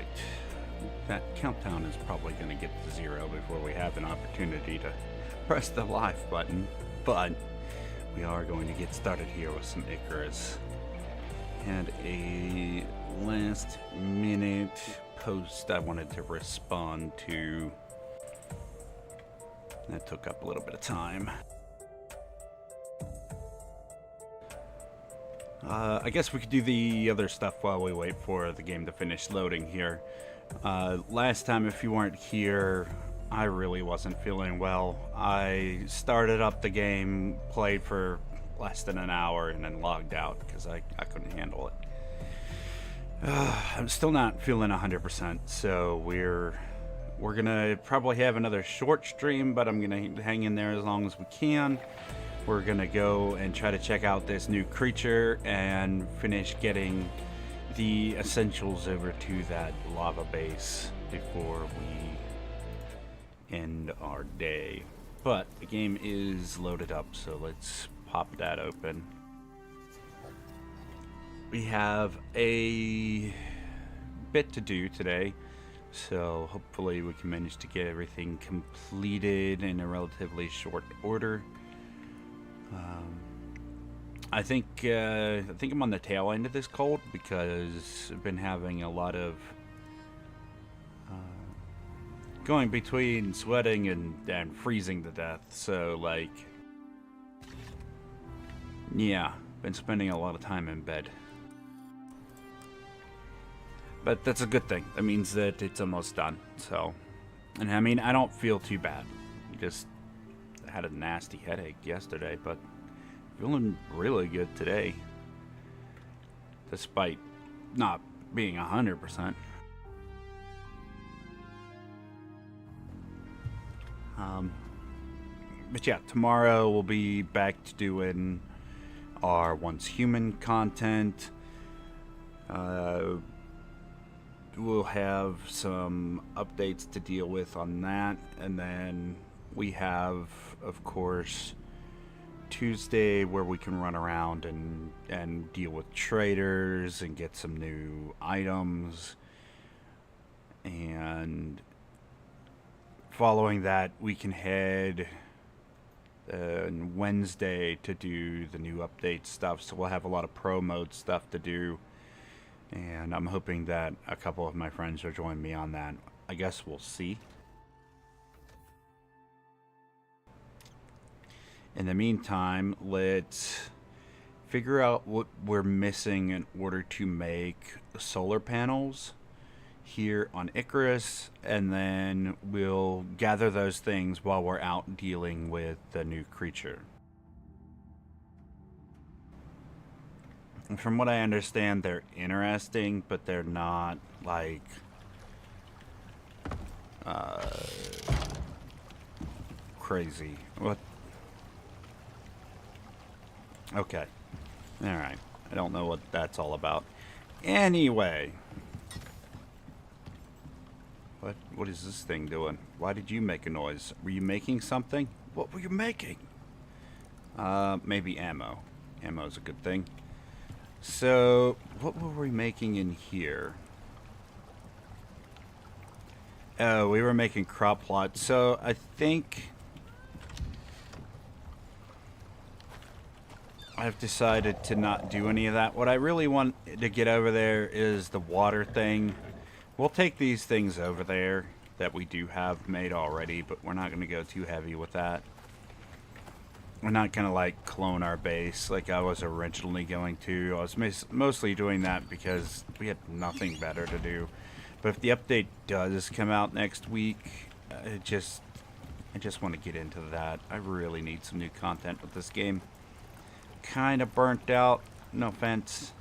Alright. That countdown is probably going to get to 0 before we have an opportunity to press the live button, but we are going to get started here with some Icarus. And a last minute post I wanted to respond to. That took up a little bit of time. I guess we could do the other stuff while we wait for the game to finish loading here. Last time, if you weren't here, I really wasn't feeling well. I started up the game, played for less than an hour, and then logged out because I couldn't handle it. I'm still not feeling 100%, so we're gonna probably have another short stream, but I'm gonna hang in there as long as we can. We're gonna go and try to check out this new creature and finish getting the essentials over to that lava base before we end our day. But the game is loaded up, so let's pop that open. We have a bit to do today, so hopefully we can manage to get everything completed in a relatively short order. I think I'm on the tail end of this cold because I've been having a lot of going between sweating and freezing to death. So like, yeah, been spending a lot of time in bed. But that's a good thing. That means that it's almost done. So, and I mean, I don't feel too bad. Just had a nasty headache yesterday, but feeling really good today, despite not being 100%. But yeah, tomorrow we'll be back to doing our Once Human content. We'll have some updates to deal with on that, and then we have, of course, Tuesday where we can run around and deal with traders and get some new items, and following that we can head Wednesday to do the new update stuff, so we'll have a lot of pro mode stuff to do, and I'm hoping that a couple of my friends will join me on that. I guess we'll see. In the meantime, let's figure out what we're missing in order to make solar panels here on Icarus, and then we'll gather those things while we're out dealing with the new creature. And from what I understand, they're interesting, but they're not like crazy. What? Okay. Alright. I don't know what that's all about. Anyway. What is this thing doing? Why did you make a noise? Were you making something? What were you making? Maybe ammo. Ammo's a good thing. So, what were we making in here? Oh, we were making crop plots. So, I think I've decided to not do any of that. What I really want to get over there is the water thing. We'll take these things over there that we do have made already, but we're not going to go too heavy with that. We're not going to like clone our base like I was originally going to. I was mostly doing that because we had nothing better to do. But if the update does come out next week, I just want to get into that. I really need some new content with this game. Kind of burnt out, no offense.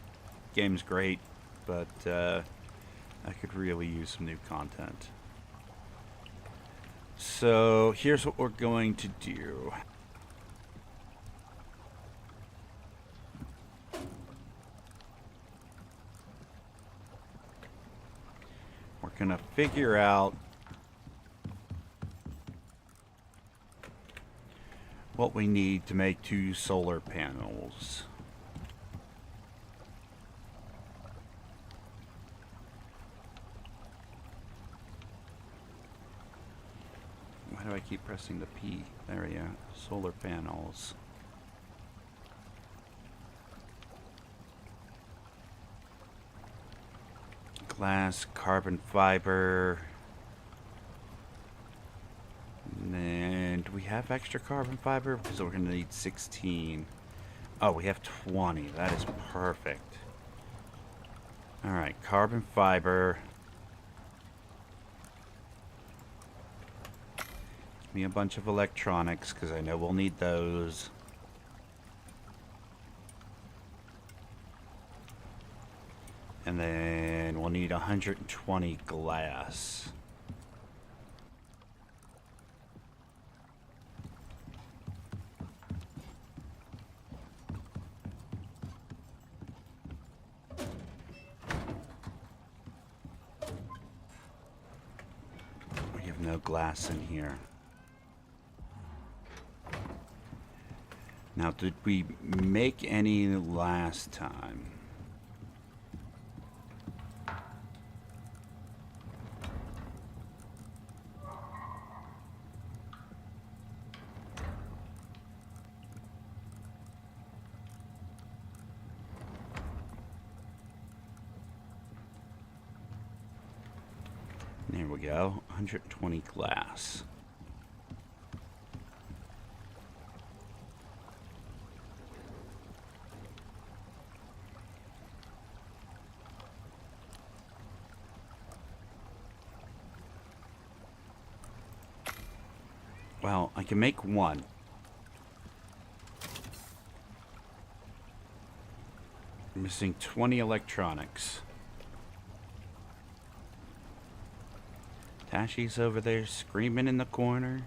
Game's great, but I could really use some new content. So here's what we're going to do. We're gonna figure out what we need to make 2 solar panels. Why do I keep pressing the P? There we go. Solar panels. Glass, carbon fiber. And do we have extra carbon fiber? Because we're going to need 16. Oh, we have 20. That is perfect. Alright, carbon fiber. Give me a bunch of electronics, because I know we'll need those. And then we'll need 120 glass. We have no glass in here. Now, did we make any last time? There we go, 120 glass. Well, I can make one. I'm missing 20 electronics. Tashi's over there screaming in the corner.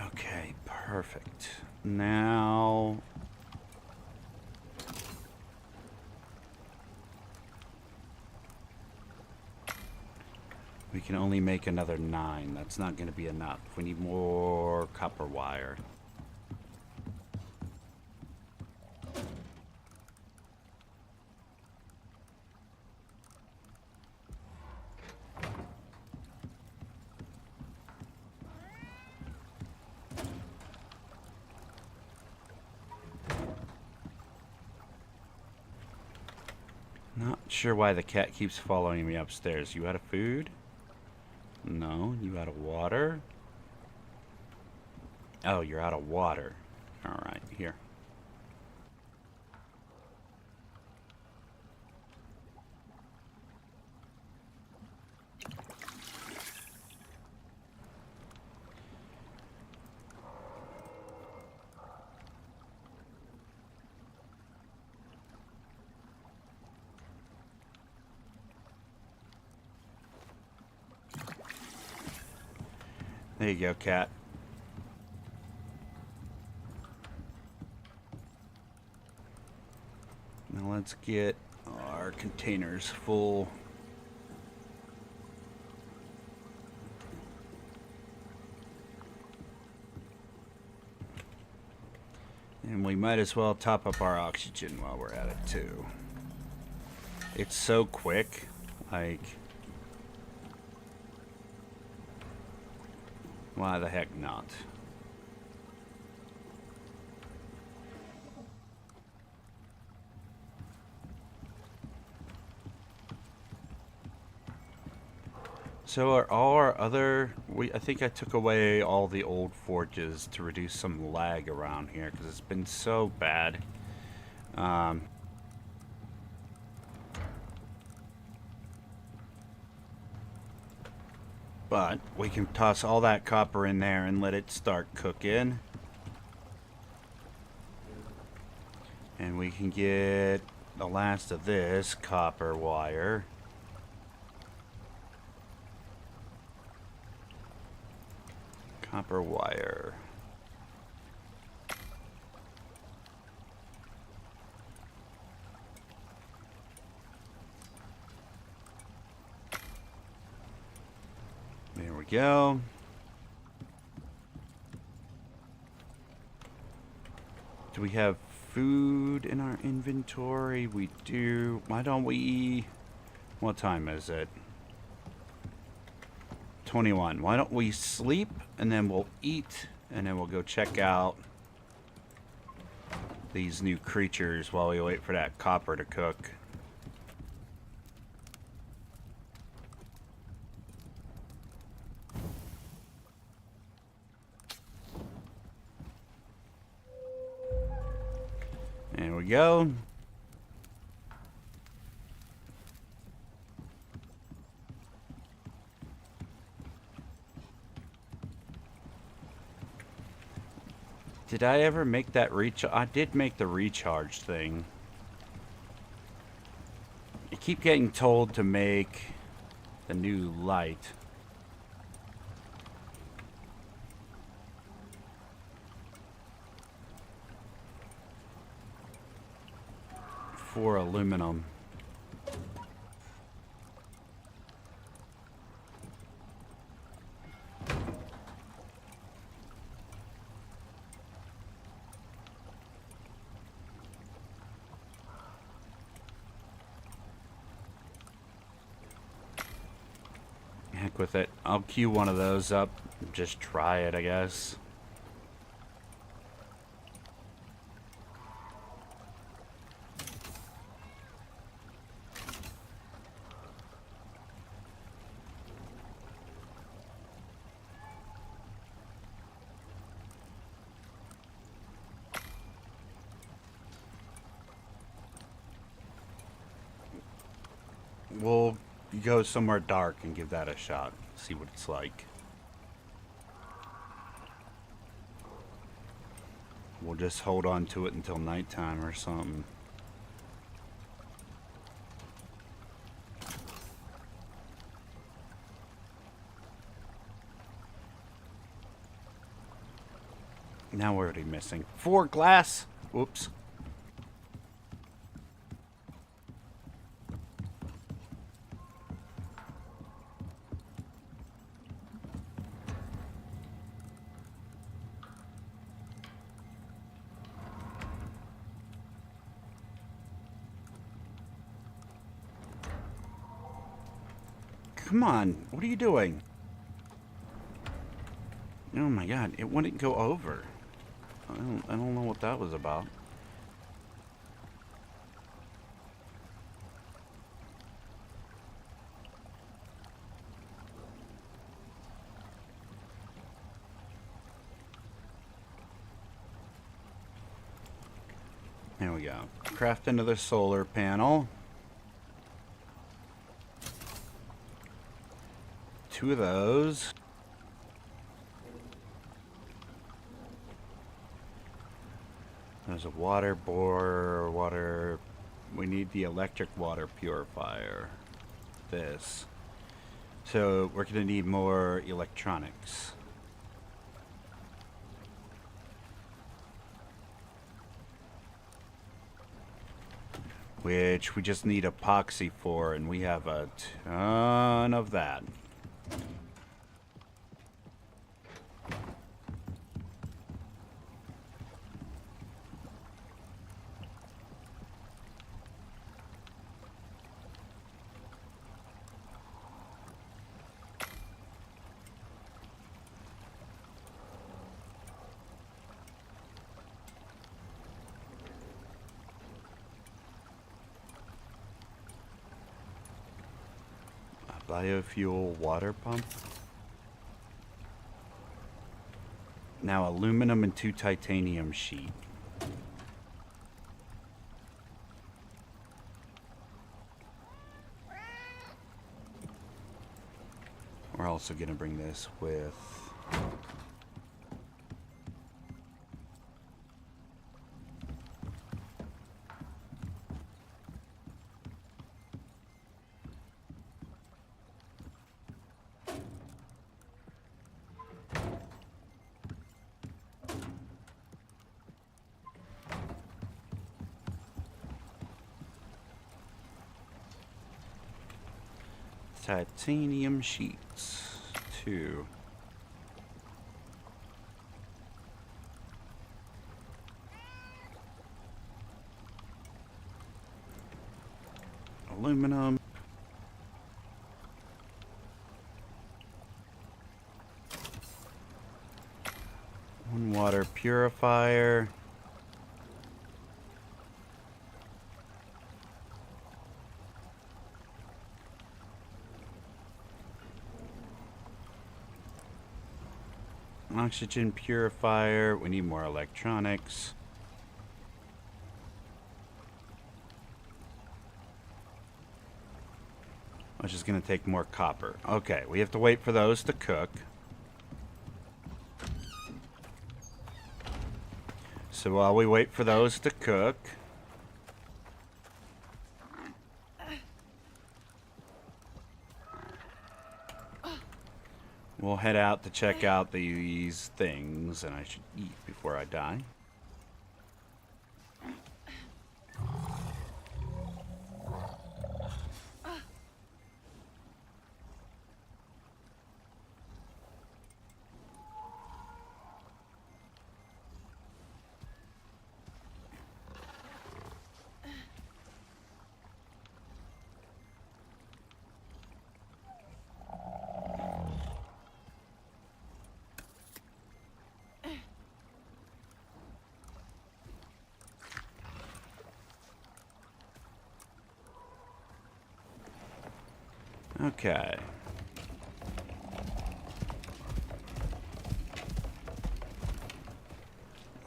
Okay, perfect. Now we can only make another 9. That's not going to be enough. We need more copper wire. Not sure why the cat keeps following me upstairs. You out of food? No. You out of water? Oh, you're out of water. Alright, here. There you go, cat. Now let's get our containers full. And we might as well top up our oxygen while we're at it too. It's so quick, like... Why the heck not? So are all our other... I think I took away all the old forges to reduce some lag around here because it's been so bad. But we can toss all that copper in there and let it start cooking. And we can get the last of this copper wire. Copper wire. There we go. Do we have food in our inventory? We do. Why don't we... What time is it? 21. Why don't we sleep and then we'll eat and then we'll go check out these new creatures while we wait for that copper to cook. There we go. Did I ever make that recharge? I did make the recharge thing. I keep getting told to make the new light. For aluminum. Heck with it. I'll queue one of those up. Just try it, I guess. We'll go somewhere dark and give that a shot. See what it's like. We'll just hold on to it until nighttime or something. Now we're already missing 4 glass. Whoops. Come on, what are you doing? Oh my god, it wouldn't go over. I don't know what that was about. There we go. Craft another solar panel. 2 of those. There's a water bore, water. We need the electric water purifier. This. So we're going to need more electronics. Which we just need epoxy for, and we have a ton of that. Biofuel water pump. Now aluminum and 2 titanium sheet. We're also going to bring this with Titanium sheets. 2. Aluminum. One water purifier. Oxygen purifier. We need more electronics. Which is going to take more copper. Okay, we have to wait for those to cook. So while we wait for those to cook, we'll head out to check out these things, and I should eat before I die. Okay.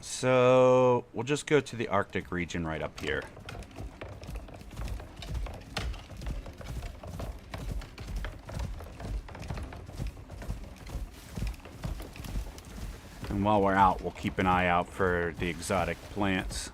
So, we'll just go to the Arctic region right up here. And while we're out, we'll keep an eye out for the exotic plants.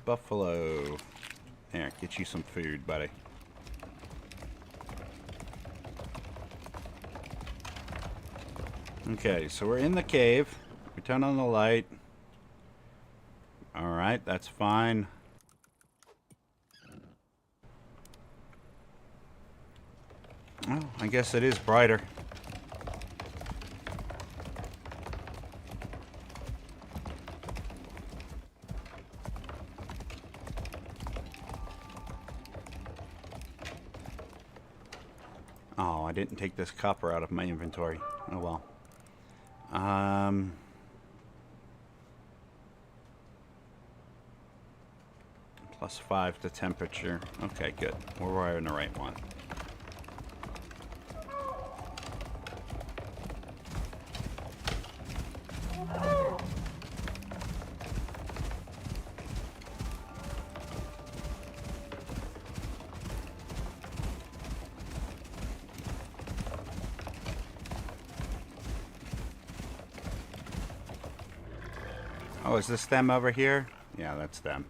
Buffalo. There, get you some food, buddy. Okay, so we're in the cave. We turn on the light. Alright, that's fine. Oh, I guess it is brighter. Oh, I didn't take this copper out of my inventory. Oh well. +5 to temperature. Okay, good. We're wearing the right one. Oh, is this them over here? Yeah, that's them.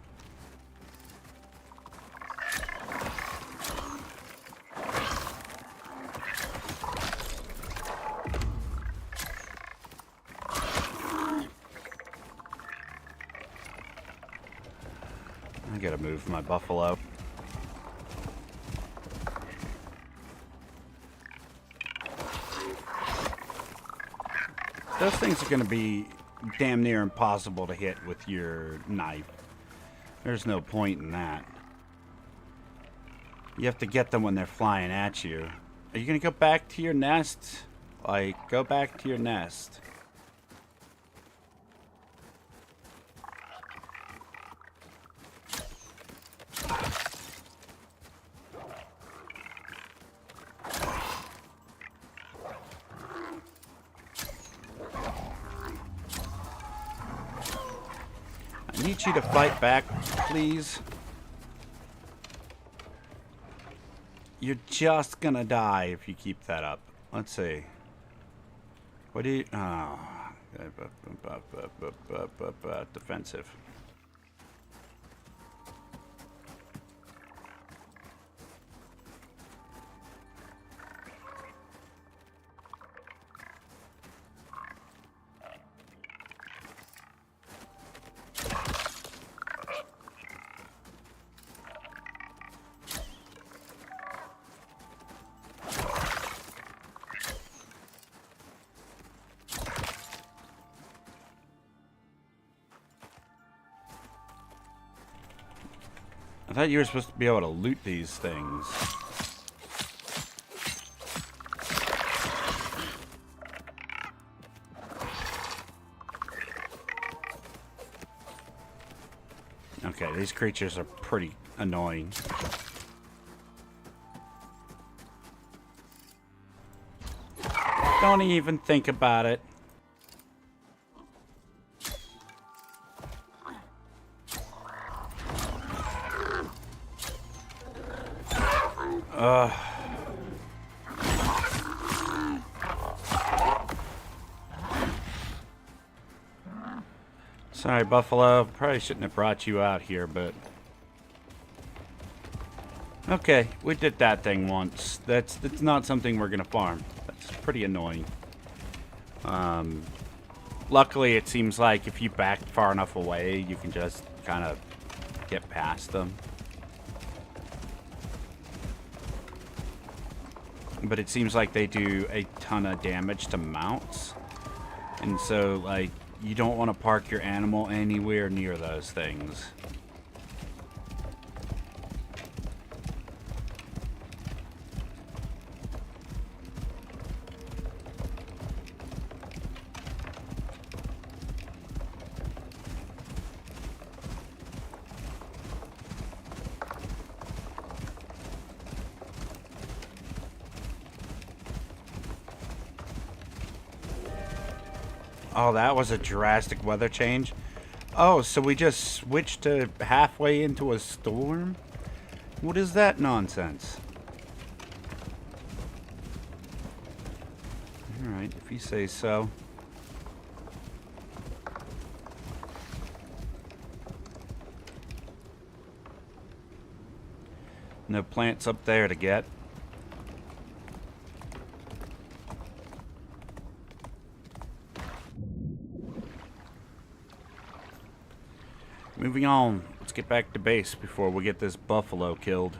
I gotta move my buffalo. Those things are gonna be damn near impossible to hit with your knife. There's no point in that. You have to get them when they're flying at you. Are you gonna go back to your nest? Like, go back to your nest. I need you to fight back, please. You're just gonna die if you keep that up. Let's see. What do you... Oh. Defensive. I thought you were supposed to be able to loot these things. Okay, these creatures are pretty annoying. Don't even think about it. Sorry, Buffalo. Probably shouldn't have brought you out here, but... Okay, we did that thing once. That's not something we're gonna farm. That's pretty annoying. Luckily, it seems like if you back far enough away, you can just kind of get past them. But it seems like they do a ton of damage to mounts. And so, like, you don't want to park your animal anywhere near those things. Oh, that was a drastic weather change. Oh, so we just switched to halfway into a storm? What is that nonsense? Alright, if you say so. No plants up there to get. Moving on. Let's get back to base before we get this buffalo killed.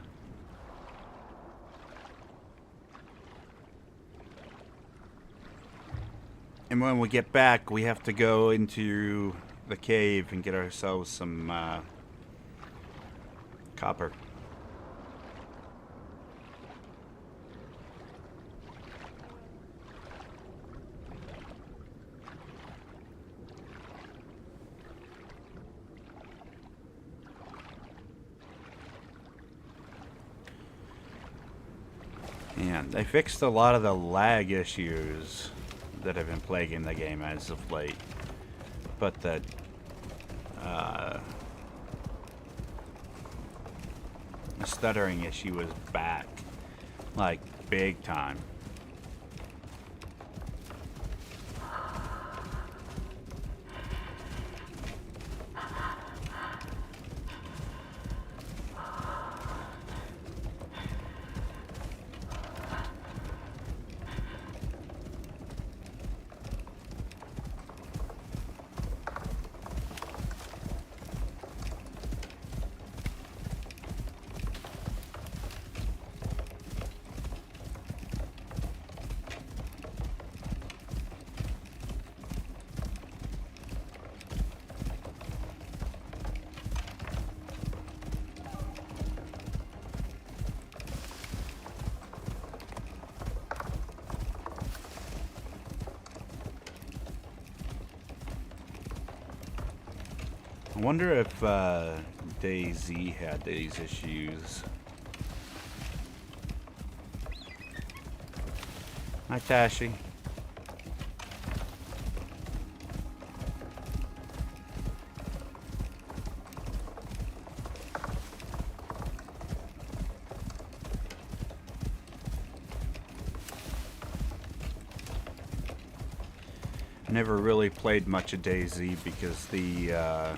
And when we get back, we have to go into the cave and get ourselves some copper. Yeah, they fixed a lot of the lag issues that have been plaguing the game as of late. But the stuttering issue is back. Like, big time. I wonder if DayZ had these issues. Hi, Tashi. Never really played much of DayZ because the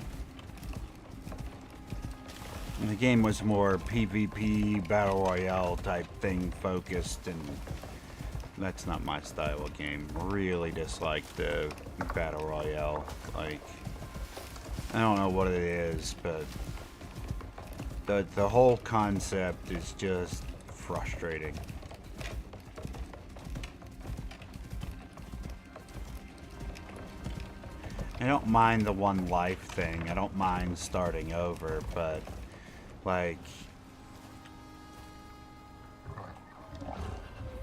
game was more PvP battle royale type thing focused, and that's not my style of game. Really dislike the battle royale. Like, I don't know what it is, but the whole concept is just frustrating. I don't mind the one life thing. I don't mind starting over, but like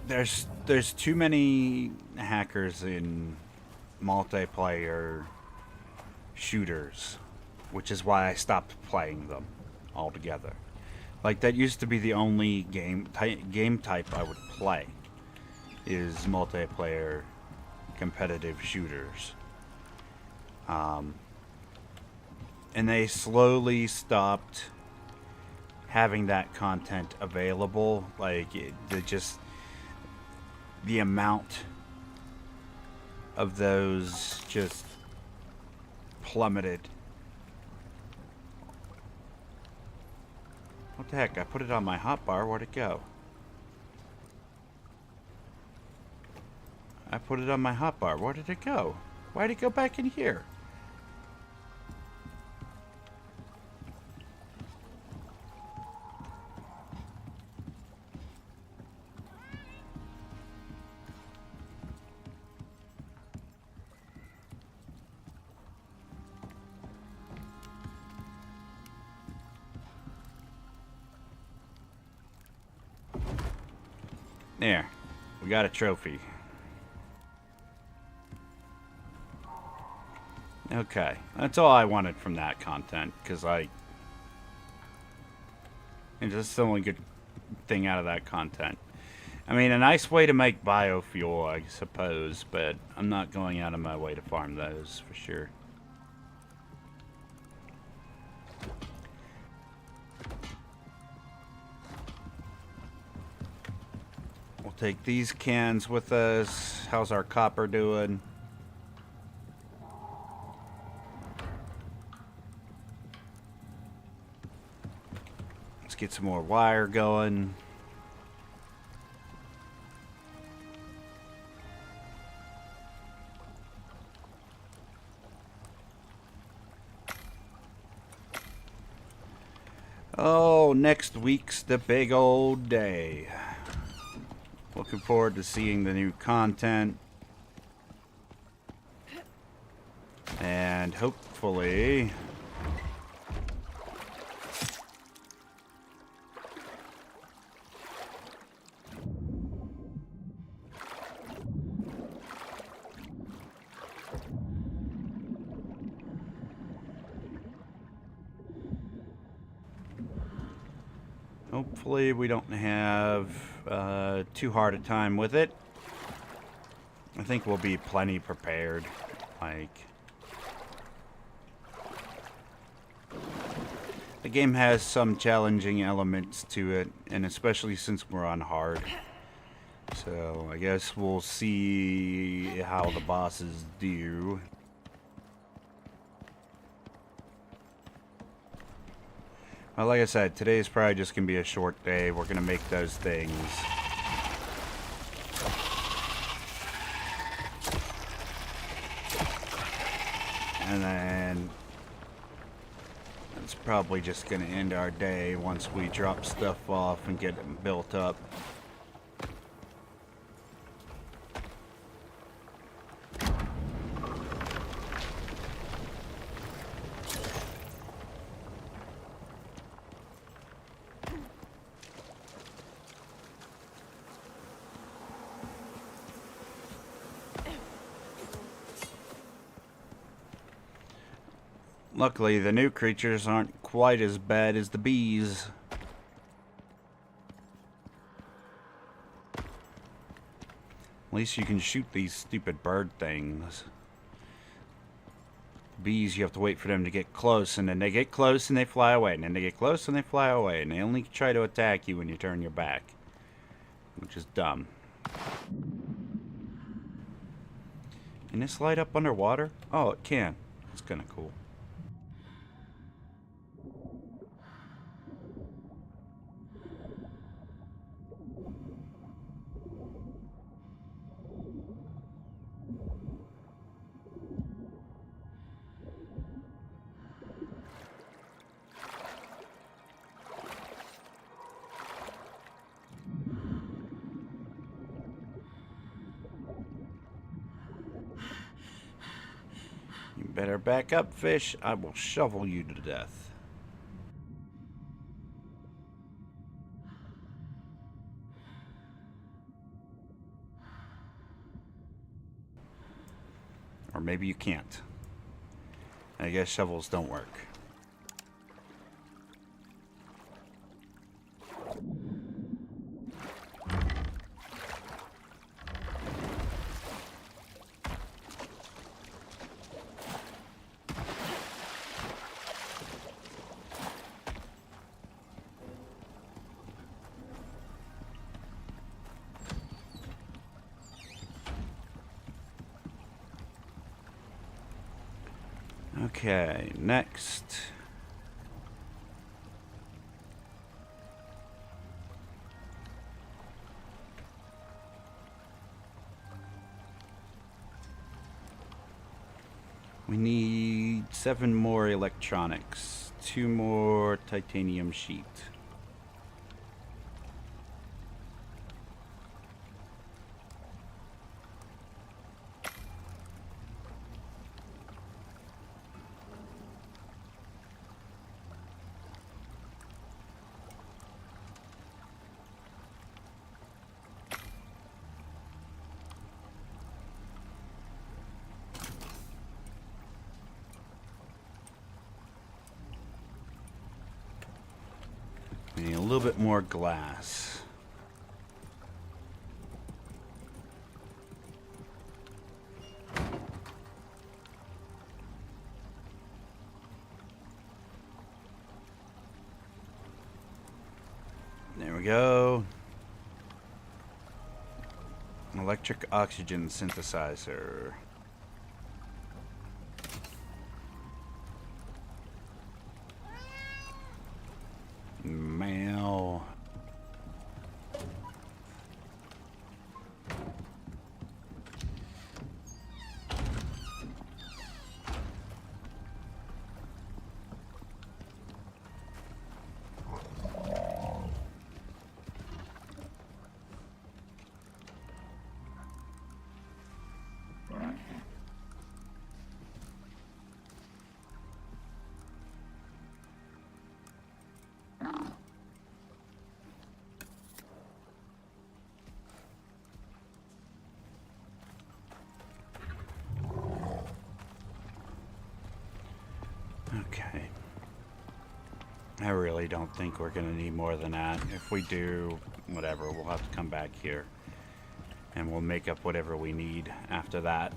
there's too many hackers in multiplayer shooters, which is why I stopped playing them altogether. Like, that used to be the only game type I would play, is multiplayer competitive shooters. And they slowly stopped having that content available. Like, the amount of those just plummeted. What the heck? I put it on my hotbar. Where'd it go? I put it on my hotbar. Where did it go? Why'd it go back in here? There. We got a trophy. Okay. That's all I wanted from that content, because it's just the only good thing out of that content. I mean, a nice way to make biofuel, I suppose, but I'm not going out of my way to farm those, for sure. We'll take these cans with us. How's our copper doing? Let's get some more wire going. Oh, next week's the big old day. Looking forward to seeing the new content. And hopefully we don't have too hard a time with it. I think we'll be plenty prepared. Like, the game has some challenging elements to it, and especially since we're on hard. So I guess we'll see how the bosses do. Well, like I said, today is probably just going to be a short day. We're going to make those things. And then it's probably just going to end our day once we drop stuff off and get it built up. Luckily, the new creatures aren't quite as bad as the bees. At least you can shoot these stupid bird things. Bees, you have to wait for them to get close, and then they get close and they fly away, and then they get close and they fly away, and they only try to attack you when you turn your back, which is dumb. Can this light up underwater? Oh, it can. That's kind of cool. You better back up, fish. I will shovel you to death. Or maybe you can't. I guess shovels don't work. Okay, next. We need 7 more electronics, 2 more titanium sheet. We need a little bit more glass. There we go. Electric oxygen synthesizer. Meow. Okay. I really don't think we're going to need more than that. If we do, whatever, we'll have to come back here. And we'll make up whatever we need after that.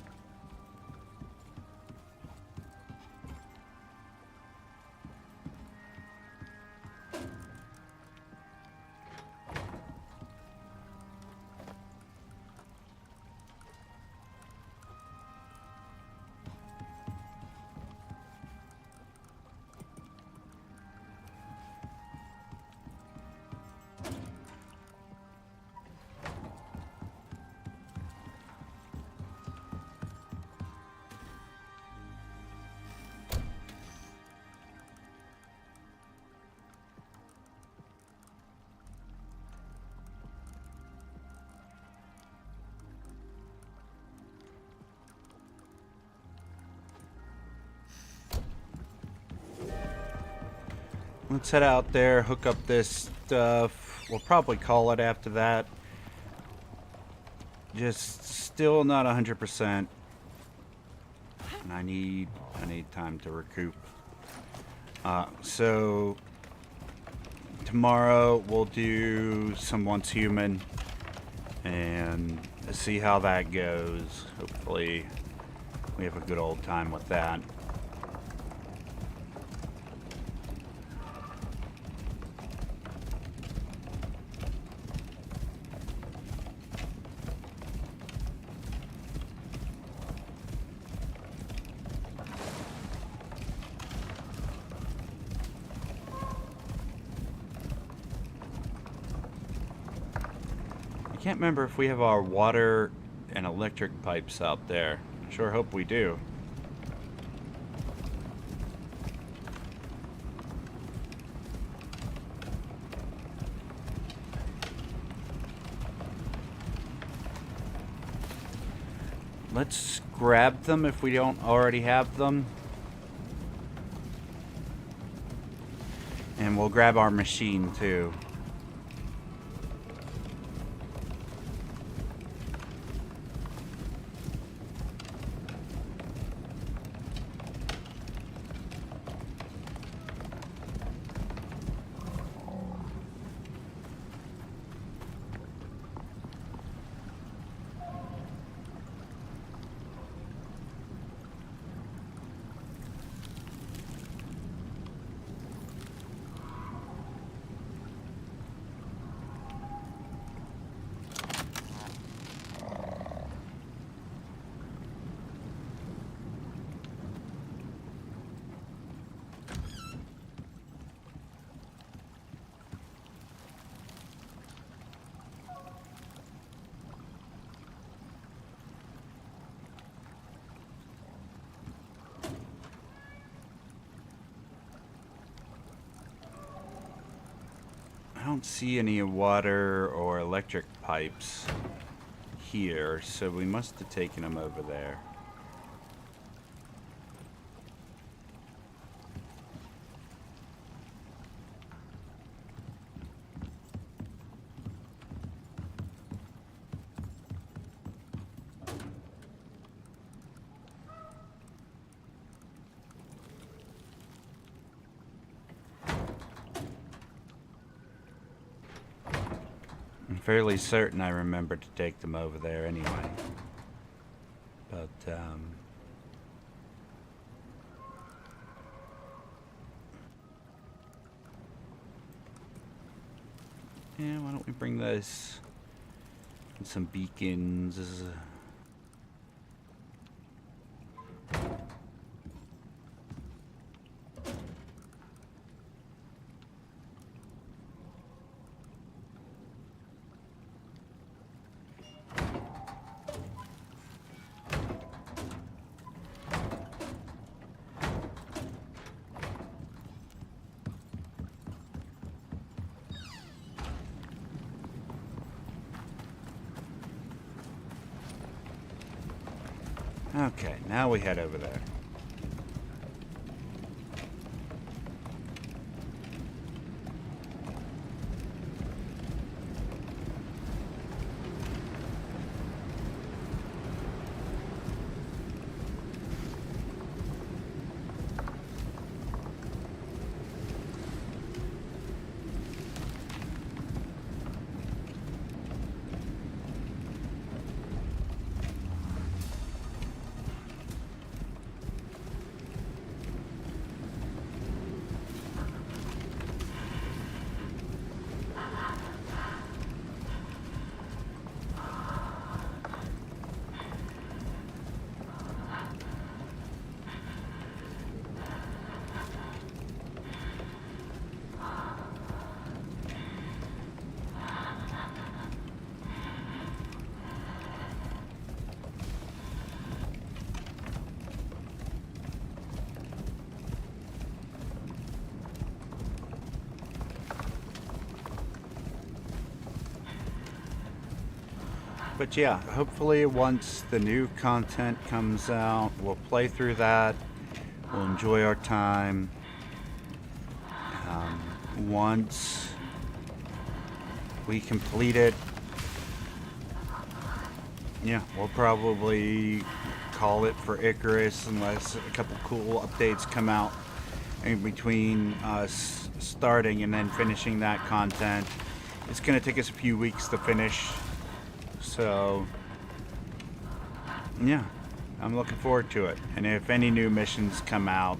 Let's head out there, hook up this stuff. We'll probably call it after that. Just still not 100%. And I need time to recoup. So tomorrow we'll do some Once Human and see how that goes. Hopefully we have a good old time with that. I can't remember if we have our water and electric pipes out there. I sure hope we do. Let's grab them if we don't already have them. And we'll grab our machine too. I don't see any water or electric pipes here, so we must have taken them over there. I'm fairly certain I remember to take them over there anyway. But, yeah, why don't we bring this and some beacons. Okay, now we head over there. But yeah, hopefully once the new content comes out, we'll play through that. We'll enjoy our time. Once we complete it, yeah, we'll probably call it for Icarus unless a couple cool updates come out in between us starting and then finishing that content. It's going to take us a few weeks to finish. So, yeah, I'm looking forward to it. And if any new missions come out,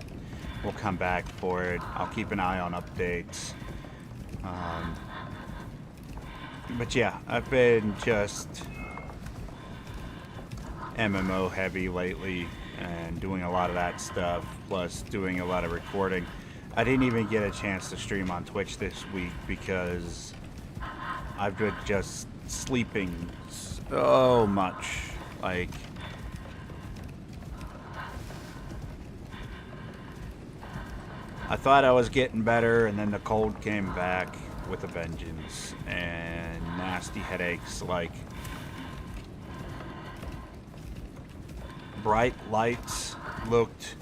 we'll come back for it. I'll keep an eye on updates. But yeah, I've been just MMO heavy lately and doing a lot of that stuff, plus doing a lot of recording. I didn't even get a chance to stream on Twitch this week because I've been just sleeping so much. Like, I thought I was getting better, and then the cold came back with a vengeance and nasty headaches. Like, bright lights looked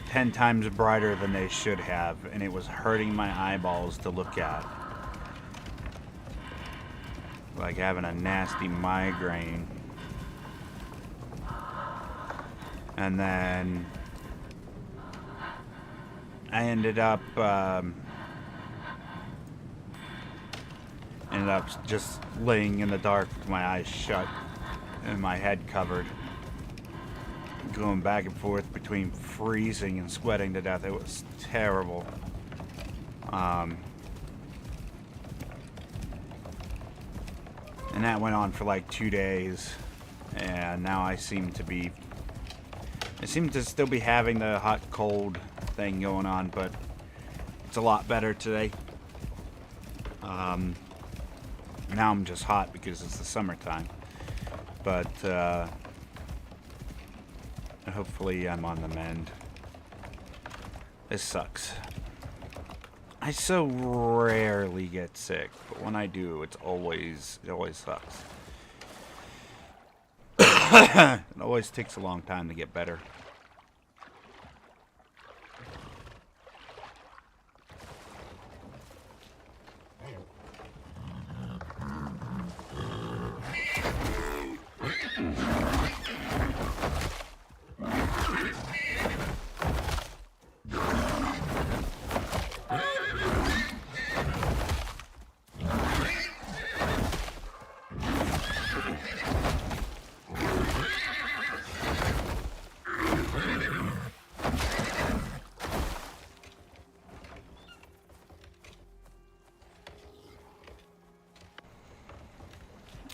10 times brighter than they should have, and it was hurting my eyeballs to look at. Like having a nasty migraine. And then I ended up just laying in the dark with my eyes shut and my head covered, going back and forth between freezing and sweating to death. It was terrible. And that went on for like 2 days, and now I seem to still be having the hot cold thing going on, but it's a lot better today. Now I'm just hot because it's the summertime, but hopefully I'm on the mend. This sucks. I so rarely get sick, but when I do, it always sucks. It always takes a long time to get better.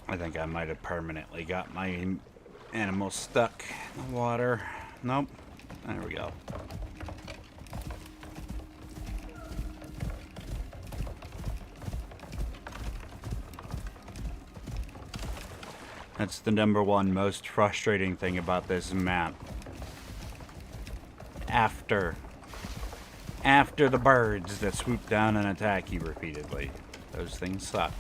I think I might have permanently got my animal stuck in the water. Nope. There we go. That's the #1 most frustrating thing about this map. After the birds that swoop down and attack you repeatedly. Those things suck.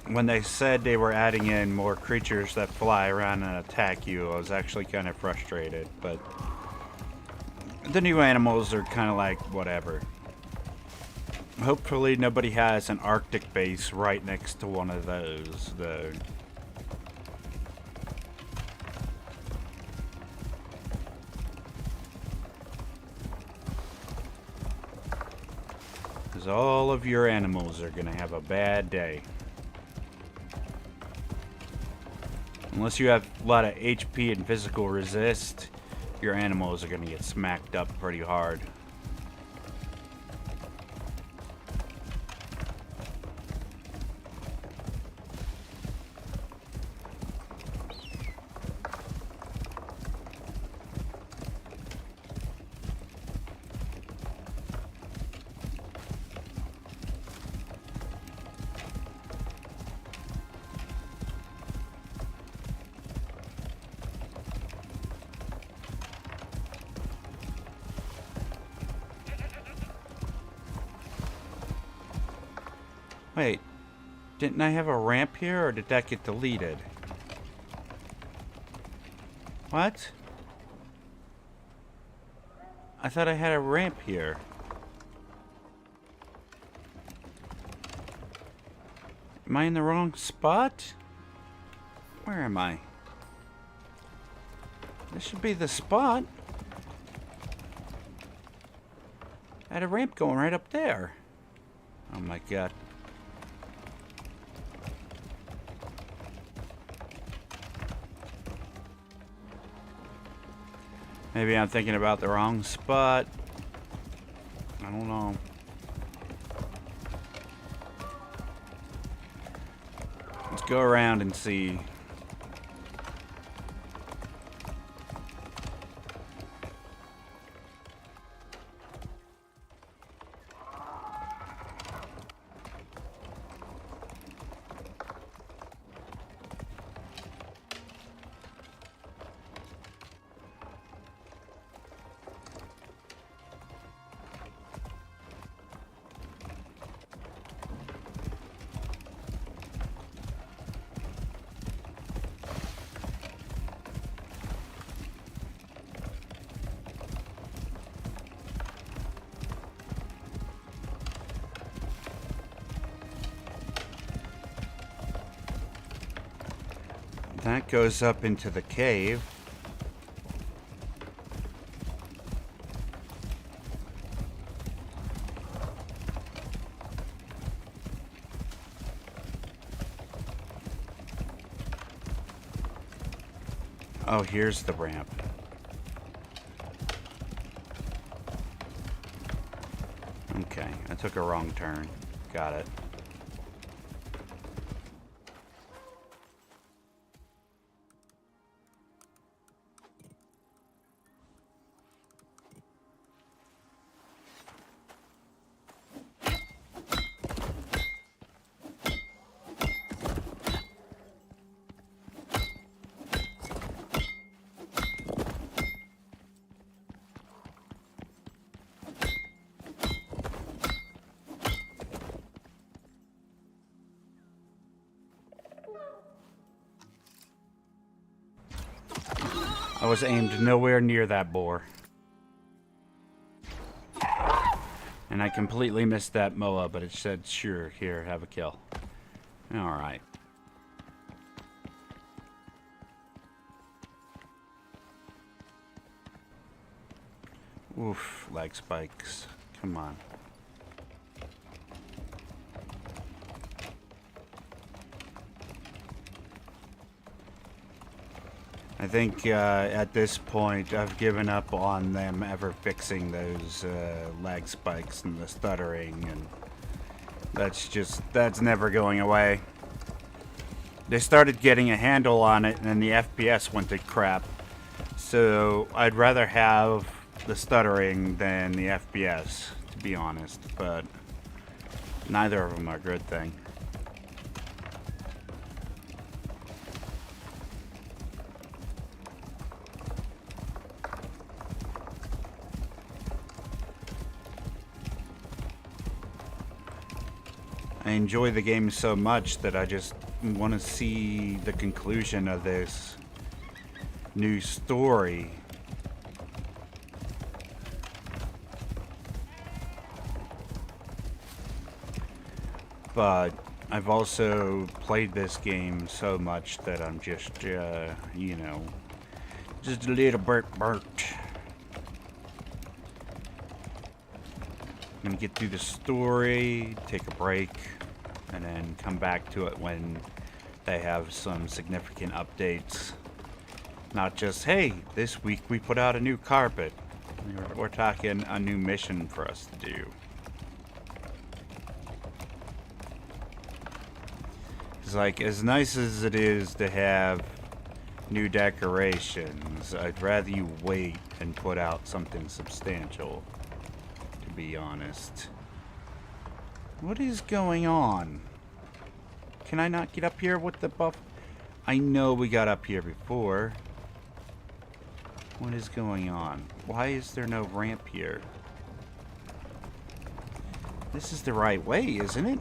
When they said they were adding in more creatures that fly around and attack you, I was actually kind of frustrated, but the new animals are kind of like whatever. Hopefully nobody has an Arctic base right next to one of those, though. Because all of your animals are going to have a bad day. Unless you have a lot of HP and physical resist, your animals are going to get smacked up pretty hard. Wait, didn't I have a ramp here, or did that get deleted? What? I thought I had a ramp here. Am I in the wrong spot? Where am I? This should be the spot. I had a ramp going right up there. Oh my god. Maybe I'm thinking about the wrong spot. I don't know. Let's go around and see. That goes up into the cave. Oh, here's the ramp. Okay, I took a wrong turn. Got it. I was aimed nowhere near that boar. And I completely missed that MOA, but it said, sure, here, have a kill. Alright. Oof, lag spikes. Come on. I think at this point I've given up on them ever fixing those lag spikes and the stuttering, and that's never going away. They started getting a handle on it and then the FPS went to crap. So I'd rather have the stuttering than the FPS, to be honest, but neither of them are a good thing. I enjoy the game so much that I just want to see the conclusion of this new story. But I've also played this game so much that I'm just, you know, just a little burnt. I'm gonna get through the story, take a break, and then come back to it when they have some significant updates. Not just, hey, this week we put out a new carpet. We're talking a new mission for us to do. It's like, as nice as it is to have new decorations, I'd rather you wait and put out something substantial, to be honest. What is going on? Can I not get up here with the buff? I know we got up here before. What is going on? Why is there no ramp here? This is the right way, isn't it?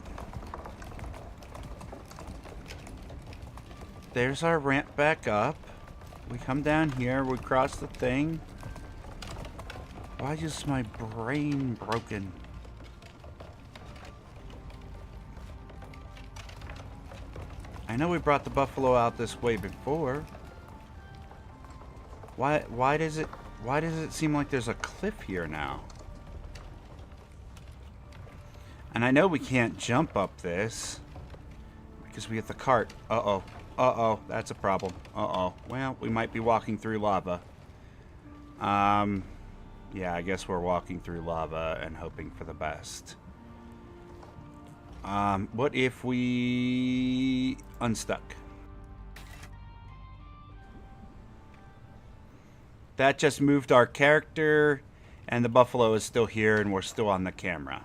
There's our ramp back up. We come down here, we cross the thing. Why is my brain broken? I know we brought the buffalo out this way before. Why does it seem like there's a cliff here now? And I know we can't jump up this because we have the cart. Uh-oh. Uh-oh. That's a problem. Uh-oh. Well, we might be walking through lava. Yeah, I guess we're walking through lava and hoping for the best. What if we unstuck? That just moved our character, and the buffalo is still here, and we're still on the camera.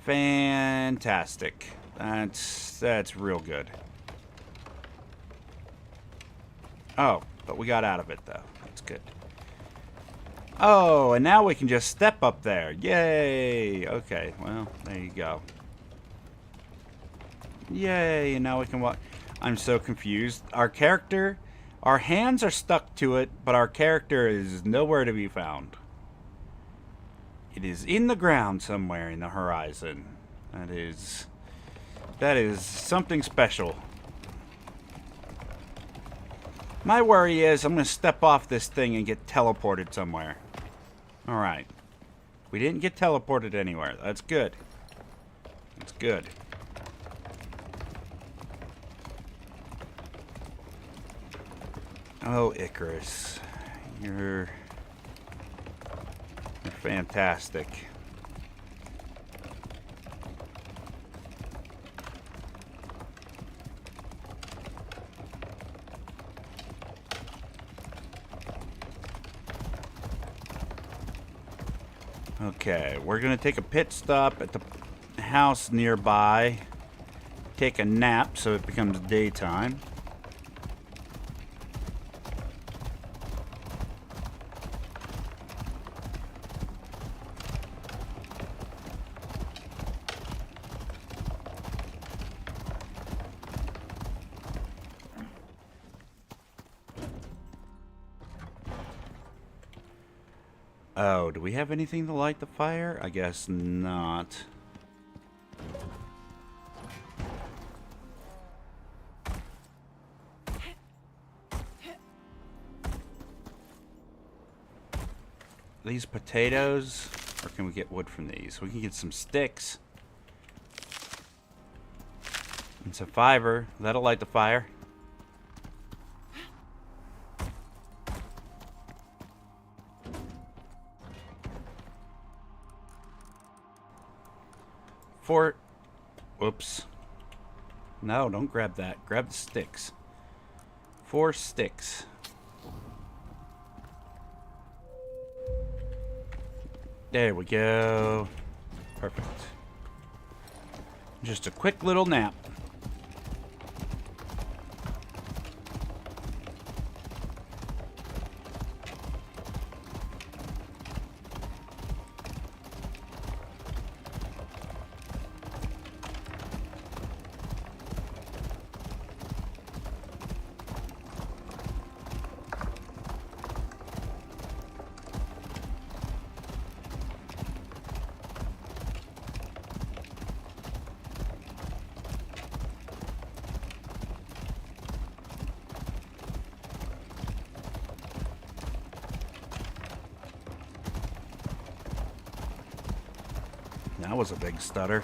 Fantastic. That's real good. Oh, but we got out of it, though. That's good. Oh, and now we can just step up there. Yay! Okay, well, there you go. Yay, and now we can walk. I'm so confused. Our character, our hands are stuck to it, but our character is nowhere to be found. It is in the ground somewhere in the horizon. That is something special. My worry is I'm going to step off this thing and get teleported somewhere. Alright. We didn't get teleported anywhere. That's good. That's good. Oh, Icarus. You're fantastic. Okay, we're gonna take a pit stop at the house nearby. Take a nap so it becomes daytime. Oh, do we have anything to light the fire? I guess not. These potatoes, or can we get wood from these? We can get some sticks. And some fiber. That'll light the fire. Whoops. No, don't grab that. Grab the sticks. 4 sticks. There we go. Perfect. Just a quick little nap. That was a big stutter.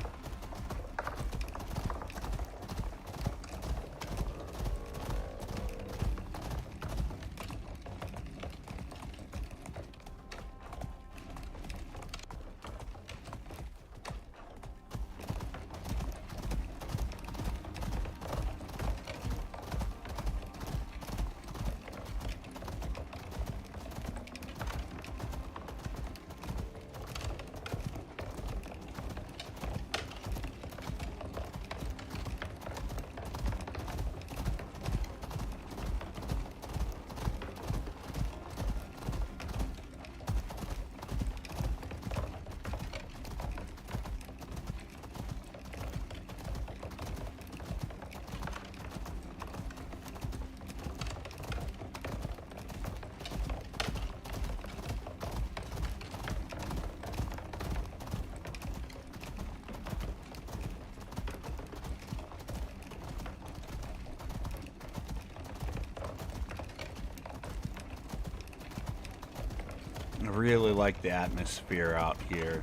I really like the atmosphere out here.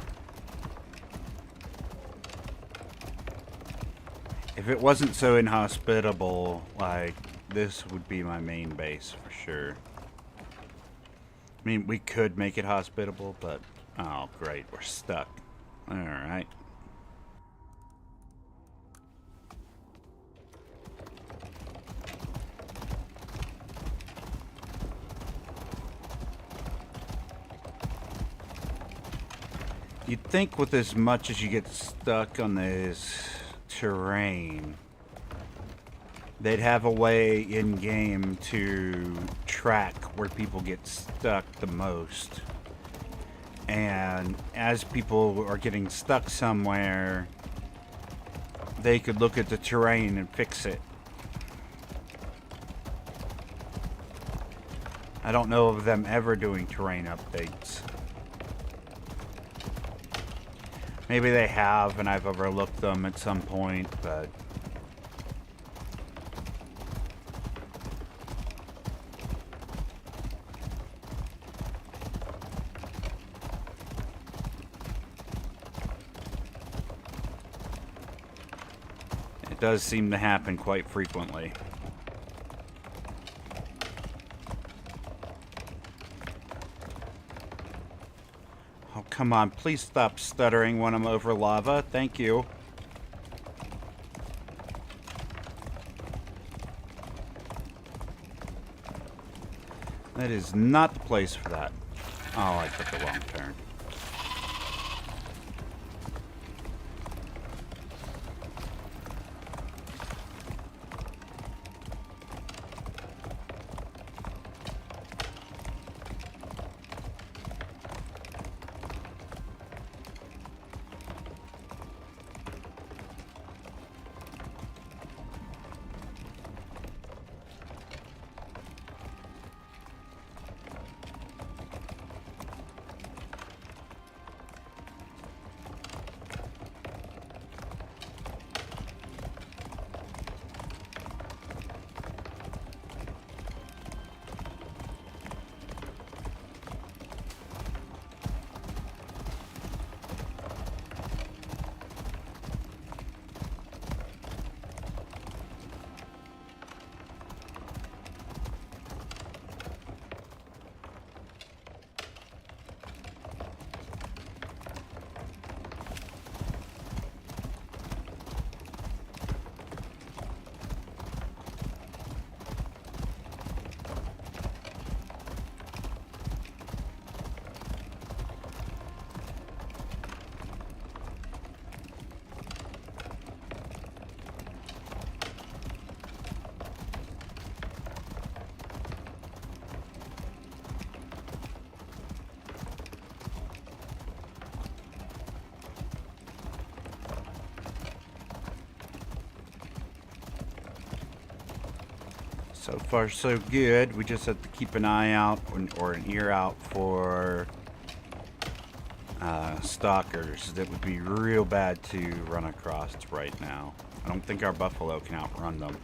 If it wasn't so inhospitable, like, this would be my main base for sure. I mean, we could make it hospitable, but... Oh, great, we're stuck. Alright. You'd think with as much as you get stuck on this terrain, they'd have a way in-game to track where people get stuck the most. And as people are getting stuck somewhere, they could look at the terrain and fix it. I don't know of them ever doing terrain updates. Maybe they have and I've overlooked them at some point, but... it does seem to happen quite frequently. Oh, come on, please stop stuttering when I'm over lava. Thank you. That is not the place for that. Oh, I took the wrong turn. So far, so good. We just have to keep an eye out or an ear out for stalkers that would be real bad to run across right now. I don't think our buffalo can outrun them.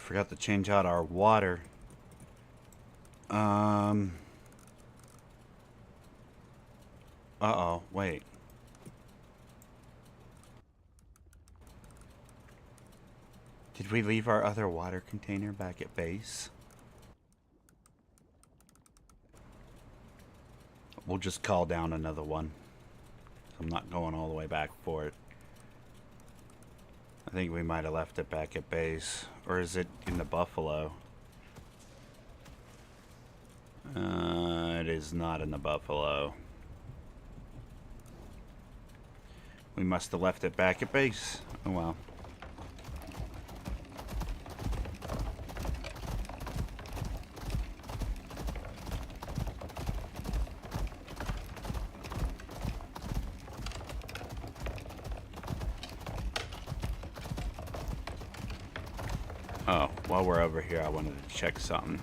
forgot to change out our water. Uh-oh, wait. Did we leave our other water container back at base? We'll just call down another one. I'm not going all the way back for it. I think we might have left it back at base. Or is it in the Buffalo? It is not in the Buffalo. We must have left it back at base. Oh well. Oh, while we're over here, I wanted to check something.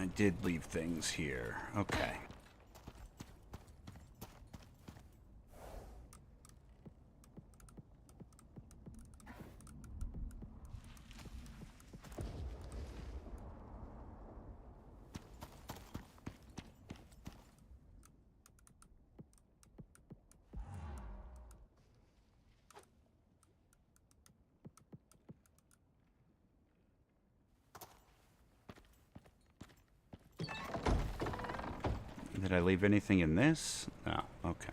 I did leave things here. Okay. Did I leave anything in this? No. Okay.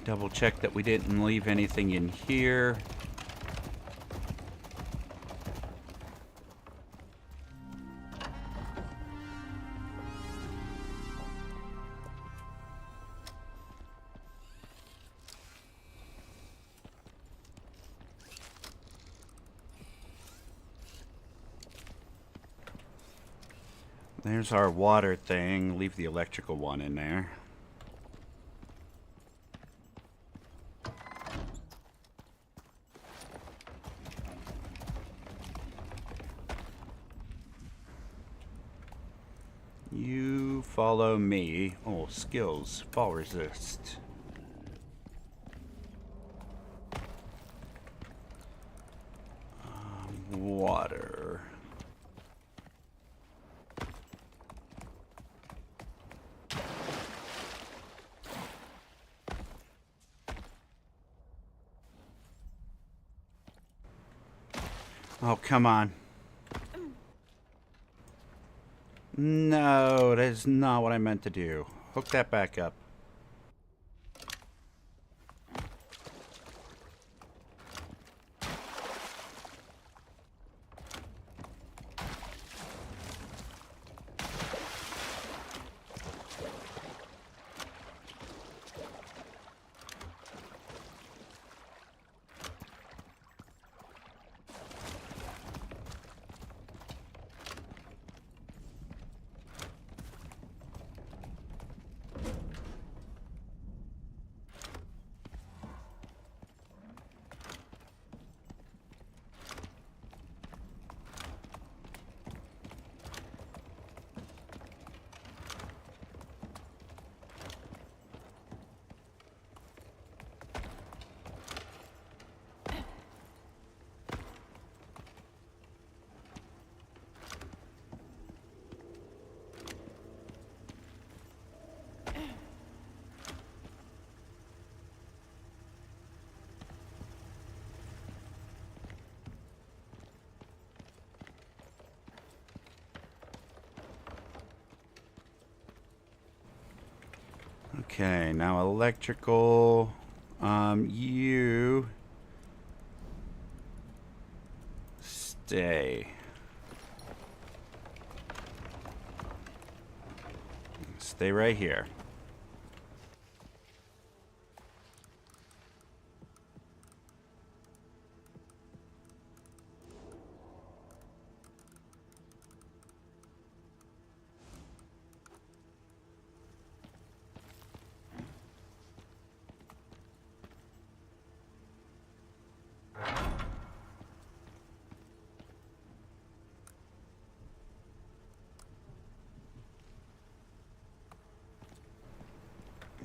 Double check that we didn't leave anything in here. There's our water thing. Leave the electrical one in there. You follow me. Oh, skills. Fall resist. Water. Oh, come on. No, that is not what I meant to do. Hook that back up. Okay, now electrical. You stay. Stay right here.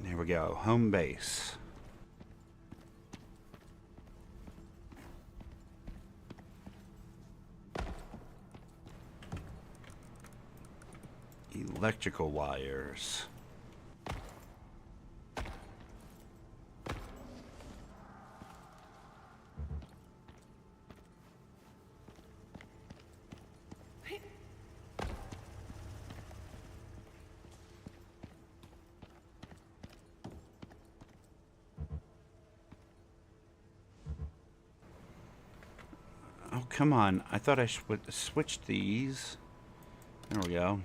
There we go. Home base. Electrical wires. Oh, come on. I thought I would switch these. There we go.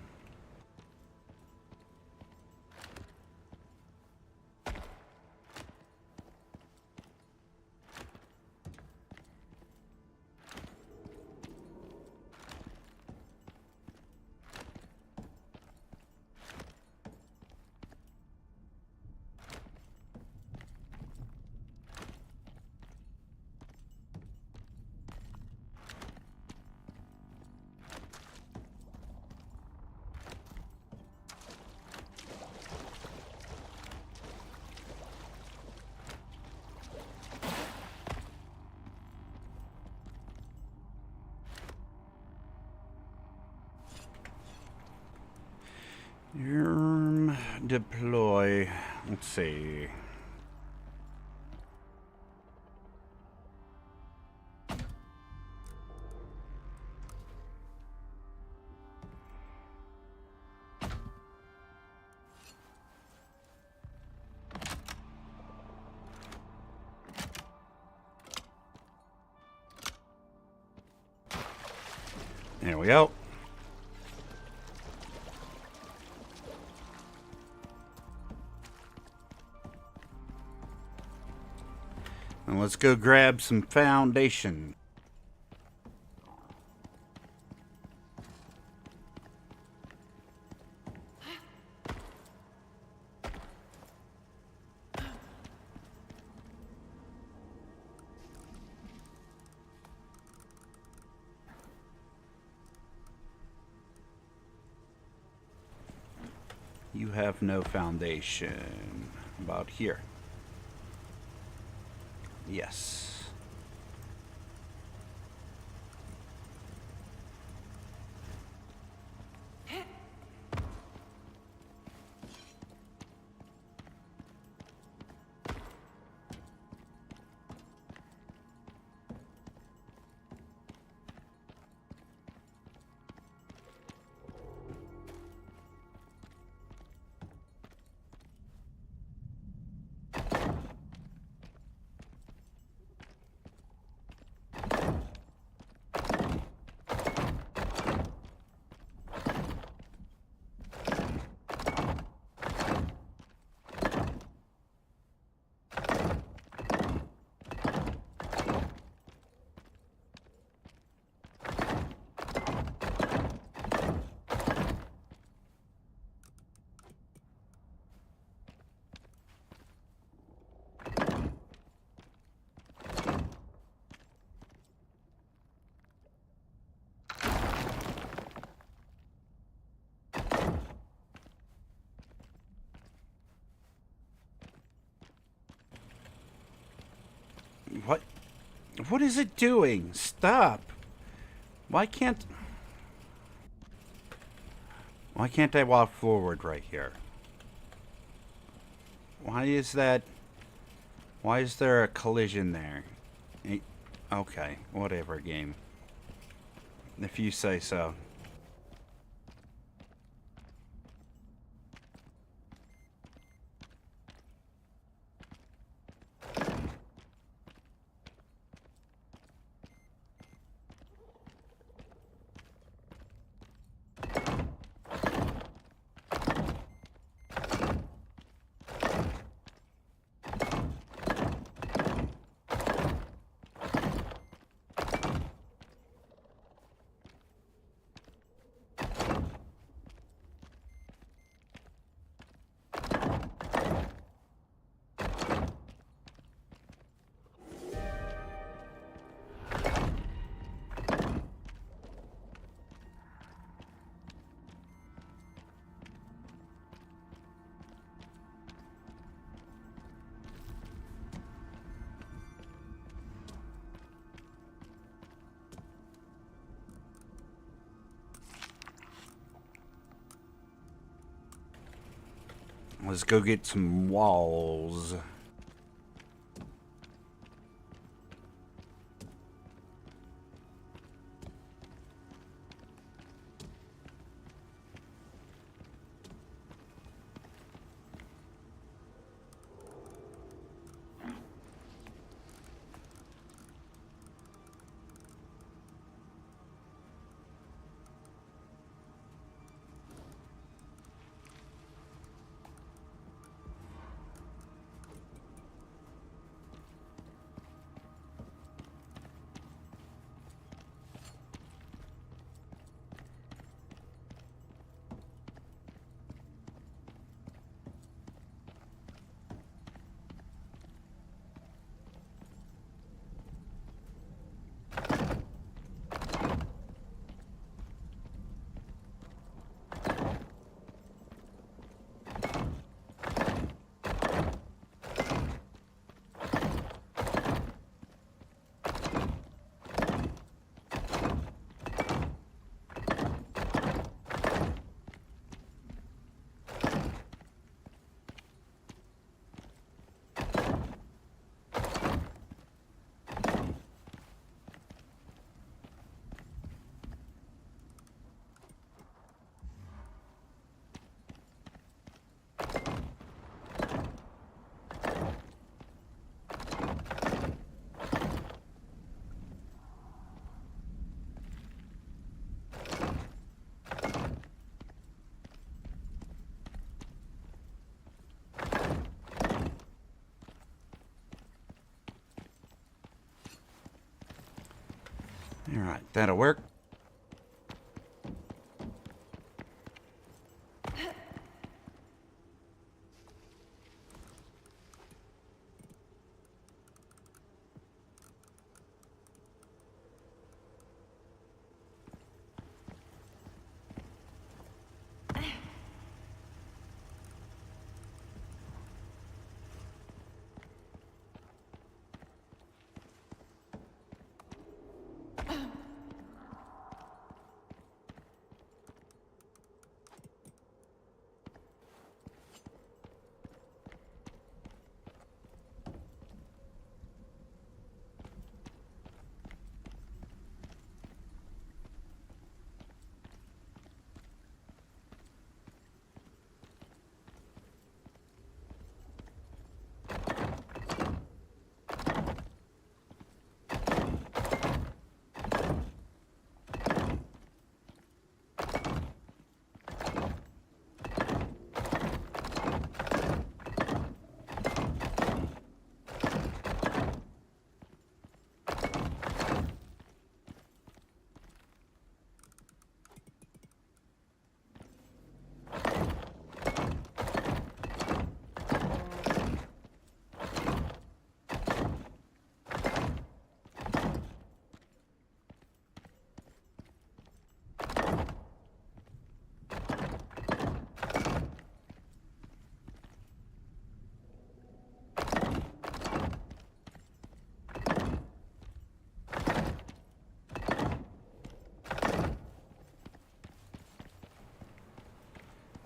Deploy. Let's see. There we go. And let's go grab some foundation. You have no foundation. About here. Yes. What is it doing? Stop. Why can't I walk forward right here? Why is that? Why is there a collision there? Okay, whatever, game. If you say so. Let's go get some walls. Alright, that'll work.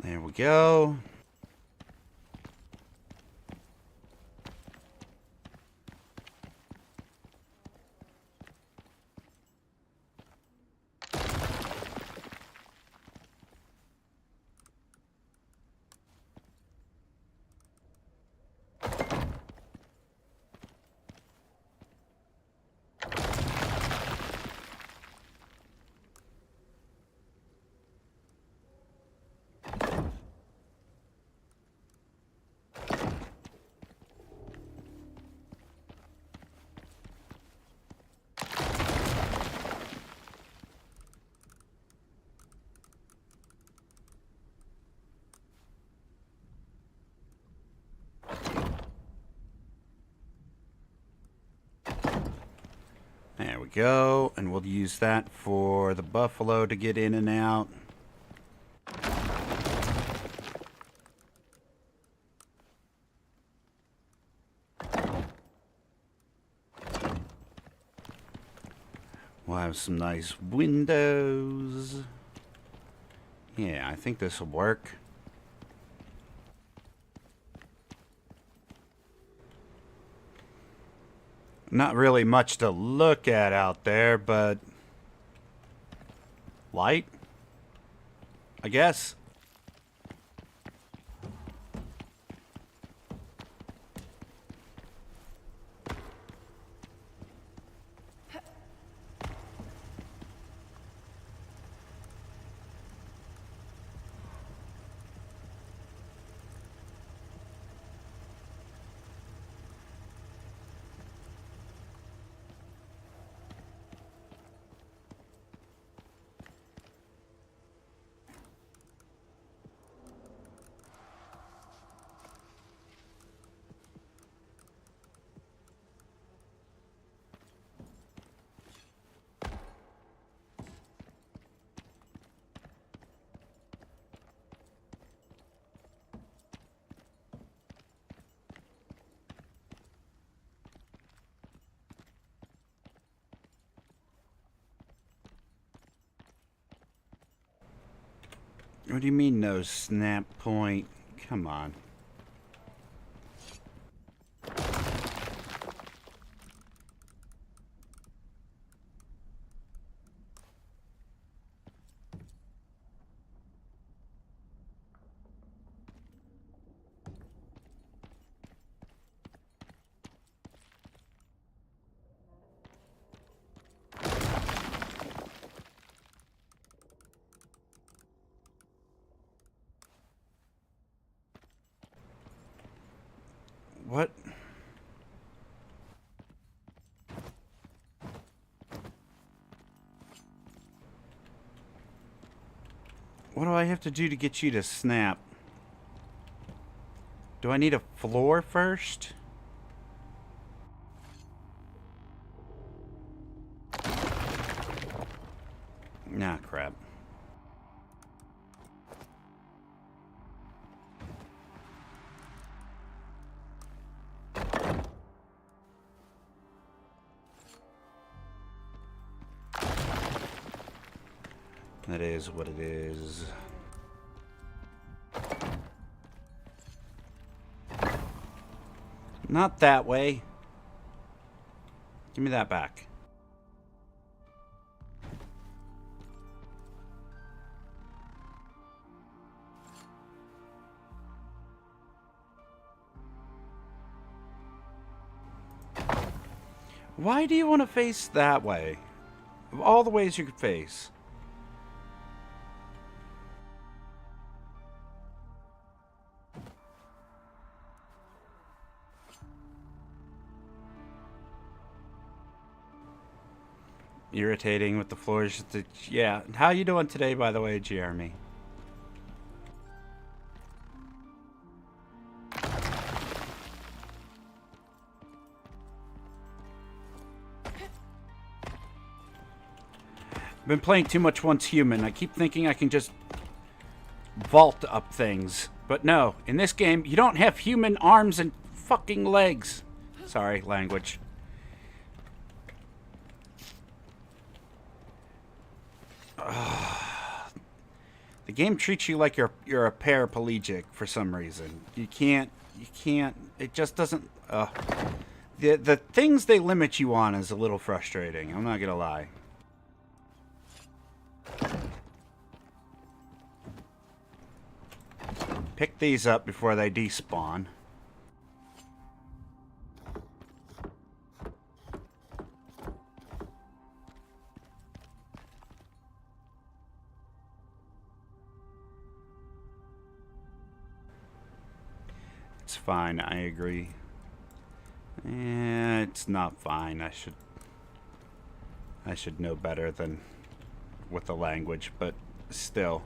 There we go. There we go, and we'll use that for the buffalo to get in and out. We'll have some nice windows. Yeah, I think this will work. Not really much to look at out there, but light, I guess. What do you mean no snap point? Come on. What? What do I have to do to get you to snap? Do I need a floor first? Nah, crap. That is what it is. Not that way. Give me that back. Why do you want to face that way? Of all the ways you could face. Irritating with the floors. Yeah. How you doing today, by the way, Jeremy? I've been playing too much Once Human. I keep thinking I can just vault up things. But no, in this game, you don't have human arms and fucking legs. Sorry, language. The game treats you like you're a paraplegic for some reason. You can't. It just doesn't. The things they limit you on is a little frustrating. I'm not gonna lie. Pick these up before they despawn. It's fine, I agree. It's not fine. I should know better than with the language, but still.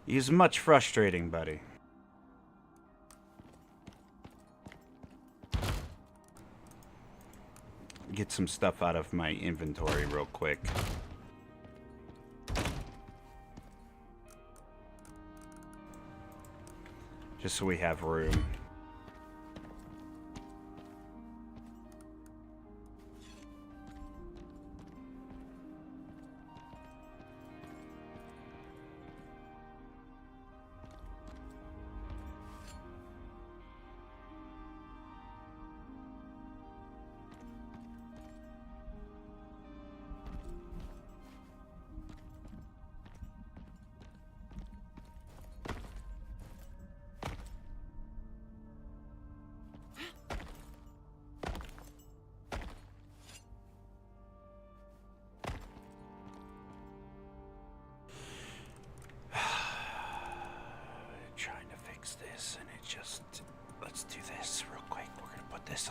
He's much frustrating, buddy. Get some stuff out of my inventory real quick. Just so we have room.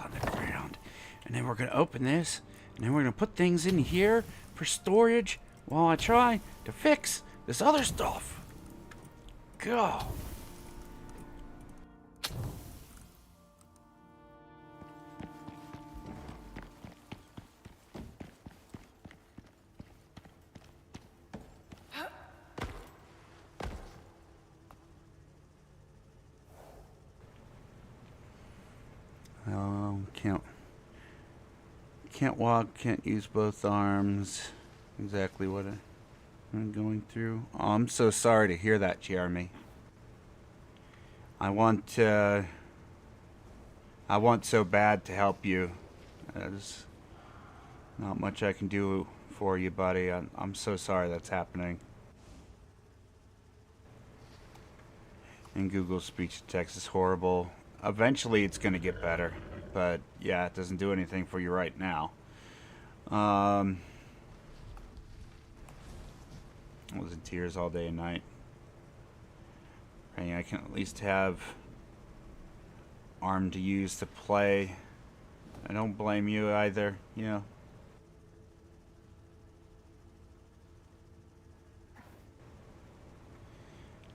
On the ground, and then we're gonna open this, and then we're gonna put things in here for storage while I try to fix this other stuff. Go. Can't walk, can't use both arms. Exactly what I'm going through. Oh, I'm so sorry to hear that, Jeremy. I want so bad to help you. There's not much I can do for you, buddy. I'm so sorry that's happening. And Google speech to text is horrible. Eventually it's going to get better. But yeah, it doesn't do anything for you right now. I was in tears all day and night. Praying I can at least have Arm to use to play. I don't blame you either, you know.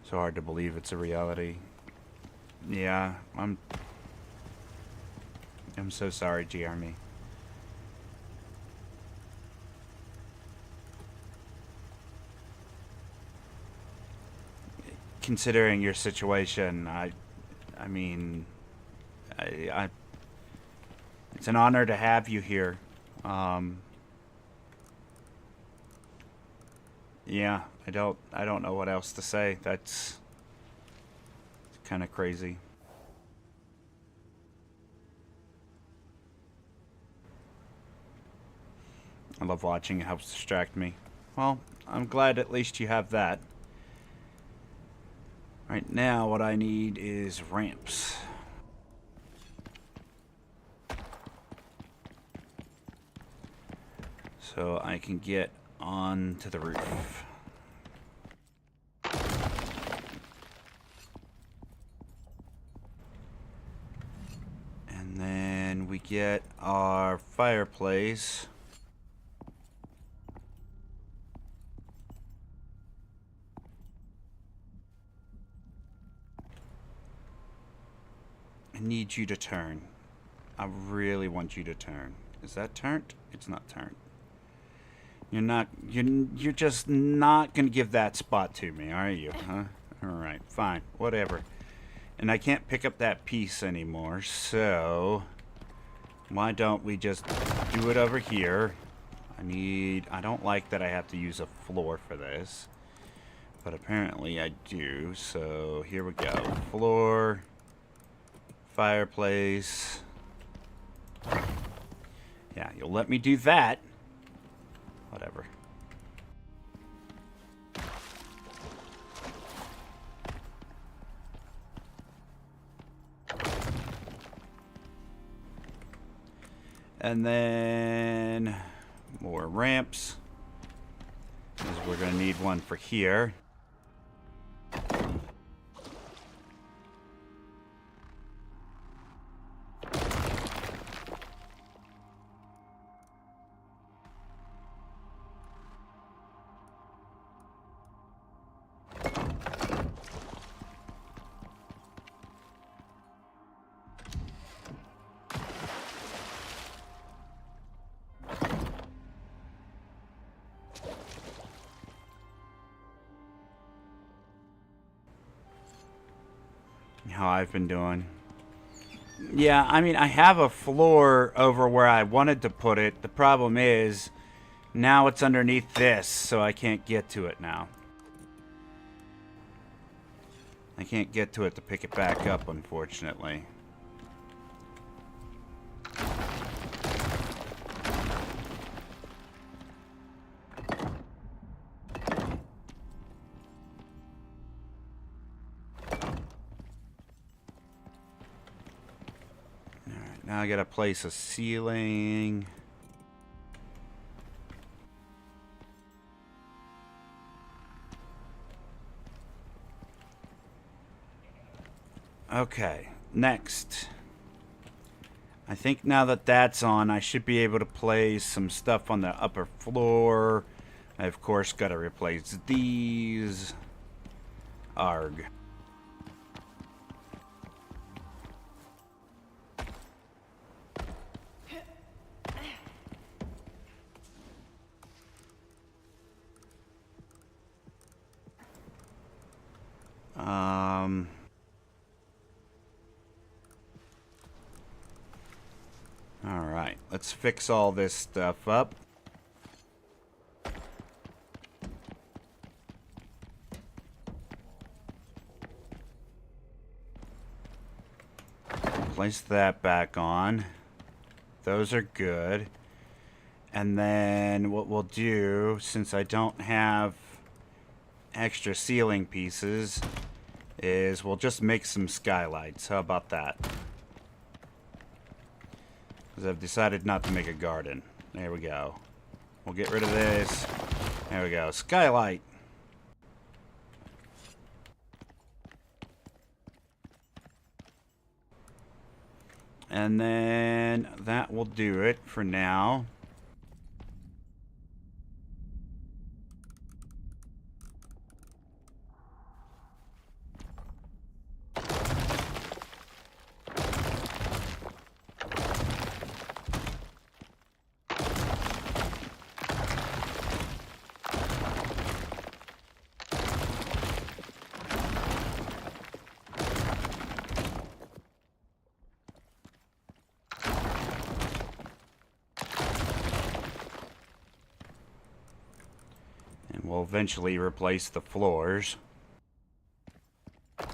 So hard to believe it's a reality. Yeah, I'm so sorry, Jeremy. Considering your situation, I mean, it's an honor to have you here. Yeah, I don't know what else to say. That's kind of crazy. I love watching. It helps distract me. Well, I'm glad at least you have that. Right now, what I need is ramps. So I can get onto the roof. And then we get our fireplace. I need you to turn. I really want you to turn. Is that turned? It's not turned. You're just not gonna give that spot to me, are you? Huh? Alright, fine, whatever. And I can't pick up that piece anymore, so why don't we just do it over here? I don't like that I have to use a floor for this, but apparently I do. So here we go. Floor, fireplace. Yeah, you'll let me do that. Whatever. And then more ramps, because we're going to need one for here. How I've been doing. Yeah, I mean, I have a floor over where I wanted to put it. The problem is, now it's underneath this, so I can't get to it now. I can't get to it to pick it back up, unfortunately. Now I gotta place a ceiling. Okay, next. I think now that that's on, I should be able to place some stuff on the upper floor. I, of course, gotta replace these. Arg. Alright, let's fix all this stuff up. Place that back on. Those are good. And then what we'll do, since I don't have extra ceiling pieces, is we'll just make some skylights. How about that? Because I've decided not to make a garden. There we go. We'll get rid of this. There we go. Skylight. And then that will do it for now. We'll eventually replace the floors. In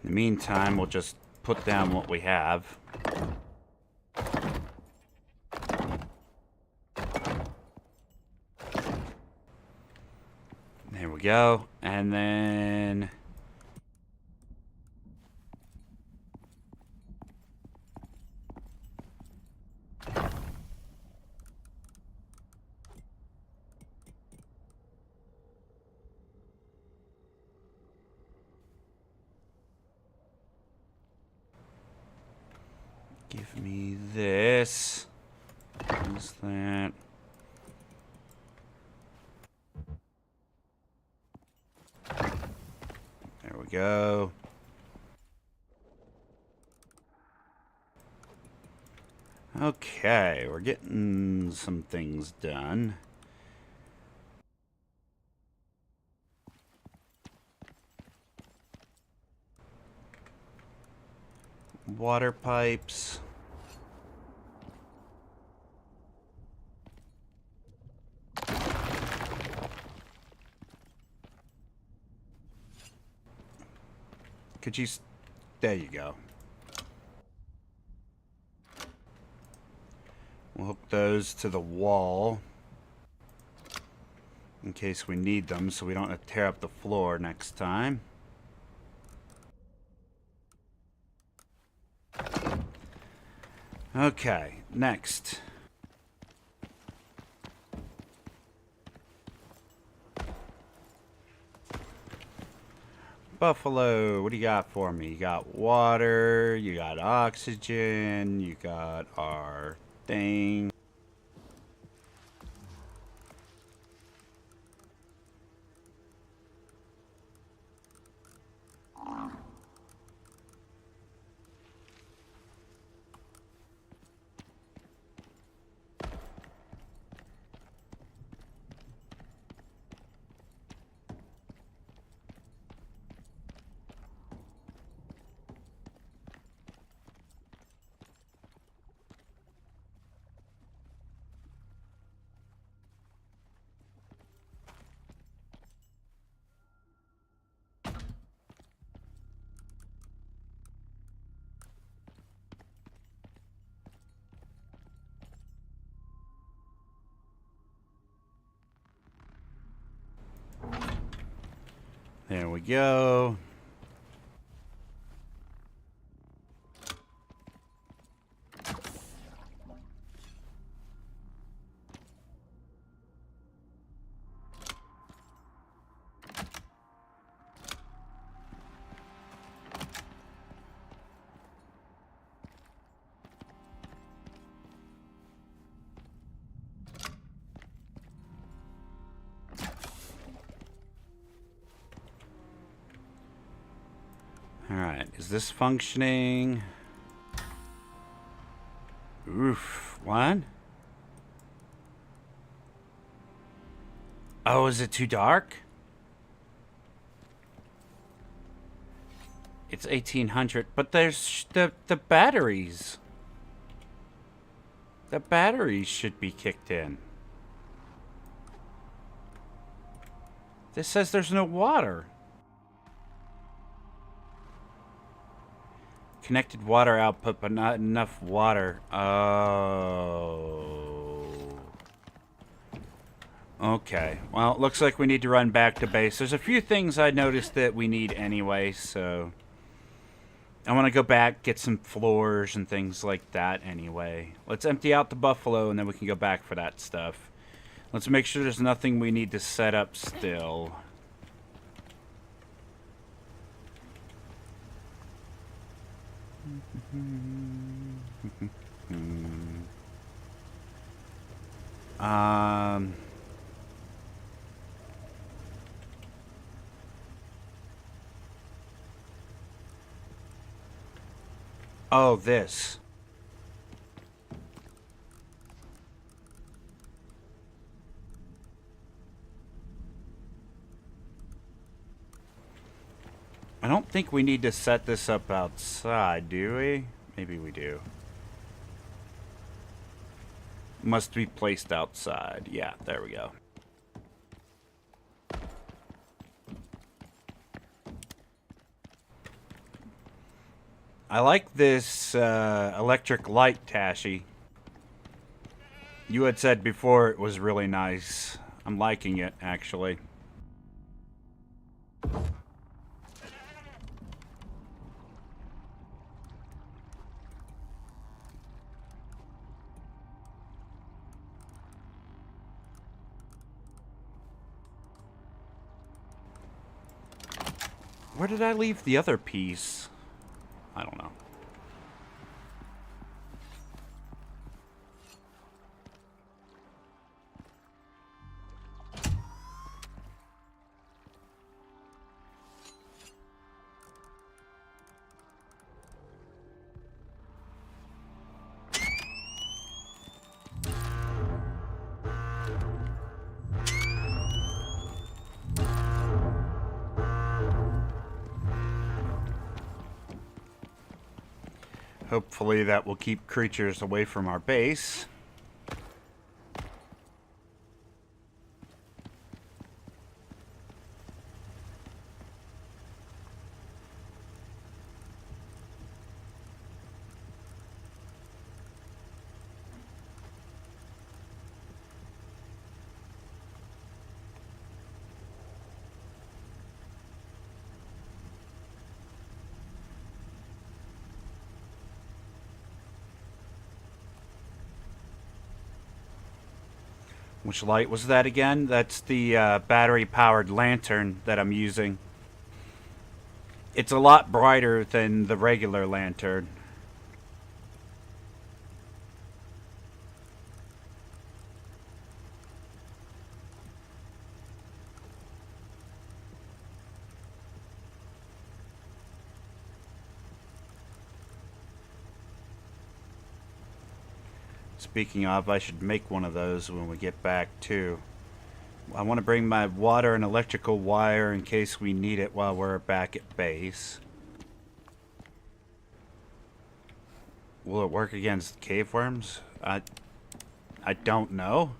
the meantime, we'll just put down what we have. There we go. And then give me this. What's that? There we go. Okay, we're getting some things done. Water pipes. Could you... There you go. We'll hook those to the wall in case we need them, so we don't have to tear up the floor next time. Okay, next. Buffalo, what do you got for me? You got water, you got oxygen, you got our thing. There we go. Alright, is this functioning? Oof, what? Oh, is it too dark? It's 1800, but there's the batteries. The batteries should be kicked in. This says there's no water. Connected water output, but not enough water. Oh. Okay. Well, it looks like we need to run back to base. There's a few things I noticed that we need anyway, so... I want to go back, get some floors and things like that anyway. Let's empty out the buffalo, and then we can go back for that stuff. Let's make sure there's nothing we need to set up still. Oh, this. I don't think we need to set this up outside, do we? Maybe we do. Must be placed outside. Yeah, there we go. I like this electric light, Tashi. You had said before it was really nice. I'm liking it, actually. Where did I leave the other piece? I don't know. Hopefully that will keep creatures away from our base. Which light was that again? That's the battery-powered lantern that I'm using. It's a lot brighter than the regular lantern. Speaking of, I should make one of those when we get back too. I want to bring my water and electrical wire in case we need it while we're back at base. Will it work against cave worms? I don't know.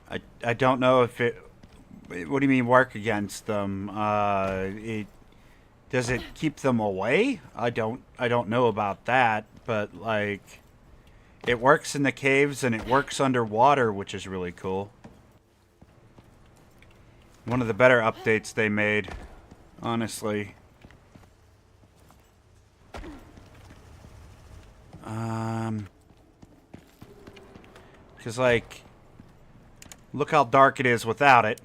I don't know if it... What do you mean work against them? Does it keep them away? I don't know about that, but like... It works in the caves and it works underwater, which is really cool. One of the better updates they made, honestly. Because, like, look how dark it is without it.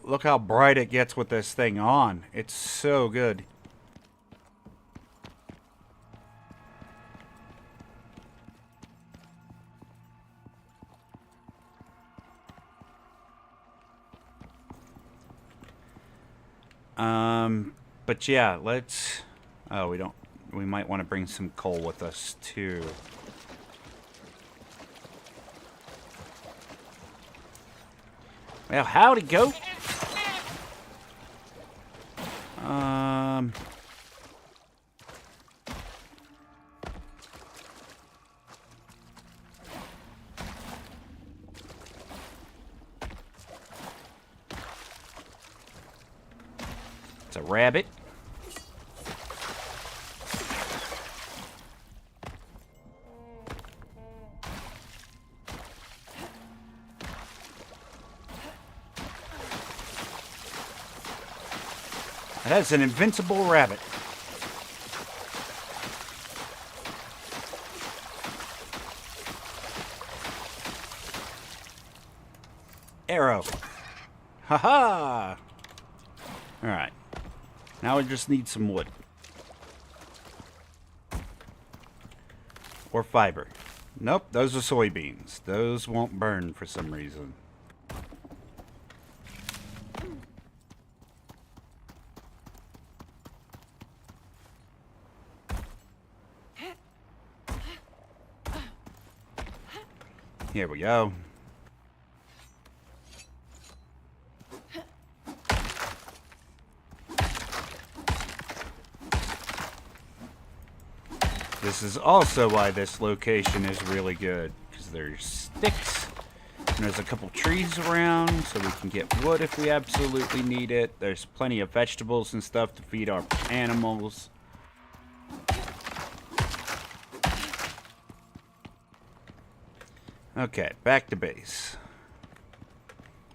Look how bright it gets with this thing on. It's so good. But yeah, let's... Oh, we don't... We might want to bring some coal with us, too. Well, howdy, goat. It's a rabbit. That's an invincible rabbit. Arrow. Haha! Alright. Now we just need some wood. Or fiber. Nope, those are soybeans. Those won't burn for some reason. Here we go. This is also why this location is really good, because there's sticks, and there's a couple trees around, so we can get wood if we absolutely need it. There's plenty of vegetables and stuff to feed our animals. Okay, back to base,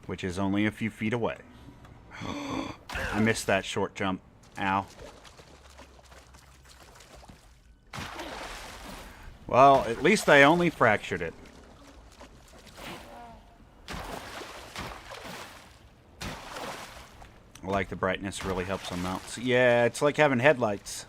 which is only a few feet away. I missed that short jump. Ow. Well, at least I only fractured it. I like the brightness, really helps on mounts. Yeah, it's like having headlights.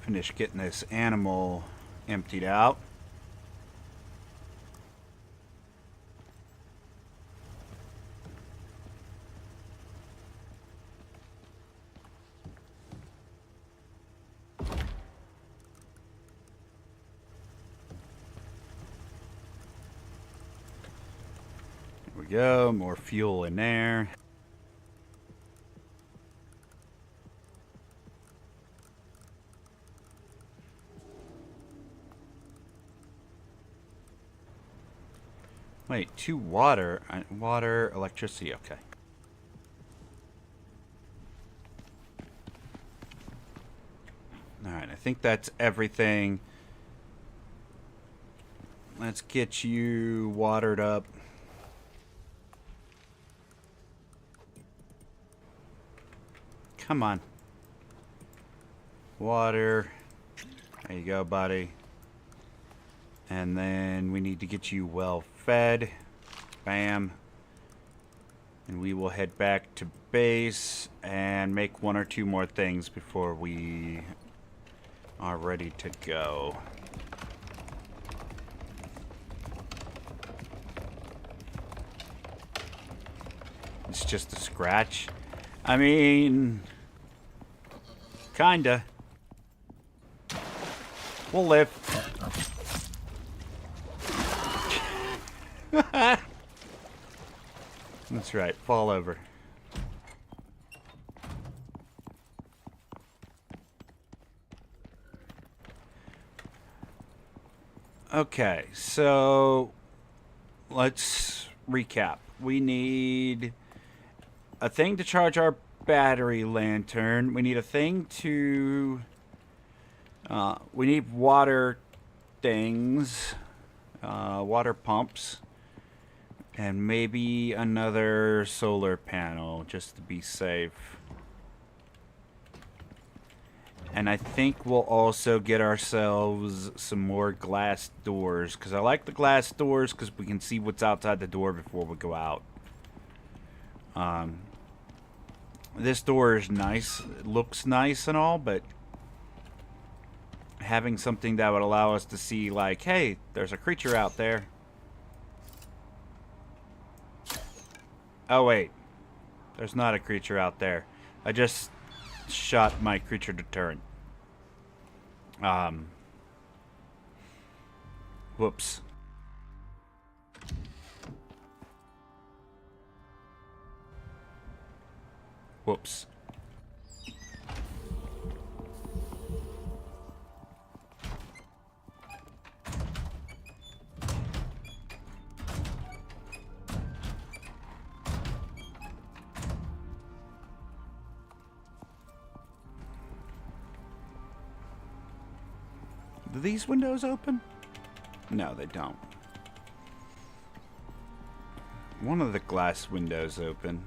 Finish getting this animal emptied out. we go. More fuel in there. Wait, 2 water. Water, electricity, okay. Alright, I think that's everything. Let's get you watered up. Come on. Water. There you go, buddy. And then we need to get you well fed. Bam. And we will head back to base and make 1 or 2 more things before we are ready to go. It's just a scratch. I mean, kinda. We'll live. That's right. Fall over. Okay, so let's recap. We need a thing to charge our battery lantern. We need a thing to... we need water things. Water pumps. And maybe another solar panel, just to be safe. And I think we'll also get ourselves some more glass doors. Because I like the glass doors because we can see what's outside the door before we go out. This door is nice. It looks nice and all, but having something that would allow us to see, like, hey, there's a creature out there. Oh, wait. There's not a creature out there. I just shot my creature deterrent. Whoops. Whoops. Do these windows open? No, they don't. One of the glass windows open.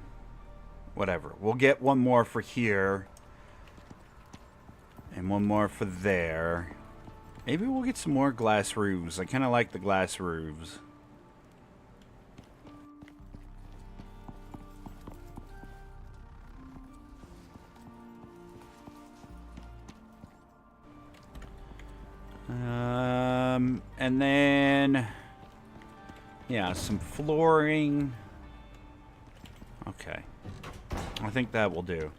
Whatever. We'll get 1 more for here. And 1 more for there. Maybe we'll get some more glass roofs. I kind of like the glass roofs. And then, yeah, some flooring. Okay. I think that will do.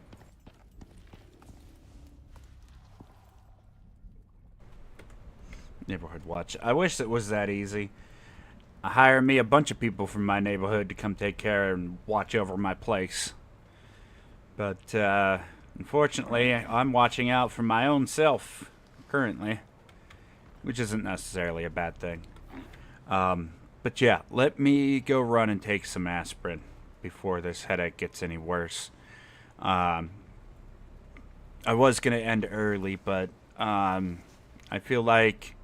Neighborhood watch. I wish it was that easy. I hire me a bunch of people from my neighborhood to come take care and watch over my place. But, unfortunately, I'm watching out for my own self currently. Which isn't necessarily a bad thing. But yeah, let me go run and take some aspirin before this headache gets any worse. I was going to end early, but I feel like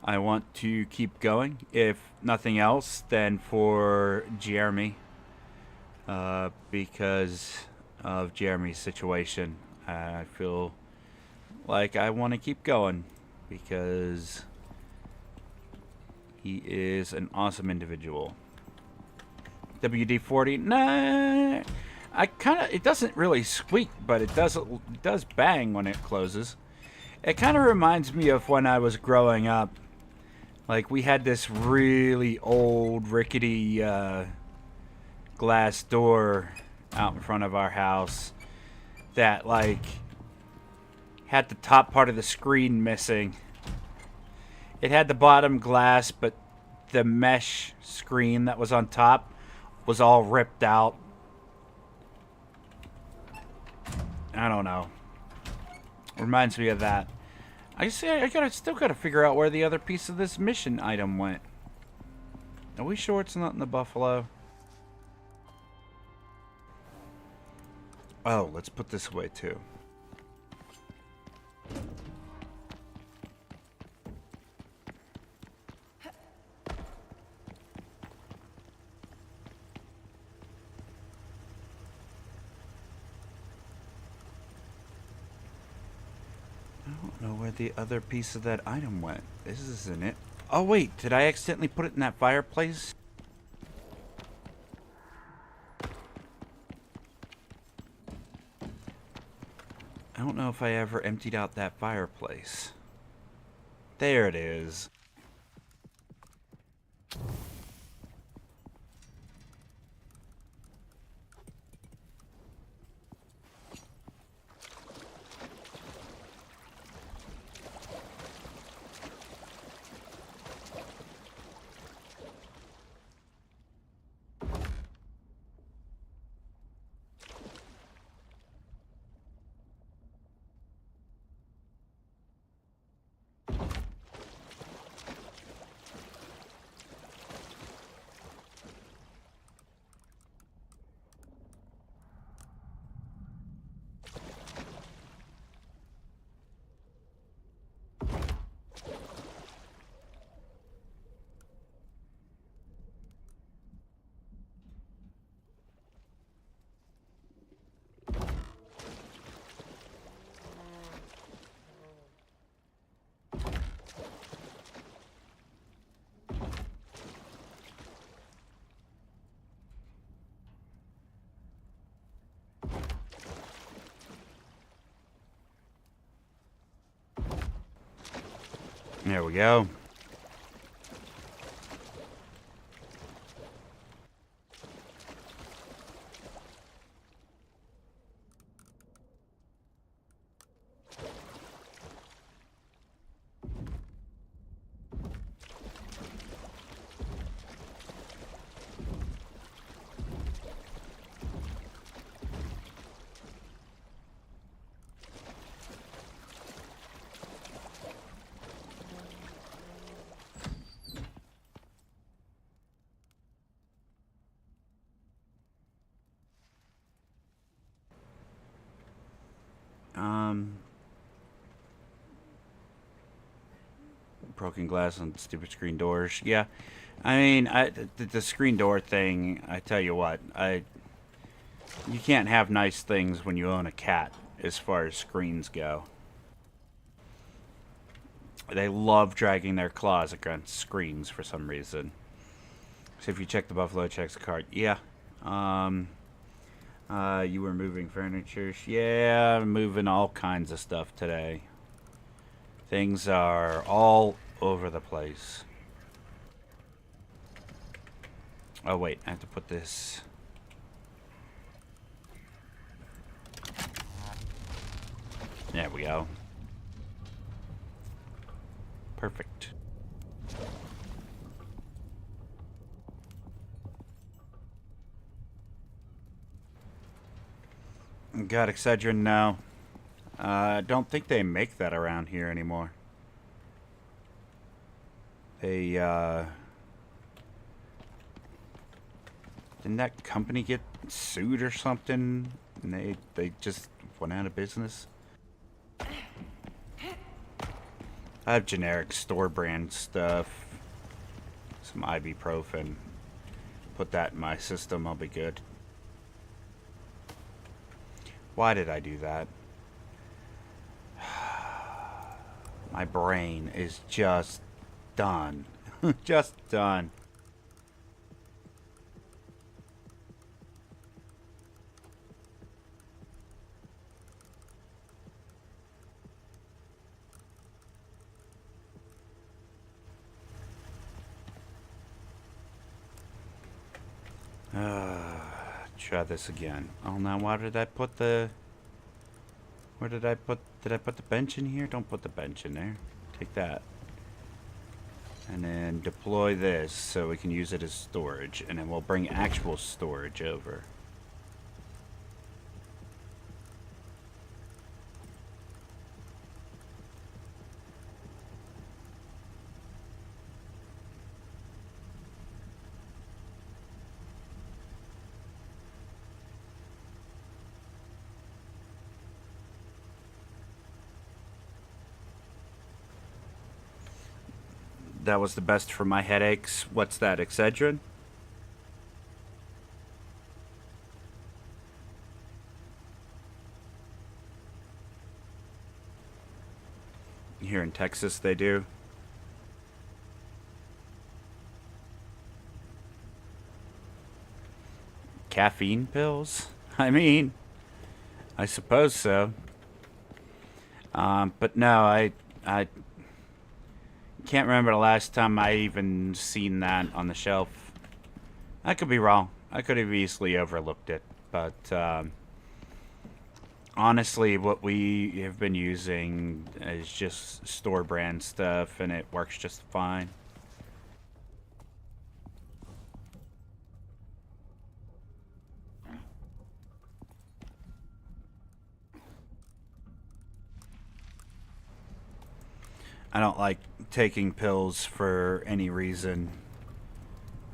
I want to keep going. If nothing else, then for Jeremy. Because of Jeremy's situation. I feel like I want to keep going. Because he is an awesome individual. WD-40, nah. It doesn't really squeak, but it does bang when it closes. It kind of reminds me of when I was growing up. Like, we had this really old, rickety glass door out in front of our house that, like, had the top part of the screen missing. It had the bottom glass, but the mesh screen that was on top was all ripped out. I don't know. Reminds me of that. I still gotta figure out where the other piece of this mission item went. Are we sure it's not in the buffalo? Oh, let's put this away too. The other piece of that item went. This isn't it. Oh wait, did I accidentally put it in that fireplace? I don't know if I ever emptied out that fireplace. There it is. There we go. Broken glass on stupid screen doors. Yeah, I mean, the screen door thing. I tell you what, you can't have nice things when you own a cat. As far as screens go, they love dragging their claws against screens for some reason. So if you check the buffalo, checks the card. Yeah. You were moving furniture. Yeah, I'm moving all kinds of stuff today. Things are all over the place. Oh wait, I have to put this. There we go. Perfect. God, Excedrin, no. I don't think they make that around here anymore. They, didn't that company get sued or something? And they just went out of business? I have generic store brand stuff. Some ibuprofen. Put that in my system, I'll be good. Why did I do that? My brain is just done. Just done. Try this again. Oh, now why did I put the... Where did I put... Did I put the bench in here? Don't put the bench in there. Take that. And then deploy this so we can use it as storage. And then we'll bring actual storage over. That was the best for my headaches. What's that, Excedrin? Here in Texas, they do. Caffeine pills? I mean, I suppose so. But no, I can't remember the last time I even seen that on the shelf. I could be wrong. I could have easily overlooked it. But honestly, what we have been using is just store brand stuff, and it works just fine. I don't like taking pills for any reason.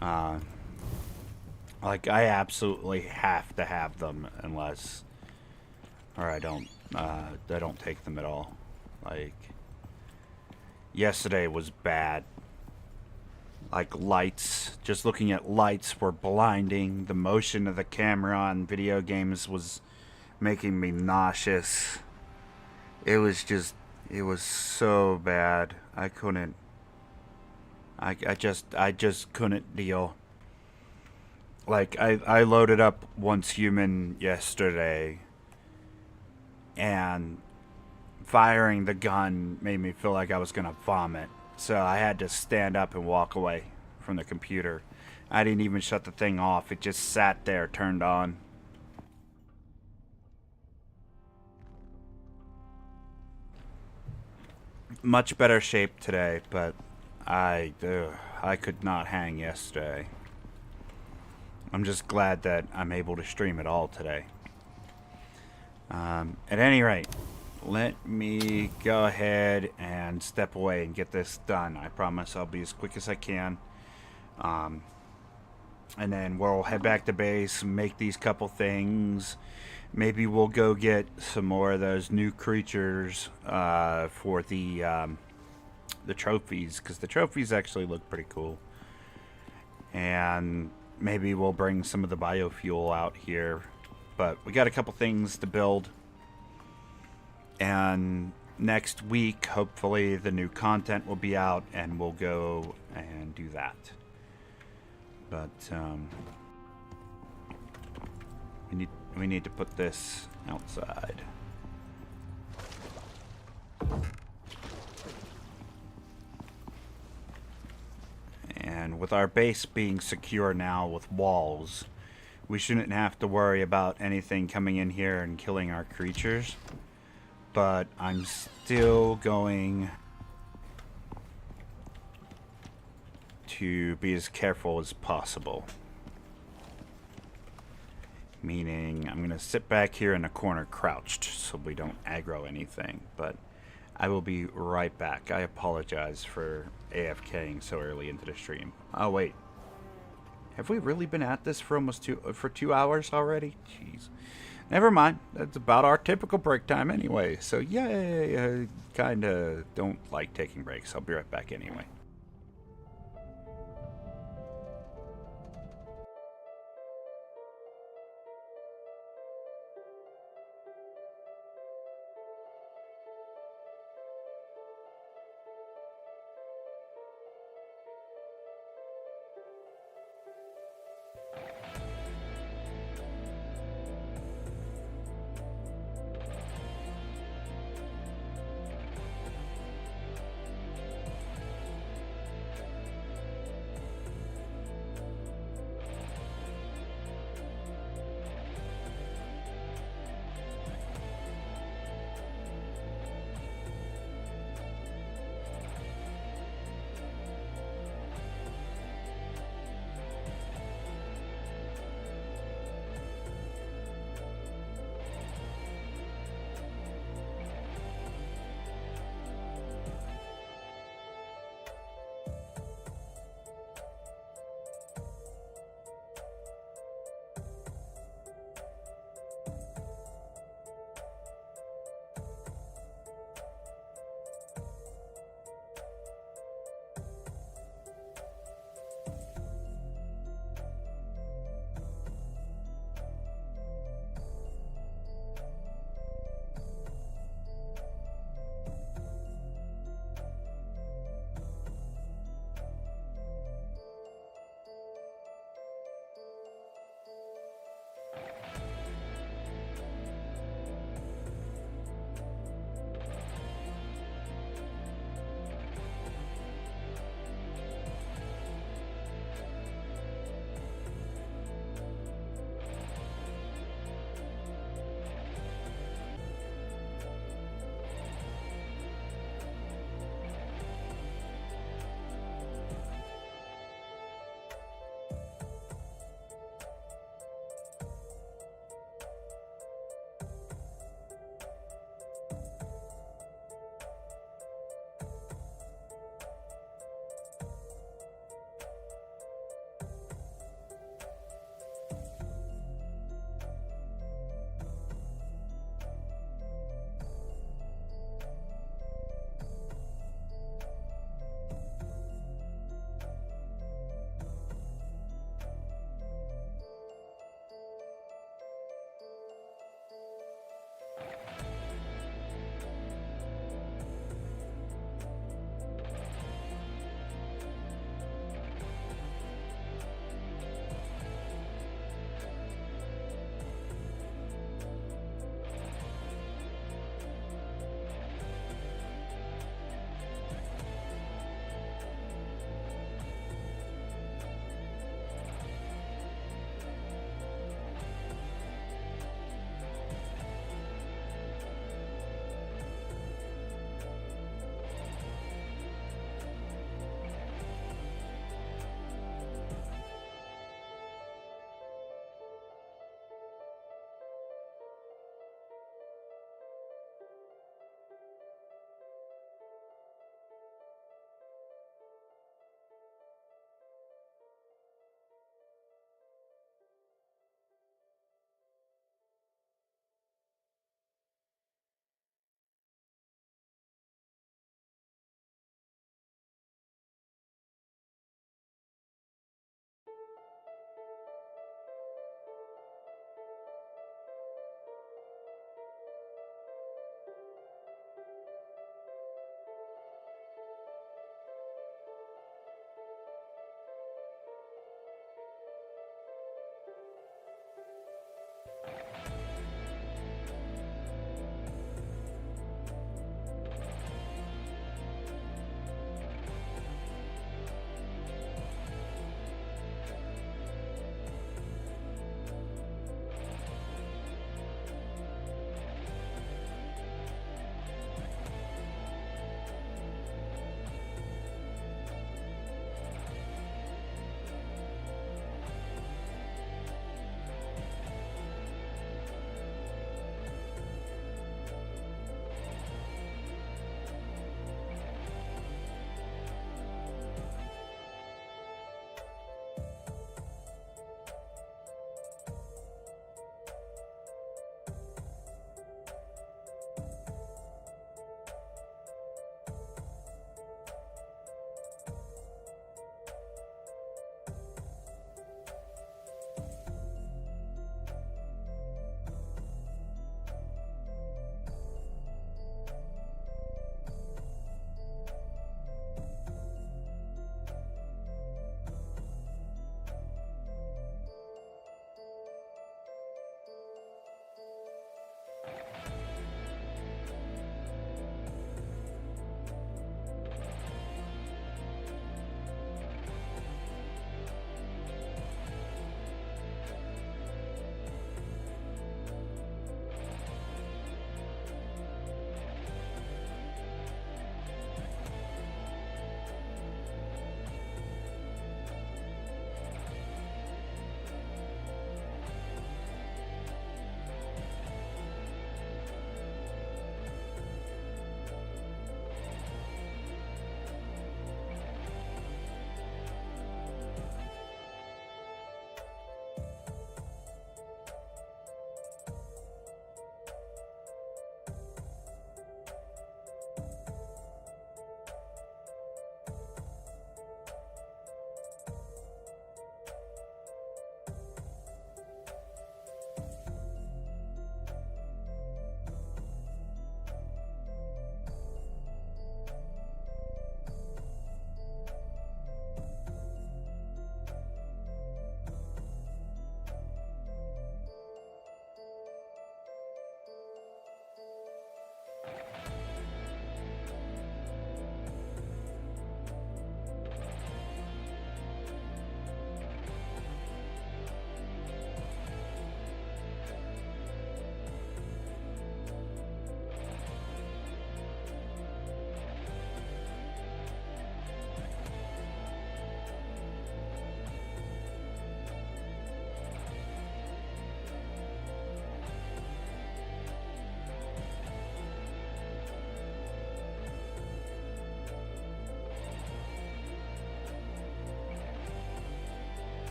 Like, I absolutely have to have them unless, or I don't take them at all. Like, yesterday was bad. Like, lights, just looking at lights were blinding. The motion of the camera on video games was making me nauseous. It was so bad. I couldn't. I just couldn't deal. Like, I loaded up Once Human yesterday, and firing the gun made me feel like I was gonna vomit. So I had to stand up and walk away from the computer. I didn't even shut the thing off. It just sat there, turned on. Much better shape today, but I could not hang yesterday. I'm just glad that I'm able to stream it all today. At any rate, let me go ahead and step away and get this done. I promise I'll be as quick as I can. And then we'll head back to base, make these couple things. Maybe we'll go get some more of those new creatures for the trophies, because the trophies actually look pretty cool. And maybe we'll bring some of the biofuel out here. But we got a couple things to build. And next week, hopefully, the new content will be out, and we'll go and do that. But we need to put this outside. And with our base being secure now with walls, we shouldn't have to worry about anything coming in here and killing our creatures. But I'm still going to be as careful as possible. Meaning, I'm going to sit back here in a corner crouched so we don't aggro anything. But I will be right back. I apologize for AFKing so early into the stream. Oh, wait. Have we really been at this for almost 2 hours already? Jeez. Never mind. That's about our typical break time anyway. So, yay. I kind of don't like taking breaks. I'll be right back anyway.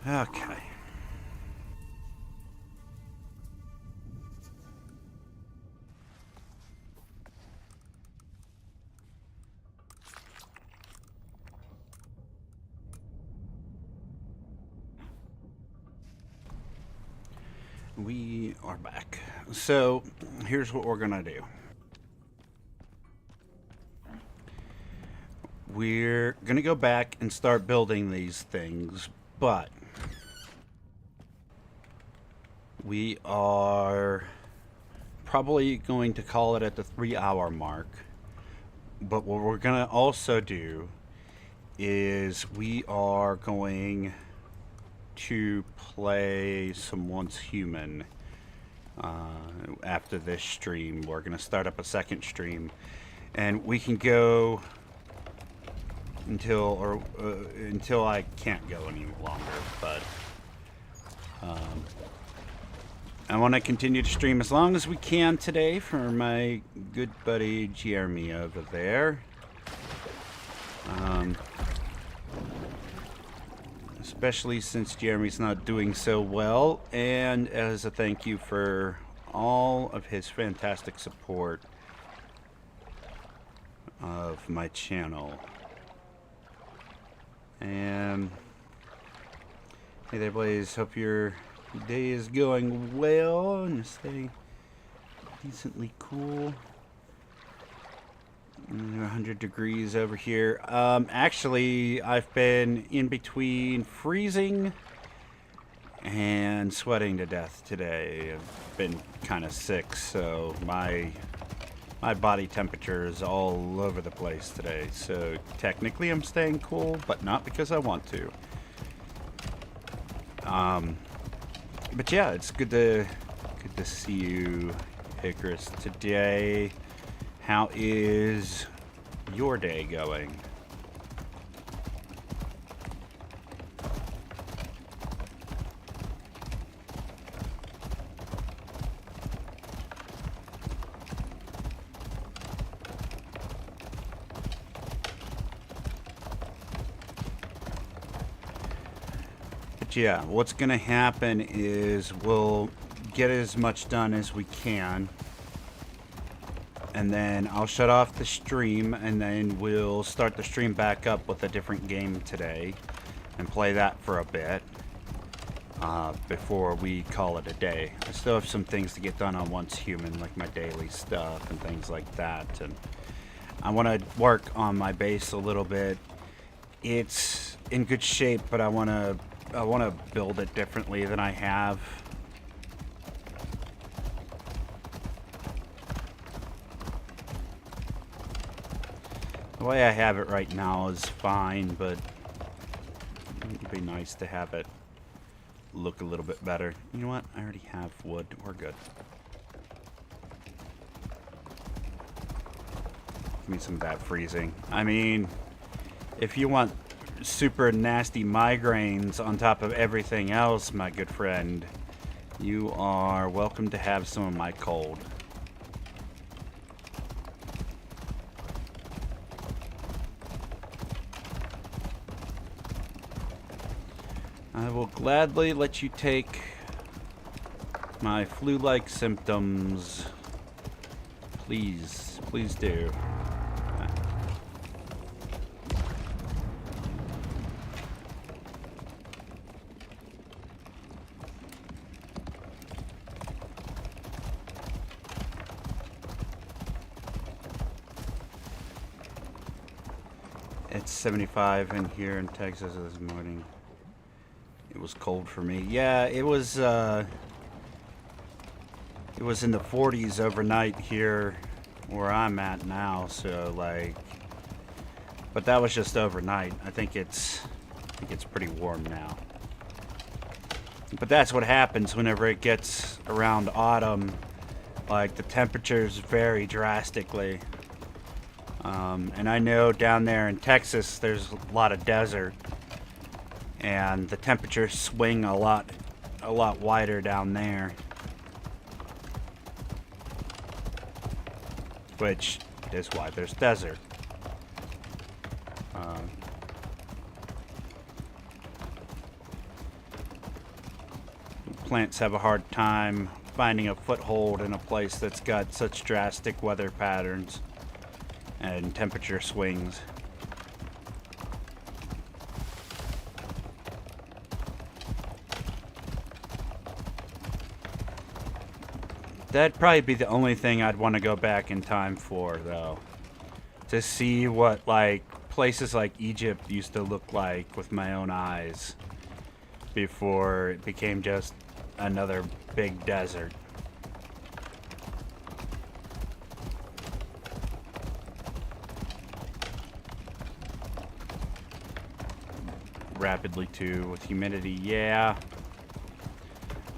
Okay. We are back. So, here's what we're gonna do. We're gonna go back and start building these things, but we are probably going to call it at the 3-hour mark. But what we're gonna also do is we are going to play some Once Human after this stream. We're going to start up a second stream, and we can go until I can't go any longer. But I want to continue to stream as long as we can today for my good buddy Jeremy over there. Especially since Jeremy's not doing so well, and as a thank you for all of his fantastic support of my channel. And hey there, Blazze. Hope your day is going well and stay decently cool. 100 degrees over here. Actually, I've been in between freezing and sweating to death today. I've been kind of sick, so my body temperature is all over the place today. So technically, I'm staying cool, but not because I want to. But yeah, it's good to see you, Icarus, today. How is your day going? But yeah, what's gonna happen is we'll get as much done as we can. And then I'll shut off the stream, and then we'll start the stream back up with a different game today and play that for a bit before we call it a day. I still have some things to get done on Once Human, like my daily stuff and things like that. And I want to work on my base a little bit. It's in good shape, but I want to build it differently than I have. The way I have it right now is fine, but it'd be nice to have it look a little bit better. You know what? I already have wood. We're good. Give me some of that freezing. I mean, if you want super nasty migraines on top of everything else, my good friend, you are welcome to have some of my cold. I will gladly let you take my flu-like symptoms. Please, please do. It's 75 in here in Texas this morning. It was cold for me. Yeah, it was in the 40s overnight here where I'm at now, so like, but that was just overnight. I think it's pretty warm now. But that's what happens whenever it gets around autumn. Like, the temperatures vary drastically. And I know down there in Texas there's a lot of desert, and the temperatures swing a lot wider down there, which is why there's desert. plants have a hard time finding a foothold in a place that's got such drastic weather patterns and temperature swings. That'd probably be the only thing I'd want to go back in time for, though. To see what, like, places like Egypt used to look like with my own eyes before it became just another big desert. Rapidly, too, with humidity. Yeah.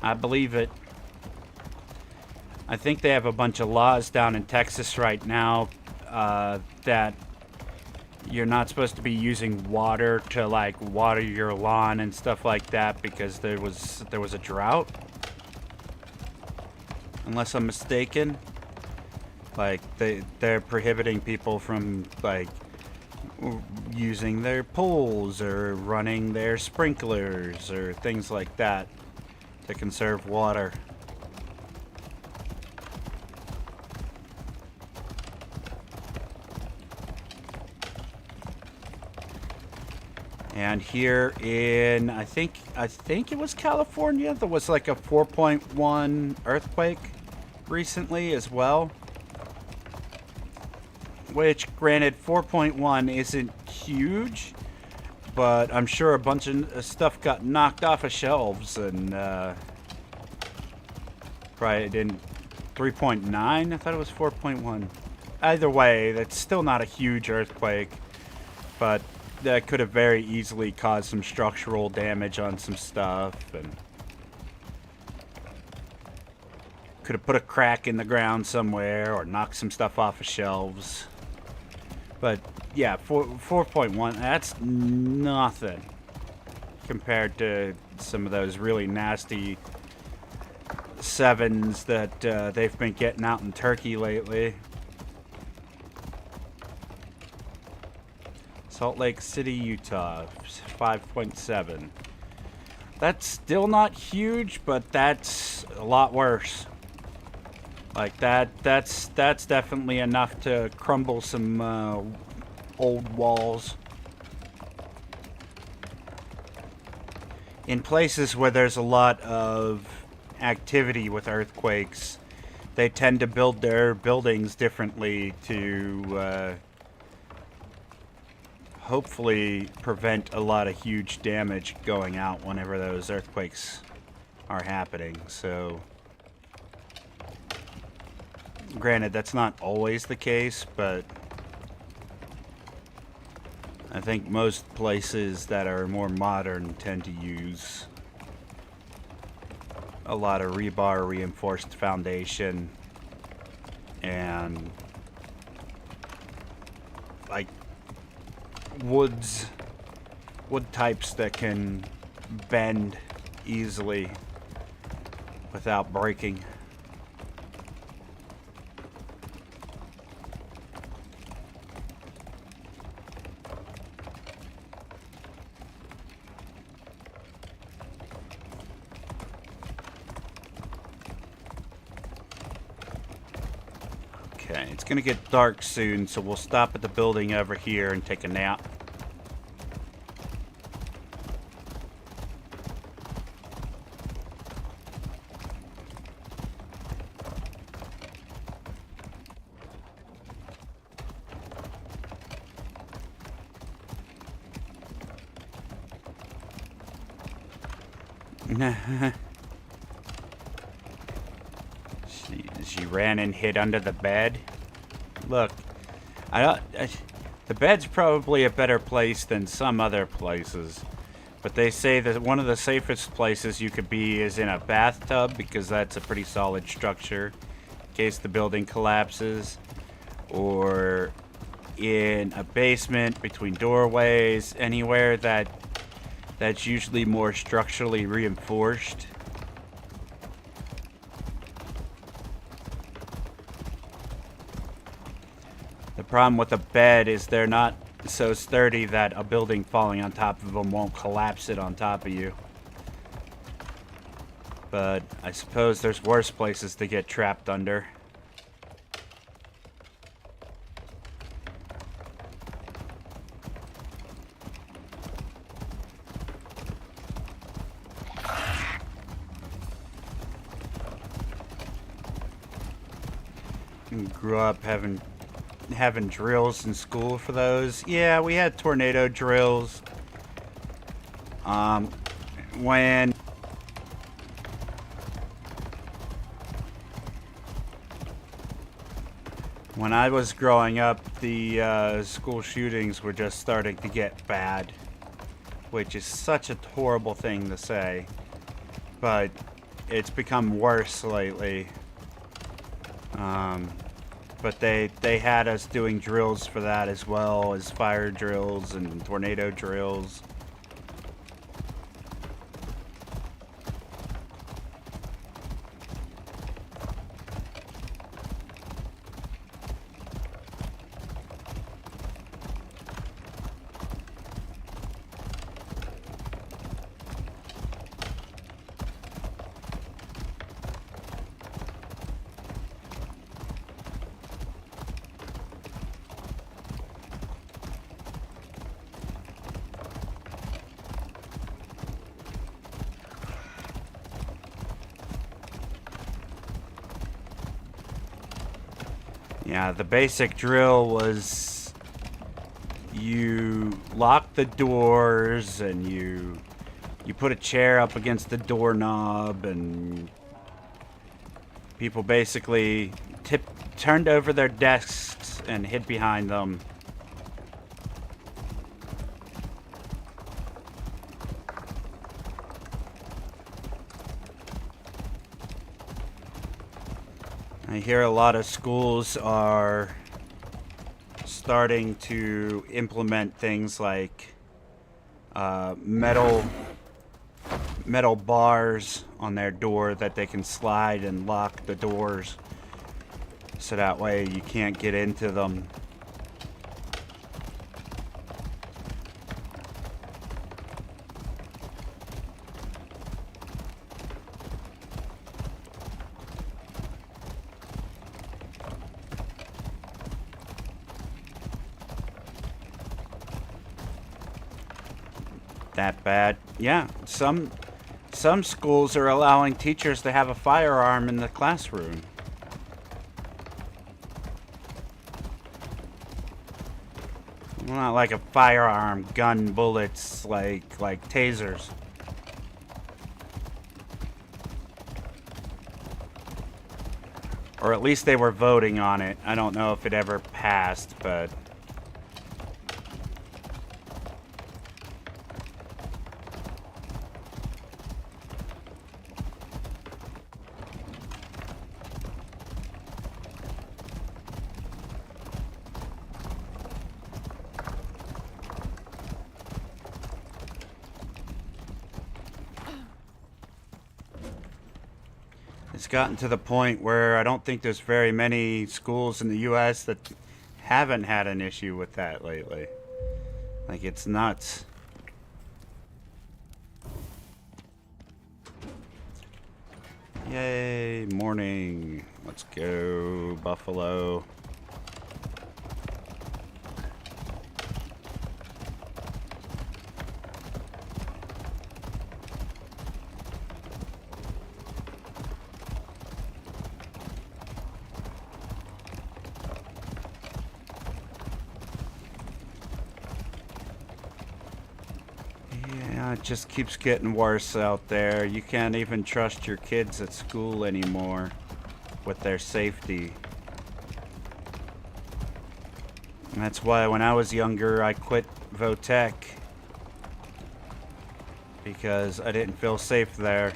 I believe it. I think they have a bunch of laws down in Texas right now that you're not supposed to be using water to like water your lawn and stuff like that because there was a drought. Unless I'm mistaken. Like they're prohibiting people from like using their pools or running their sprinklers or things like that to conserve water. And here in, I think it was California, there was like a 4.1 earthquake recently as well. Which, granted, 4.1 isn't huge, but I'm sure a bunch of stuff got knocked off of shelves and probably didn't. 3.9? I thought it was 4.1. Either way, that's still not a huge earthquake, but that could have very easily caused some structural damage on some stuff and could have put a crack in the ground somewhere or knocked some stuff off of shelves. But yeah, 4.1, that's nothing compared to some of those really nasty 7s that they've been getting out in Turkey lately. Salt Lake City, Utah, 5.7. That's still not huge, but that's a lot worse. Like that's definitely enough to crumble some old walls. In places where there's a lot of activity with earthquakes, they tend to build their buildings differently to hopefully prevent a lot of huge damage going out whenever those earthquakes are happening. So, granted, that's not always the case, but I think most places that are more modern tend to use a lot of rebar reinforced foundation and like wood types that can bend easily without breaking. Okay, it's gonna get dark soon, so we'll stop at the building over here and take a nap. She ran and hid under the bed. Look, the bed's probably a better place than some other places, but they say that one of the safest places you could be is in a bathtub because that's a pretty solid structure in case the building collapses, or in a basement between doorways, anywhere that's usually more structurally reinforced. The problem with a bed is they're not so sturdy that a building falling on top of them won't collapse it on top of you. But I suppose there's worse places to get trapped under. Grew up having drills in school for those. Yeah, we had tornado drills. When I was growing up, the school shootings were just starting to get bad, which is such a horrible thing to say, but it's become worse lately. But they had us doing drills for that as well as fire drills and tornado drills. Yeah, the basic drill was you lock the doors and you put a chair up against the doorknob, and people basically turned over their desks and hid behind them. I hear a lot of schools are starting to implement things like metal bars on their door that they can slide and lock the doors, so that way you can't get into them. That bad? Yeah, some schools are allowing teachers to have a firearm in the classroom. Well, not like a firearm, gun, bullets, like tasers. Or at least they were voting on it. I don't know if it ever passed, but it's gotten to the point where I don't think there's very many schools in the US that haven't had an issue with that lately. Like, it's nuts. Yay, morning. Let's go, Buffalo. It just keeps getting worse out there. You can't even trust your kids at school anymore with their safety. And that's why when I was younger, I quit Votech, because I didn't feel safe there.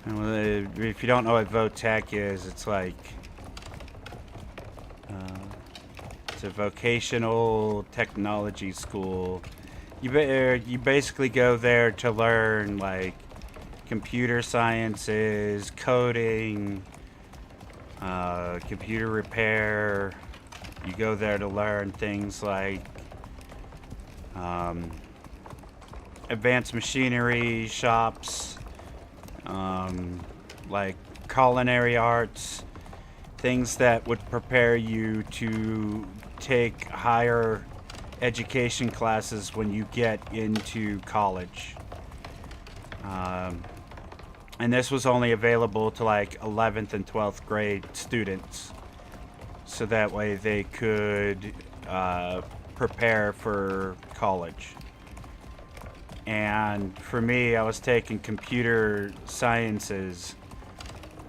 And if you don't know what Votech is, it's like it's a vocational technology school. You basically go there to learn like computer sciences, coding, computer repair. You go there to learn things like advanced machinery shops, like culinary arts, things that would prepare you to take higher education classes when you get into college. And this was only available to like 11th and 12th grade students. So that way they could prepare for college. And for me, I was taking computer sciences,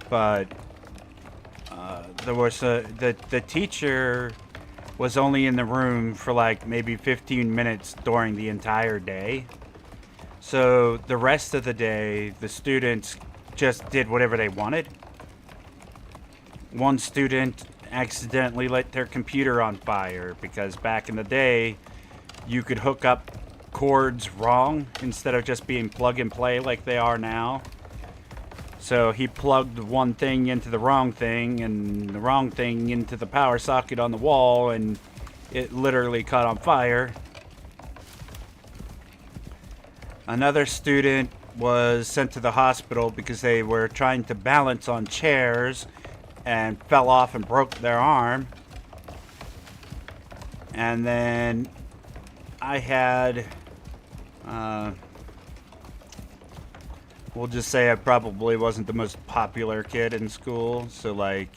but there was the teacher was only in the room for like maybe 15 minutes during the entire day. So the rest of the day, the students just did whatever they wanted. One student accidentally lit their computer on fire because back in the day, you could hook up cords wrong instead of just being plug and play like they are now. So he plugged one thing into the wrong thing and the wrong thing into the power socket on the wall, and it literally caught on fire. Another student was sent to the hospital because they were trying to balance on chairs and fell off and broke their arm. And then I had, we'll just say I probably wasn't the most popular kid in school. So like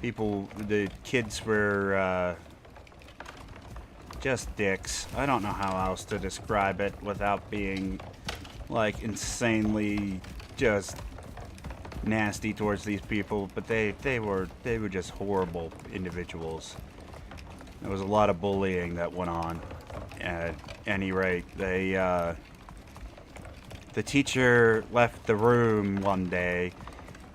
the kids were just dicks. I don't know how else to describe it without being like insanely just nasty towards these people, but they were just horrible individuals. There was a lot of bullying that went on. At any rate, the teacher left the room one day,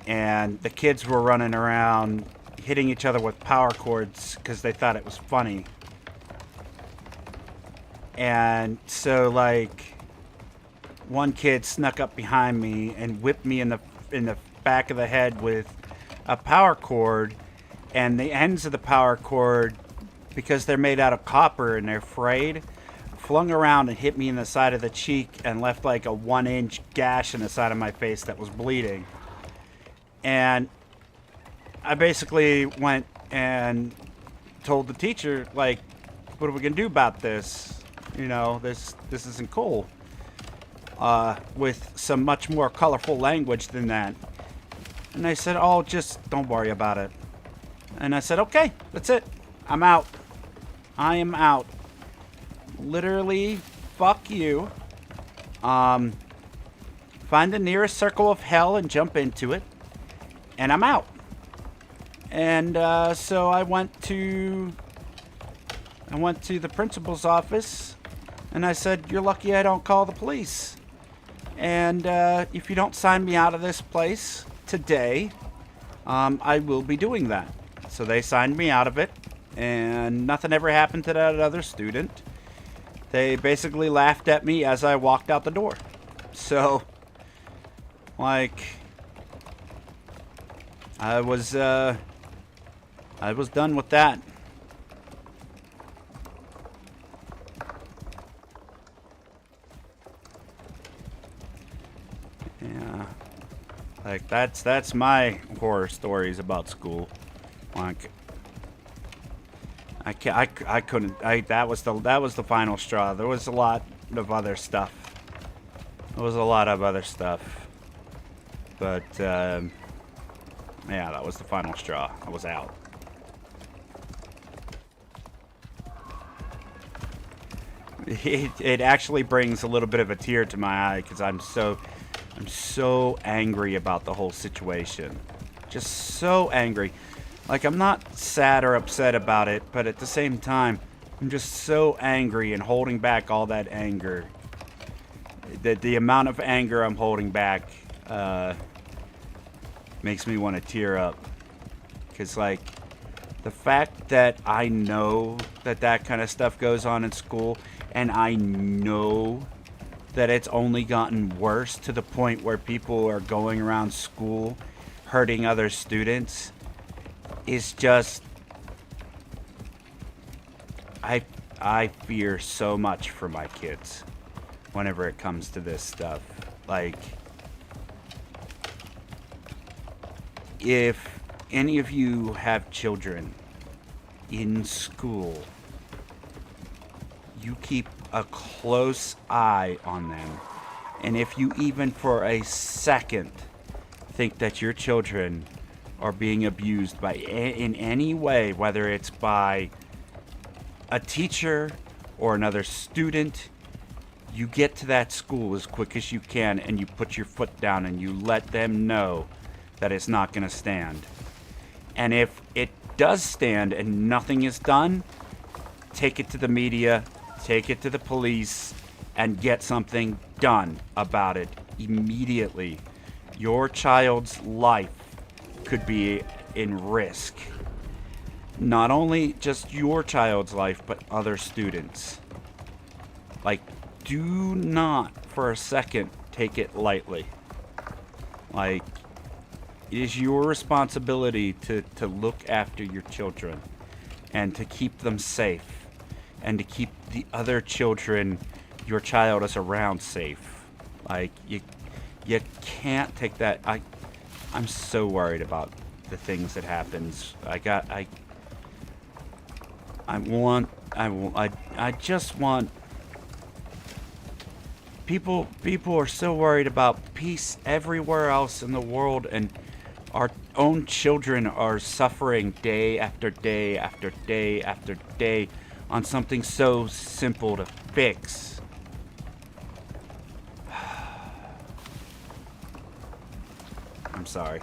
and the kids were running around hitting each other with power cords because they thought it was funny. And so, like, one kid snuck up behind me and whipped me in the back of the head with a power cord, and the ends of the power cord, because they're made out of copper and they're frayed, flung around and hit me in the side of the cheek and left like a 1-inch gash in the side of my face that was bleeding. And I basically went and told the teacher, like, what are we gonna do about this? You know, this isn't cool. With some much more colorful language than that. And they said, oh, just don't worry about it. And I said, okay, that's it. I'm out. I am out. Literally, fuck you. Find the nearest circle of hell and jump into it. And I'm out. And so I went to the principal's office. And I said, you're lucky I don't call the police. And if you don't sign me out of this place today, I will be doing that. So they signed me out of it, and nothing ever happened to that other student. They basically laughed at me as I walked out the door. So, like, I was done with that. Yeah, like that's my horror stories about school. Like, I couldn't. That was the final straw. There was a lot of other stuff. But yeah, that was the final straw. I was out. It actually brings a little bit of a tear to my eye because I'm so angry about the whole situation. Just so angry. Like, I'm not sad or upset about it, but at the same time, I'm just so angry and holding back all that anger. The amount of anger I'm holding back makes me want to tear up. Because, like, the fact that I know that kind of stuff goes on in school, and I know that it's only gotten worse to the point where people are going around school hurting other students, is just, I fear so much for my kids. whenever it comes to this stuff. Like, if any of you have children in school, you keep a close eye on them. And if you even for a second think that your children are being abused by in any way, whether it's by a teacher or another student, you get to that school as quick as you can and you put your foot down and you let them know that it's not going to stand. And if it does stand and nothing is done, take it to the media, take it to the police, and get something done about it immediately. Your child's life could be in risk. Not only just your child's life, but other students. Like, do not for a second take it lightly. Like, it is your responsibility to look after your children and to keep them safe and to keep the other children your child is around safe. Like, you can't take that. I'm so worried about the things that happens. I just want people are so worried about peace everywhere else in the world, and our own children are suffering day after day after day after day on something so simple to fix. I'm sorry.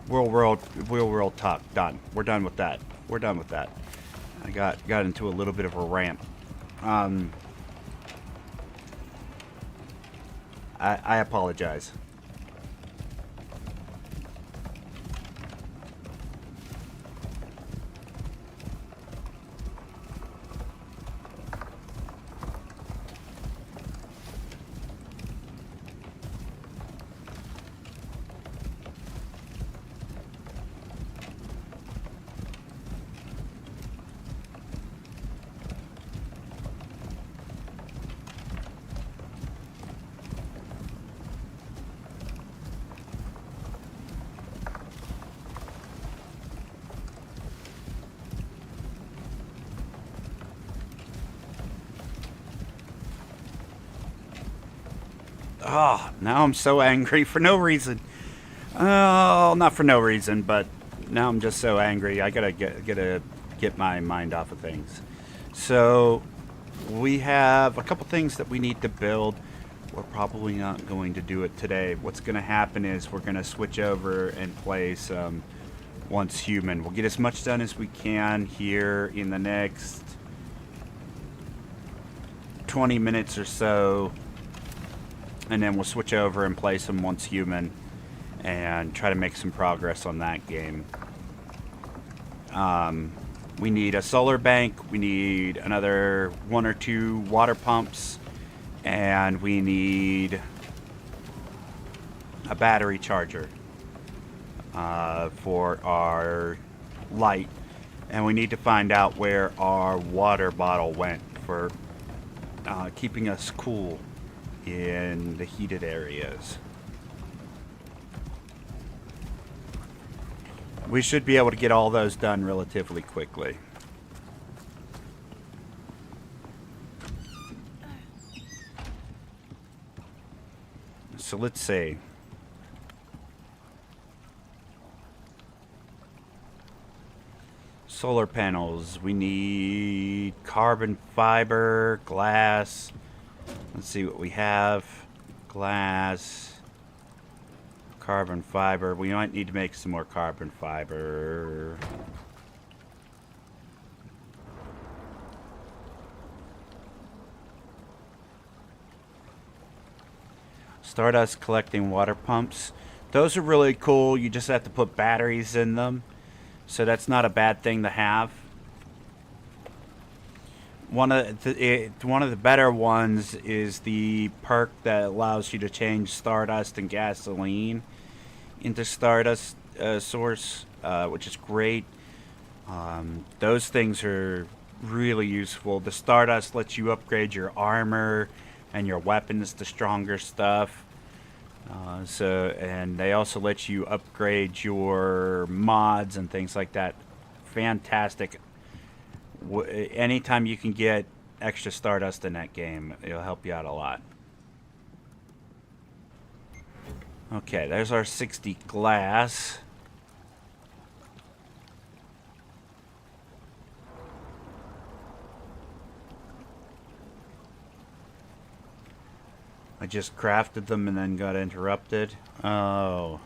Real world talk. Done. We're done with that. We're done with that. I got into a little bit of a rant. I apologize. Oh, now I'm so angry for no reason. Oh, not for no reason, but now I'm just so angry. I gotta get my mind off of things. So we have a couple things that we need to build. We're probably not going to do it today. What's gonna happen is we're gonna switch over and play some Once Human. We'll get as much done as we can here in the next 20 minutes or so. And then we'll switch over and play some Once Human and try to make some progress on that game. We need a solar bank, we need another 1 or 2 water pumps, and we need a battery charger for our light. And we need to find out where our water bottle went for keeping us cool in the heated areas. We should be able to get all those done relatively quickly. So let's see. Solar panels. We need carbon fiber, glass. Let's see what we have. Glass. Carbon fiber. We might need to make some more carbon fiber. Stardust collecting water pumps. Those are really cool. You just have to put batteries in them. So that's not a bad thing to have. One of the better ones is the perk that allows you to change Stardust and gasoline into Stardust source, which is great. Those things are really useful. The Stardust lets you upgrade your armor, and your weapons to stronger stuff. And they also let you upgrade your mods and things like that. Fantastic. Anytime you can get extra Stardust in that game, it'll help you out a lot. Okay, there's our 60 glass. I just crafted them and then got interrupted. Oh.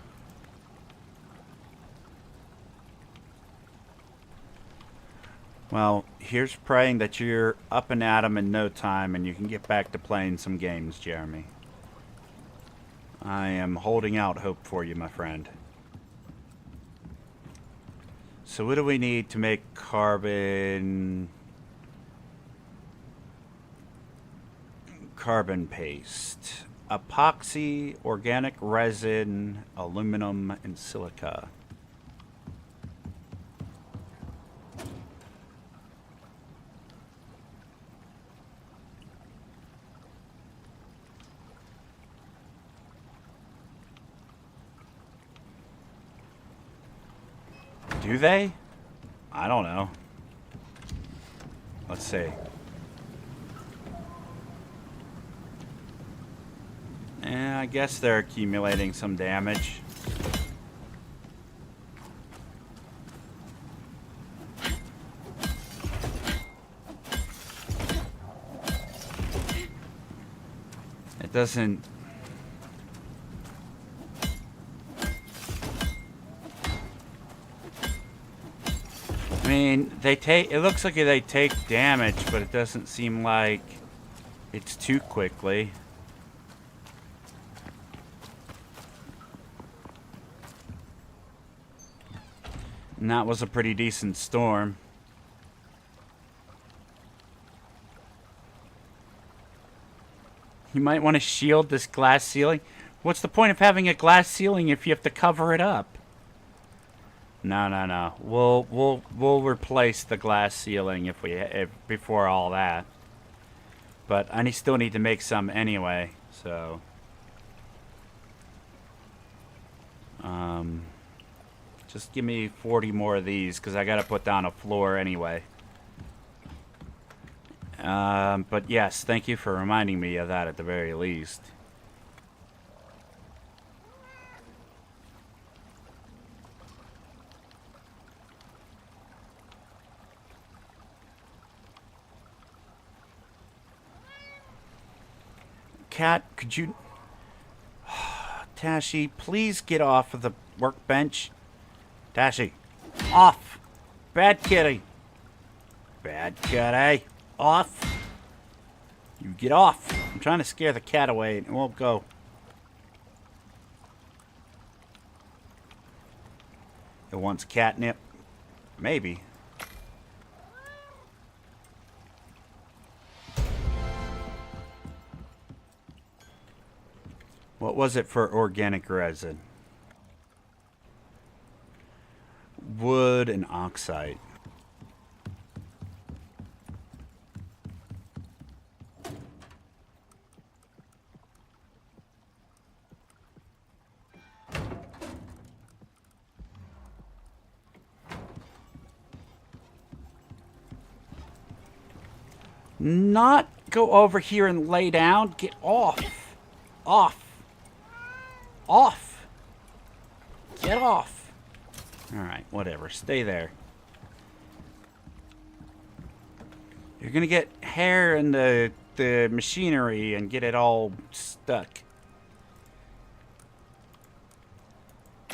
Well, here's praying that you're up and at 'em in no time and you can get back to playing some games, Jeremy. I am holding out hope for you, my friend. So what do we need to make carbon paste? Epoxy, organic resin, aluminum, and silica. Do they? I don't know. Let's see. I guess they're accumulating some damage. It doesn't... I mean, they take... It looks like they take damage, but it doesn't seem like it's too quickly. And that was a pretty decent storm. You might want to shield this glass ceiling. What's the point of having a glass ceiling if you have to cover it up? No. We'll replace the glass ceiling if before all that. But I still need to make some anyway, so just give me 40 more of these because I gotta put down a floor anyway. But yes, thank you for reminding me of that at the very least. Cat, could you... Tashi, please get off of the workbench. Tashi, off. Bad kitty. Bad kitty. Off. You get off. I'm trying to scare the cat away and it won't go. It wants catnip. Maybe. What was it for organic resin? Wood and oxide. Not go over here and lay down. Get off. Off. Off. Get off. Alright, whatever. Stay there. You're gonna get hair in the machinery and get it all stuck.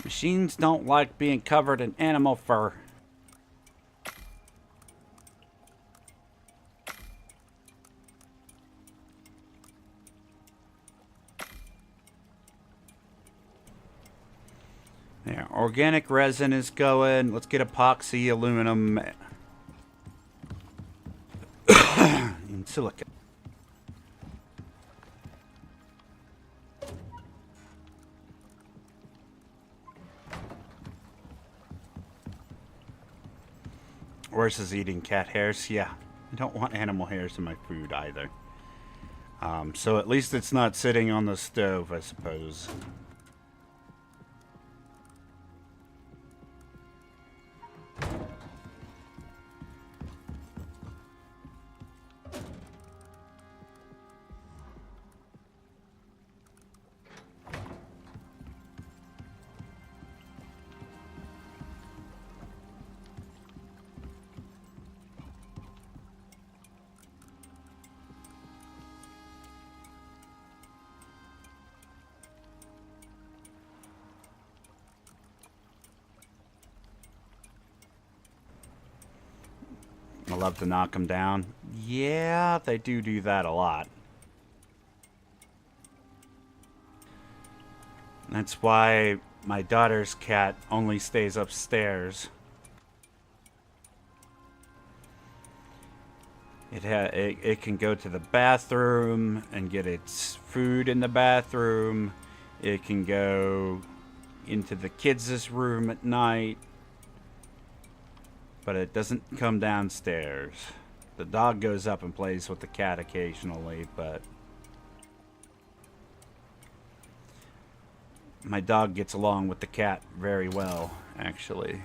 Machines don't like being covered in animal fur. There, organic resin is going. Let's get epoxy, aluminum, and silica. Horse is eating cat hairs. Yeah, I don't want animal hairs in my food either. So at least it's not sitting on the stove, I suppose. I love to knock them down. Yeah, they do that a lot. That's why my daughter's cat only stays upstairs. It can go to the bathroom and get its food in the bathroom. It can go into the kids' room at night. But it doesn't come downstairs. The dog goes up and plays with the cat occasionally, but my dog gets along with the cat very well, actually.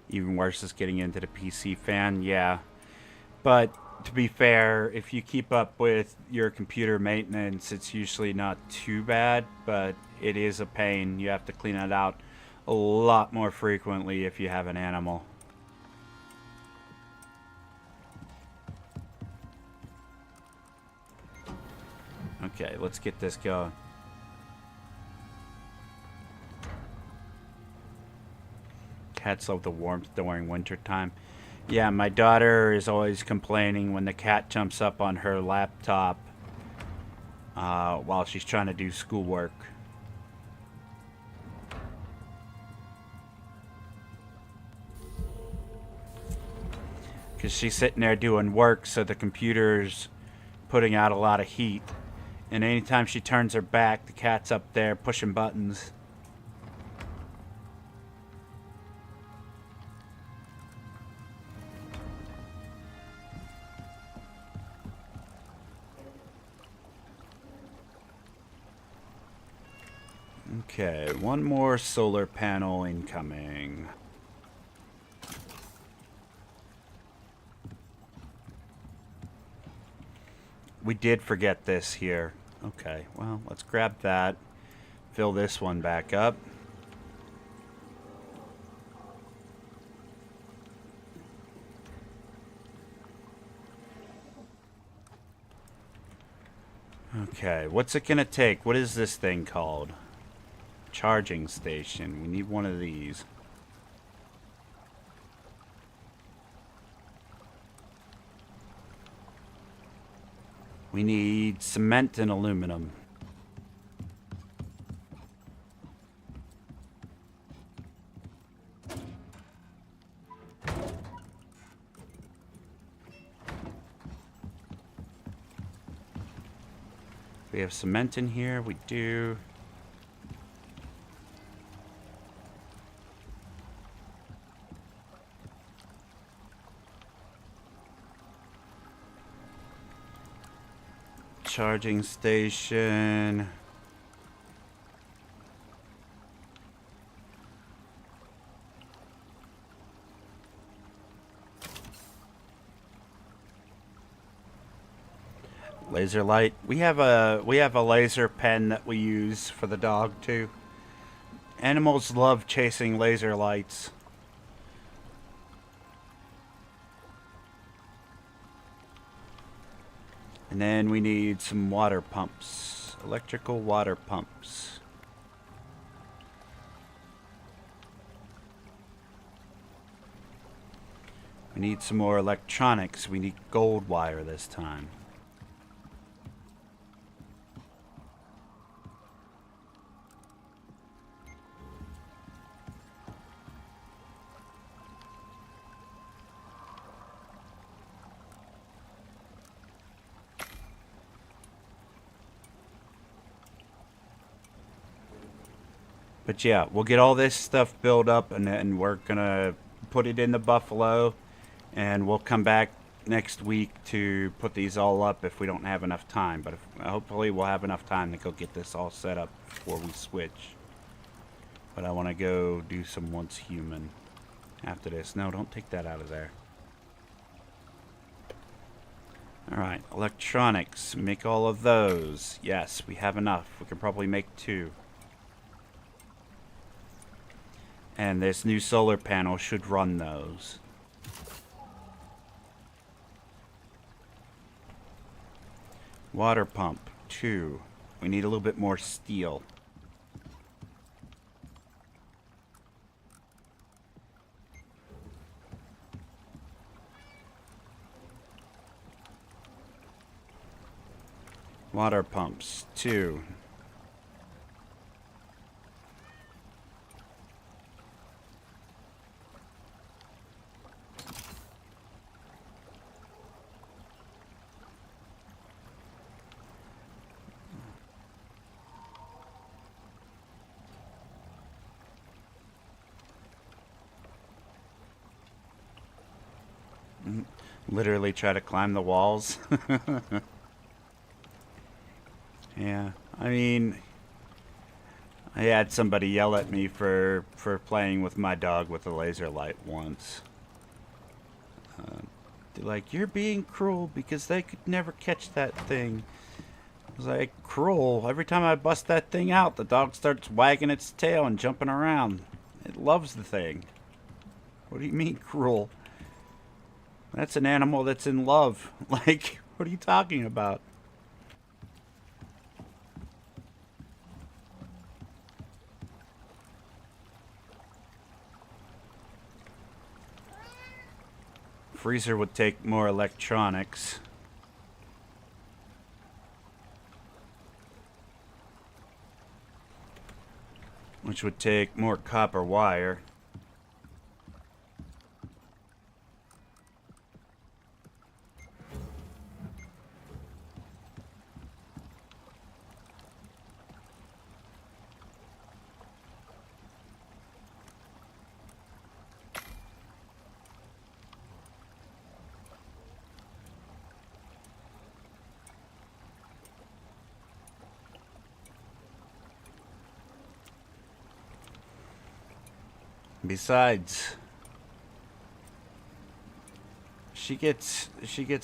Even worse is getting into the PC fan, yeah. But to be fair, if you keep up with your computer maintenance, it's usually not too bad, but it is a pain. You have to clean it out a lot more frequently if you have an animal. Okay, let's get this going. Cats love the warmth during winter time. Yeah, my daughter is always complaining when the cat jumps up on her laptop while she's trying to do schoolwork. Because she's sitting there doing work, so the computer's putting out a lot of heat. And anytime she turns her back, the cat's up there pushing buttons. Okay, one more solar panel incoming. We did forget this here. Okay, well, let's grab that. Fill this one back up. Okay, what's it gonna take? What is this thing called? Charging station. We need one of these. We need cement and aluminum. We have cement in here. We do. Charging station. Laser light. We have a laser pen that we use for the dog too. Animals love chasing laser lights. And then we need some water pumps. Electrical water pumps. We need some more electronics. We need gold wire this time. But yeah, we'll get all this stuff built up, and then we're gonna put it in the Buffalo, and we'll come back next week to put these all up if we don't have enough time. But hopefully we'll have enough time to go get this all set up before we switch. But I want to go do some once human after this. No, don't take that out of there. Alright, electronics. Make all of those. Yes, we have enough. We can probably make 2. And this new solar panel should run those. Water pump, 2. We need a little bit more steel. Water pumps, 2. Literally try to climb the walls. Yeah, I mean, I had somebody yell at me for playing with my dog with a laser light once. They're like, you're being cruel because they could never catch that thing. I was like, cruel? Every time I bust that thing out, the dog starts wagging its tail and jumping around. It loves the thing. What do you mean cruel? That's an animal that's in love. Like, what are you talking about? Freezer would take more electronics. Which would take more copper wire. Besides, she gets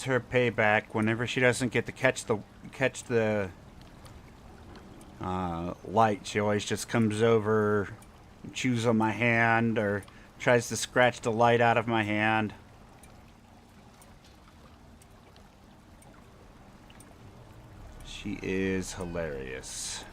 her payback whenever she doesn't get to catch the light. She always just comes over, chews on my hand, or tries to scratch the light out of my hand. She is hilarious.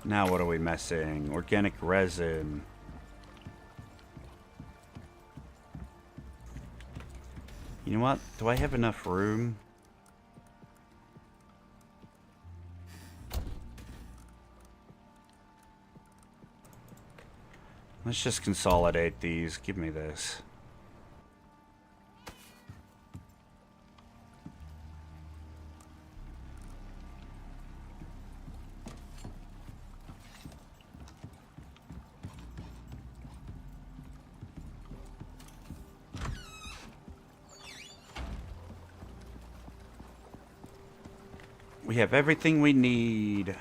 Now what are we missing? Organic resin. You know what? Do I have enough room? Let's just consolidate these. Give me this. We have everything we need.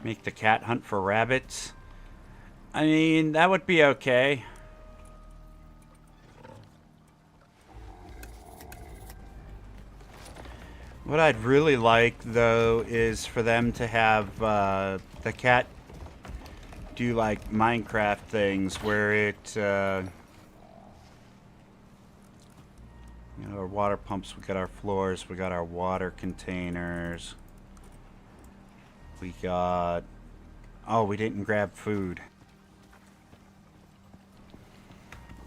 Make the cat hunt for rabbits. I mean, that would be okay. What I'd really like, though, is for them to have the cat do like Minecraft things where it you know, our water pumps, we got our floors, we got our water containers. We got... Oh, we didn't grab food.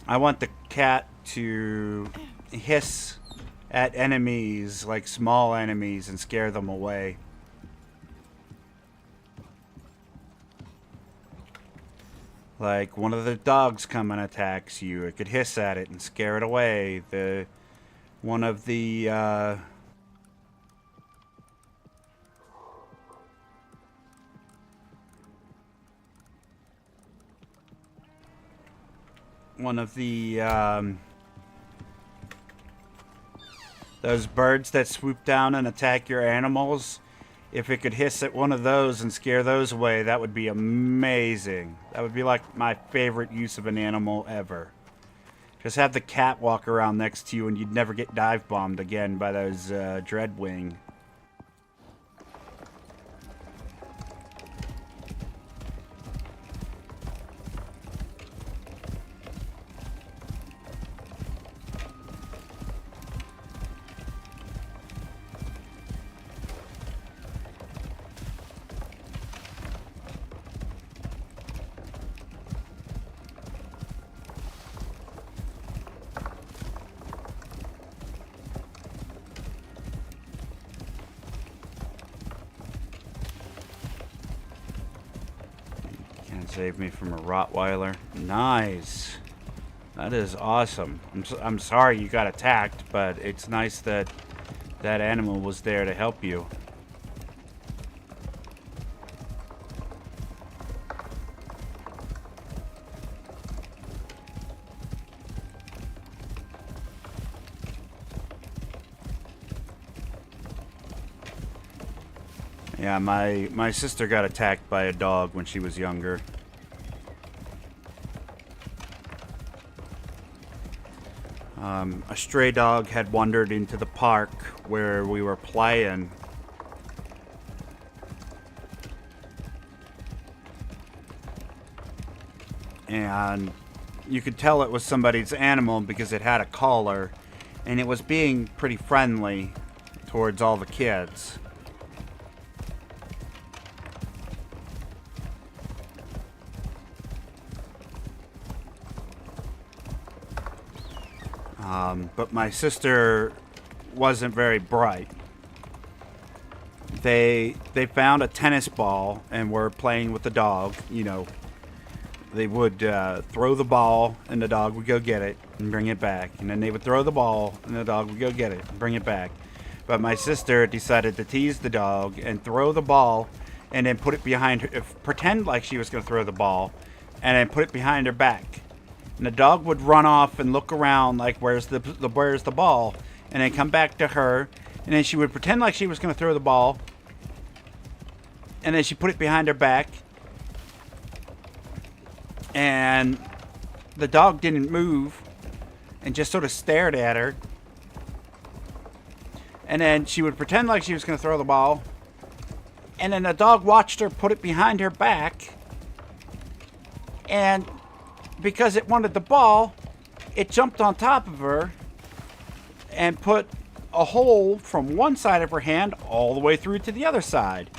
I want the cat to hiss at enemies, like small enemies, and scare them away. Like, one of the dogs come and attacks you, it could hiss at it and scare it away. One of the those birds that swoop down and attack your animals, if it could hiss at one of those and scare those away, that would be amazing. That would be like my favorite use of an animal ever. Just have the cat walk around next to you and you'd never get dive bombed again by those Dreadwing. Save me from a Rottweiler. Nice. That is awesome. I'm sorry you got attacked, but it's nice that that animal was there to help you. Yeah, my sister got attacked by a dog when she was younger. A stray dog had wandered into the park where we were playing. And you could tell it was somebody's animal because it had a collar, and it was being pretty friendly towards all the kids. But my sister wasn't very bright. They found a tennis ball and were playing with the dog. You know, they would throw the ball and the dog would go get it and bring it back. And then they would throw the ball and the dog would go get it and bring it back. But my sister decided to tease the dog and throw the ball and then put it behind her, pretend like she was going to throw the ball and then put it behind her back. And the dog would run off and look around like, where's the ball? And then come back to her. And then she would pretend like she was going to throw the ball. And then she put it behind her back. And the dog didn't move. And just sort of stared at her. And then she would pretend like she was going to throw the ball. And then the dog watched her put it behind her back. And because it wanted the ball, it jumped on top of her and put a hole from one side of her hand all the way through to the other side.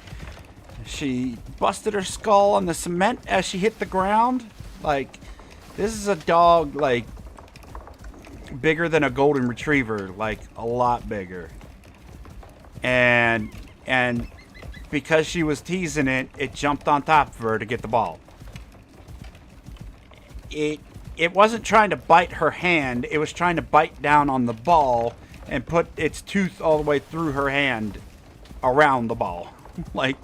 She busted her skull on the cement as she hit the ground. Like, this is a dog, like, bigger than a golden retriever, like, a lot bigger. And because she was teasing it, it jumped on top of her to get the ball. It wasn't trying to bite her hand. It was trying to bite down on the ball and put its tooth all the way through her hand around the ball. Like,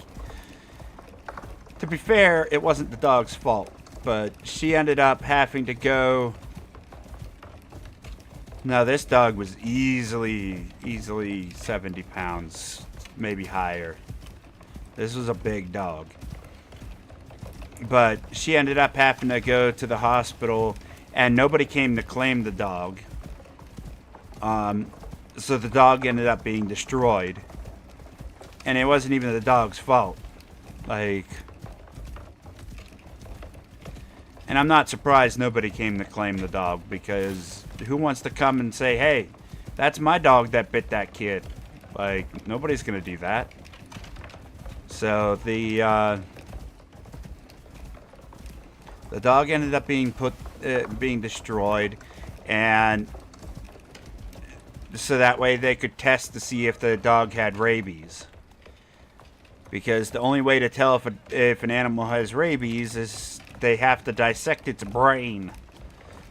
to be fair, it wasn't the dog's fault, but she ended up having to go. Now, this dog was easily 70 pounds, maybe higher. This was a big dog. But she ended up having to go to the hospital, and nobody came to claim the dog. So the dog ended up being destroyed. And it wasn't even the dog's fault. Like, and I'm not surprised nobody came to claim the dog, because who wants to come and say, hey, that's my dog that bit that kid? Like, nobody's gonna do that. So the dog ended up being put being destroyed, and so that way they could test to see if the dog had rabies. Because the only way to tell if an animal has rabies is they have to dissect its brain.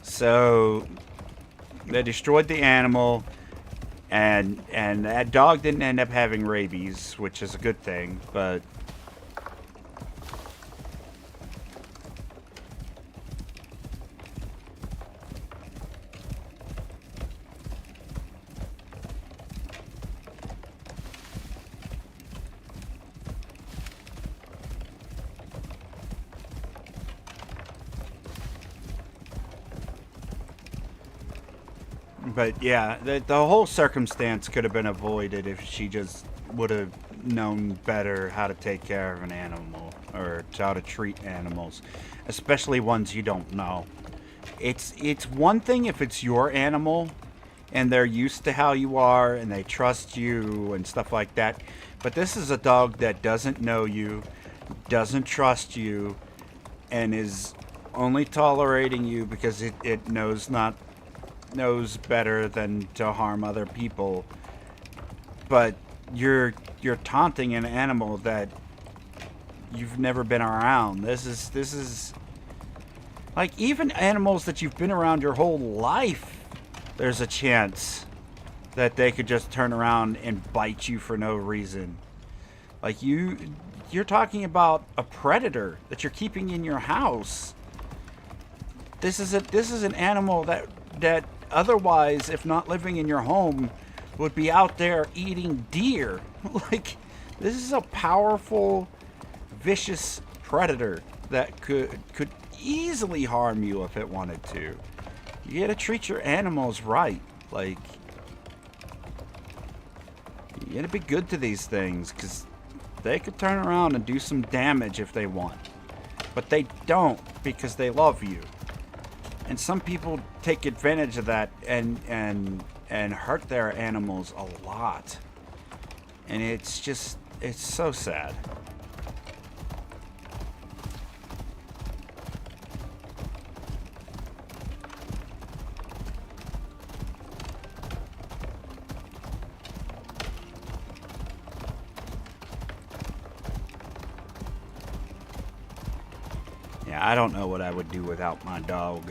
So they destroyed the animal, and that dog didn't end up having rabies, which is a good thing, but yeah, the whole circumstance could have been avoided if she just would have known better how to take care of an animal, or how to treat animals, especially ones you don't know. It's one thing if it's your animal and they're used to how you are and they trust you and stuff like that, but this is a dog that doesn't know you, doesn't trust you, and is only tolerating you because it knows better than to harm other people. But you're taunting an animal that you've never been around. This is like, even animals that you've been around your whole life, there's a chance that they could just turn around and bite you for no reason. Like, you're talking about a predator that you're keeping in your house. This is an animal that otherwise, if not living in your home, would be out there eating deer. Like, this is a powerful, vicious predator that could easily harm you if it wanted to. You gotta treat your animals right. Like, you gotta be good to these things, because they could turn around and do some damage if they want. But they don't, because they love you. And some people take advantage of that and hurt their animals a lot. And it's so sad. Yeah, I don't know what I would do without my dog.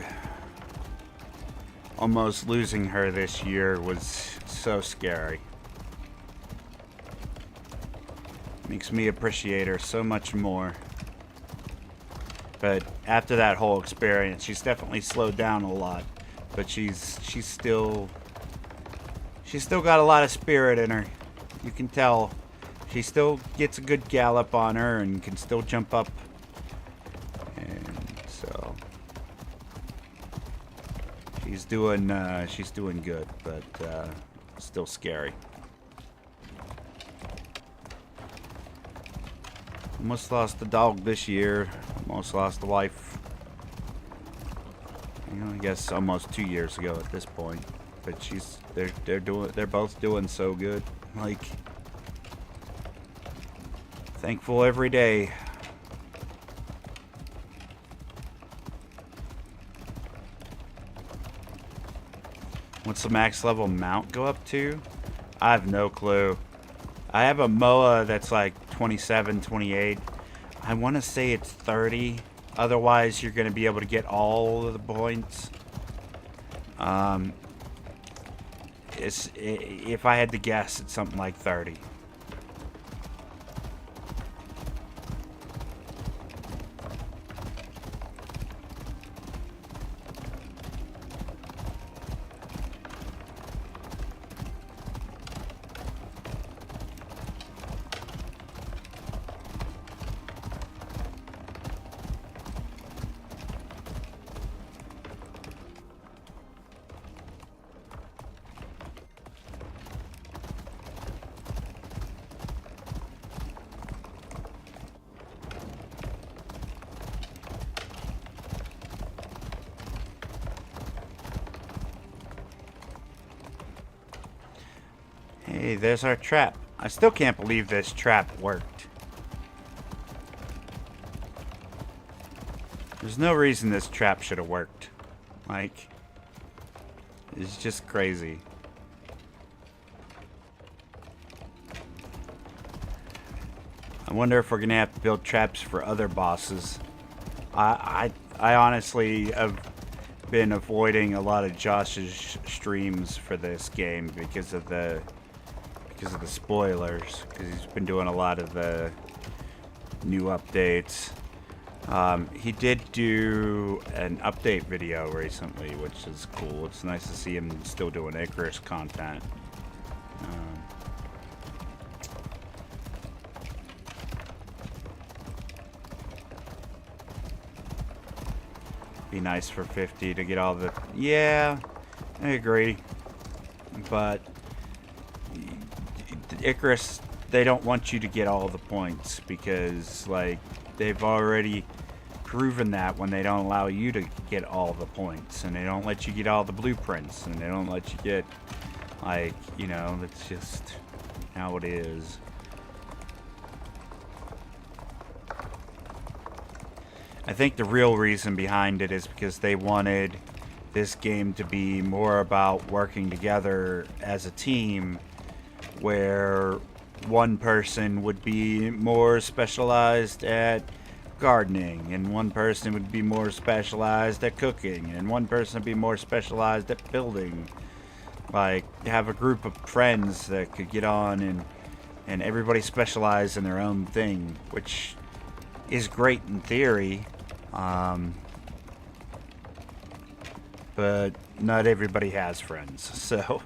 Almost losing her this year was so scary. Makes me appreciate her so much more. But after that whole experience, she's definitely slowed down a lot. But she's still got a lot of spirit in her. You can tell. She still gets a good gallop on her and can still jump up. And so she's doing good, but still scary. Almost lost the dog this year. Almost lost the wife. You know, I guess almost 2 years ago at this point. But they're both doing so good. Like, thankful every day. What's the max level mount go up to? I have no clue. I have a MOA that's like 27, 28. I want to say it's 30. Otherwise, you're going to be able to get all of the points. If I had to guess, it's something like 30. Hey, there's our trap. I still can't believe this trap worked. There's no reason this trap should have worked. Like, it's just crazy. I wonder if we're gonna have to build traps for other bosses. I honestly have been avoiding a lot of Josh's streams for this game because of the spoilers. Because he's been doing a lot of the new updates. He did do an update video recently, which is cool. It's nice to see him still doing Icarus content. Be nice for 50 to get all the... Yeah, I agree. But Icarus, they don't want you to get all the points because, like, they've already proven that when they don't allow you to get all the points, and they don't let you get all the blueprints, and they don't let you get, like, you know, that's just how it is. I think the real reason behind it is because they wanted this game to be more about working together as a team, where one person would be more specialized at gardening, and one person would be more specialized at cooking, and one person would be more specialized at building. Like, have a group of friends that could get on and everybody specialize in their own thing, which is great in theory. But not everybody has friends, so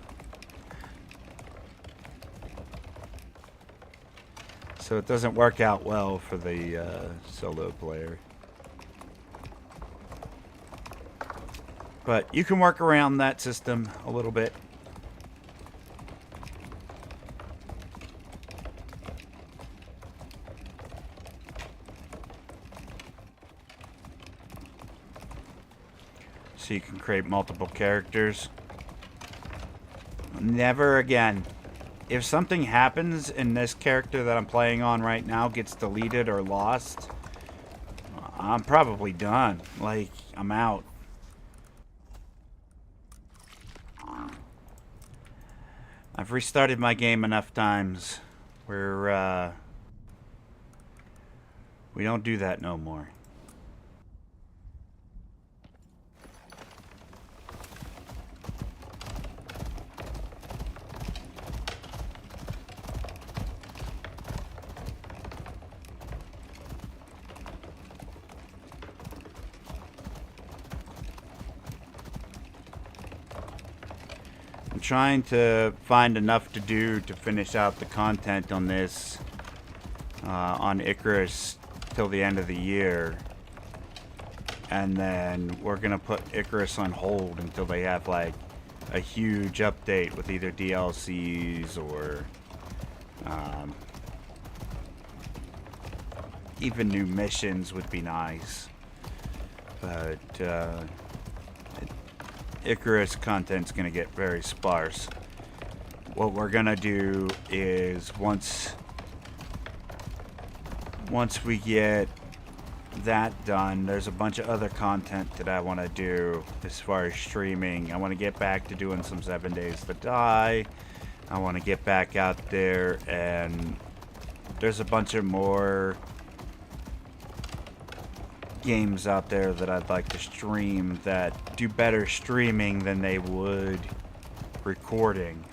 it doesn't work out well for the solo player. But you can work around that system a little bit. So you can create multiple characters. Never again. If something happens and this character that I'm playing on right now gets deleted or lost, I'm probably done. Like, I'm out. I've restarted my game enough times where we don't do that no more. I'm trying to find enough to do to finish out the content on this, on Icarus, till the end of the year. And then we're going to put Icarus on hold until they have, like, a huge update with either DLCs or even new missions would be nice. But Icarus content's gonna get very sparse. What we're gonna do is once we get that done, there's a bunch of other content that I want to do as far as streaming. I want to get back to doing some 7 Days to Die. I want to get back out there, and there's a bunch of more games out there that I'd like to stream that do better streaming than they would recording.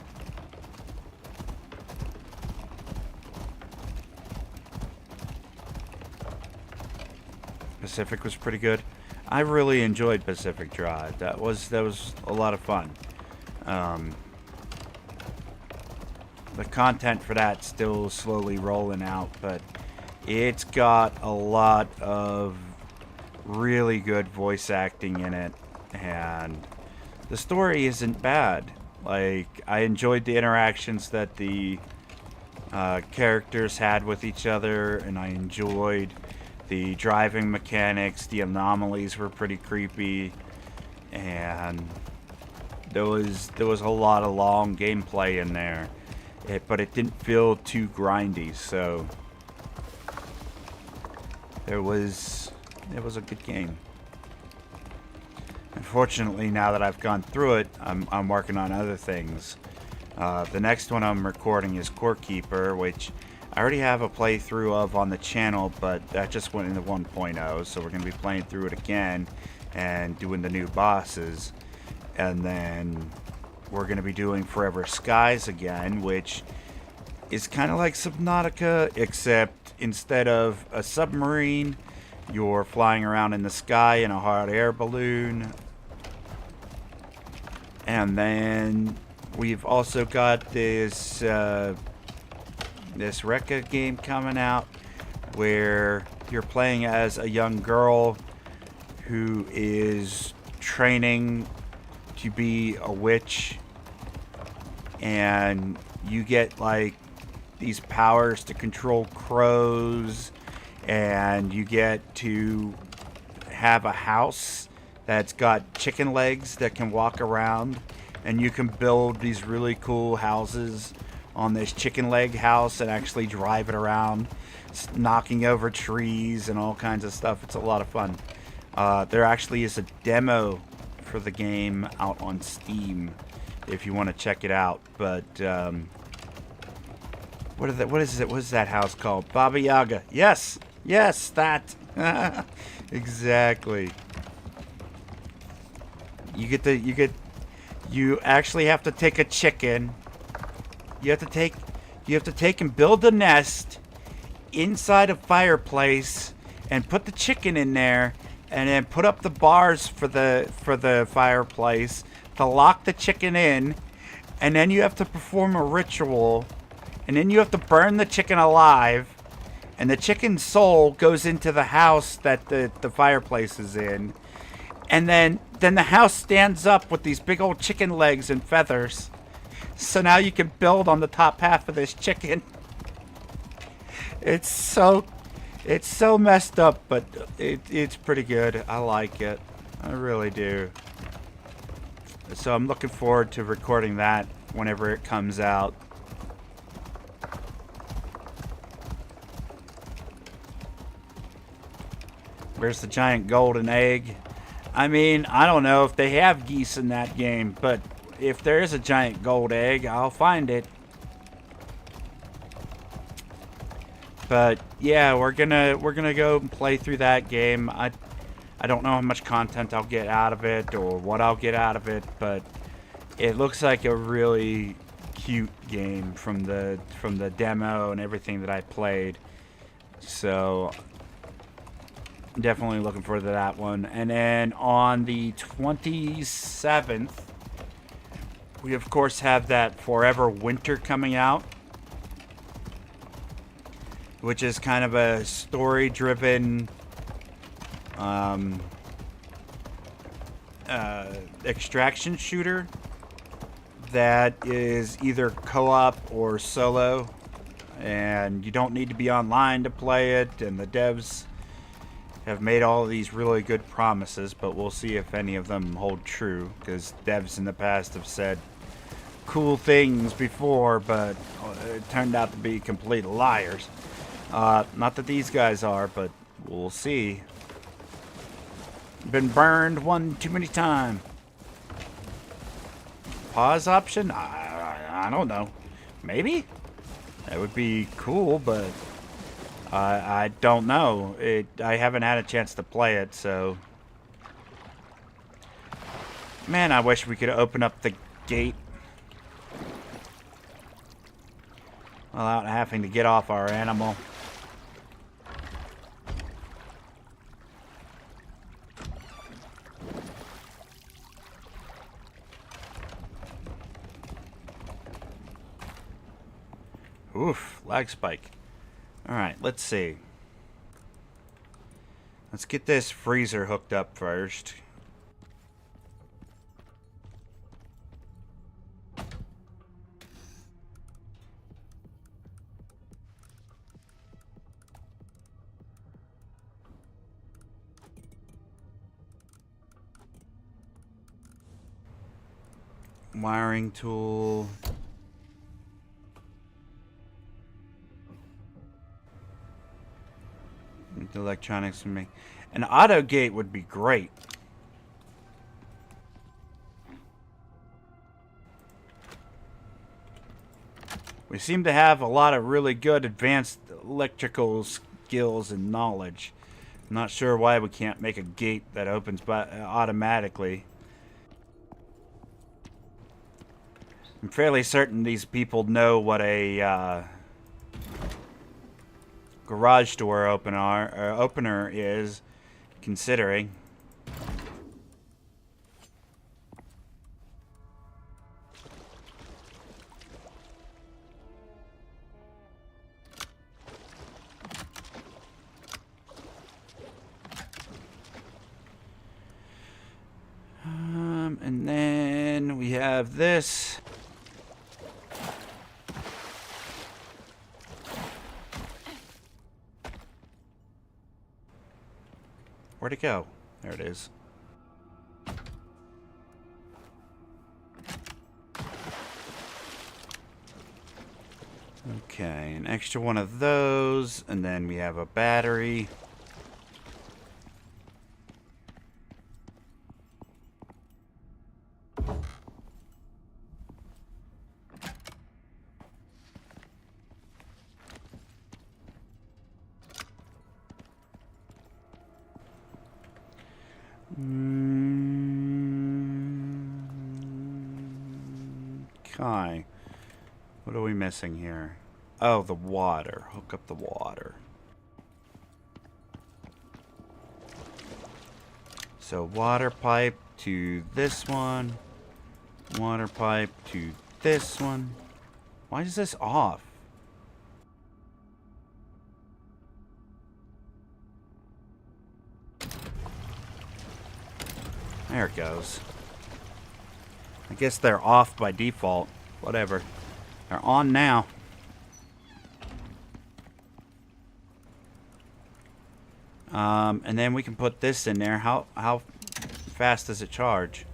Pacific was pretty good. I really enjoyed Pacific Drive. That was a lot of fun. The content for that's still slowly rolling out, but it's got a lot of really good voice acting in it, and the story isn't bad. Like, I enjoyed the interactions that the characters had with each other, and I enjoyed the driving mechanics. The anomalies were pretty creepy, and there was a lot of long gameplay in there, but it didn't feel too grindy, so it was a good game. Unfortunately, now that I've gone through it, I'm working on other things. The next one I'm recording is Core Keeper, which I already have a playthrough of on the channel, but that just went into 1.0, so we're going to be playing through it again and doing the new bosses. And then we're going to be doing Forever Skies again, which is kind of like Subnautica, except instead of a submarine, you're flying around in the sky in a hot air balloon. And then we've also got this this Rekka game coming out where you're playing as a young girl who is training to be a witch, and you get like these powers to control crows, and you get to have a house that's got chicken legs that can walk around, and you can build these really cool houses on this chicken leg house and actually drive it around, knocking over trees and all kinds of stuff. It's a lot of fun. There actually is a demo for the game out on Steam if you want to check it out. But what is that house called? Baba Yaga. Yes, that. Exactly. You actually have to take a chicken. You have to take and build a nest inside a fireplace and put the chicken in there, and then put up the bars for the fireplace to lock the chicken in, and then you have to perform a ritual, and then you have to burn the chicken alive, and the chicken's soul goes into the house that the fireplace is in, and then the house stands up with these big old chicken legs and feathers. So now you can build on the top half of this chicken. It's so messed up, but it's pretty good. I like it. I really do. So I'm looking forward to recording that whenever it comes out. Where's the giant golden egg? I mean, I don't know if they have geese in that game, but if there is a giant gold egg, I'll find it. But yeah, we're gonna go and play through that game. I don't know how much content I'll get out of it or what I'll get out of it, but it looks like a really cute game from the demo and everything that I played. So definitely looking forward to that one. And then on the 27th, we of course have that Forever Winter coming out, which is kind of a story-driven extraction shooter that is either co-op or solo, and you don't need to be online to play it, and the devs have made all of these really good promises, but we'll see if any of them hold true, because devs in the past have said cool things before, but it turned out to be complete liars. Not that these guys are, but we'll see. Been burned one too many times. Pause option? I don't know. Maybe? That would be cool, but I don't know. I haven't had a chance to play it, so... Man, I wish we could open up the gate without having to get off our animal. Oof, lag spike. Alright, let's see. Let's get this freezer hooked up first. Wiring tool. Electronics for me. An auto gate would be great. We seem to have a lot of really good advanced electrical skills and knowledge. I'm not sure why we can't make a gate that opens automatically. I'm fairly certain these people know what a garage door opener is, considering. And then we have this. Where'd it go? There it is. Okay, an extra one of those, and then we have a battery. Okay. What are we missing here? Oh, the water. Hook up the water. So water pipe to this one. Water pipe to this one. Why is this off? There it goes. I guess they're off by default. Whatever. They're on now. And then we can put this in there. How fast does it charge?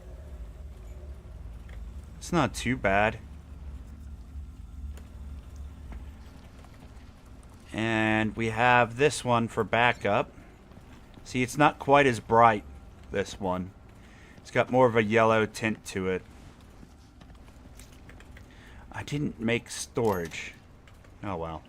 It's not too bad. And we have this one for backup. See, it's not quite as bright, this one. It's got more of a yellow tint to it. I didn't make storage. Oh well.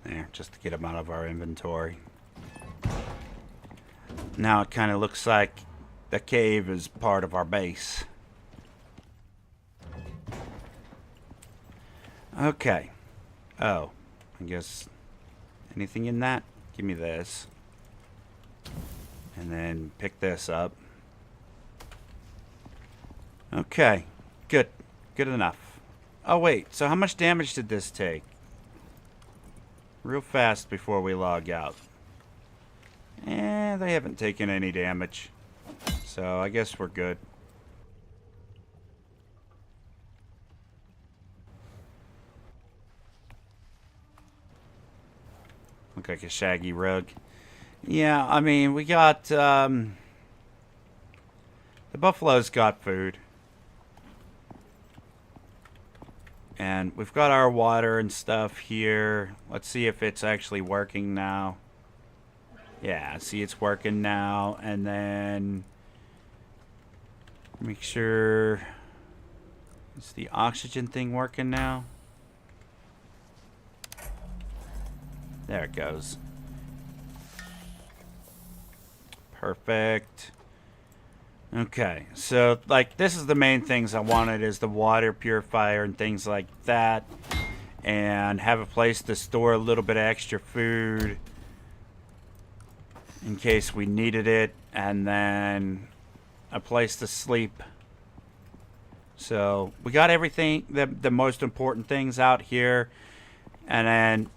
There, just to get them out of our inventory. Now it kind of looks like the cave is part of our base. Okay. Oh, I guess anything in that? Give me this. And then pick this up. Okay. Good. Good enough. Oh, wait. So how much damage did this take? Real fast before we log out. They haven't taken any damage. So I guess we're good. Look like a shaggy rug. Yeah, I mean, we got, the buffalo's got food. And we've got our water and stuff here. Let's see if it's actually working now. Yeah, see, it's working now. And then make sure, is the oxygen thing working now? There it goes. Perfect. Okay, so like this is the main things I wanted, is the water purifier and things like that, and have a place to store a little bit of extra food in case we needed it, and then a place to sleep. So we got everything, the most important things out here, and then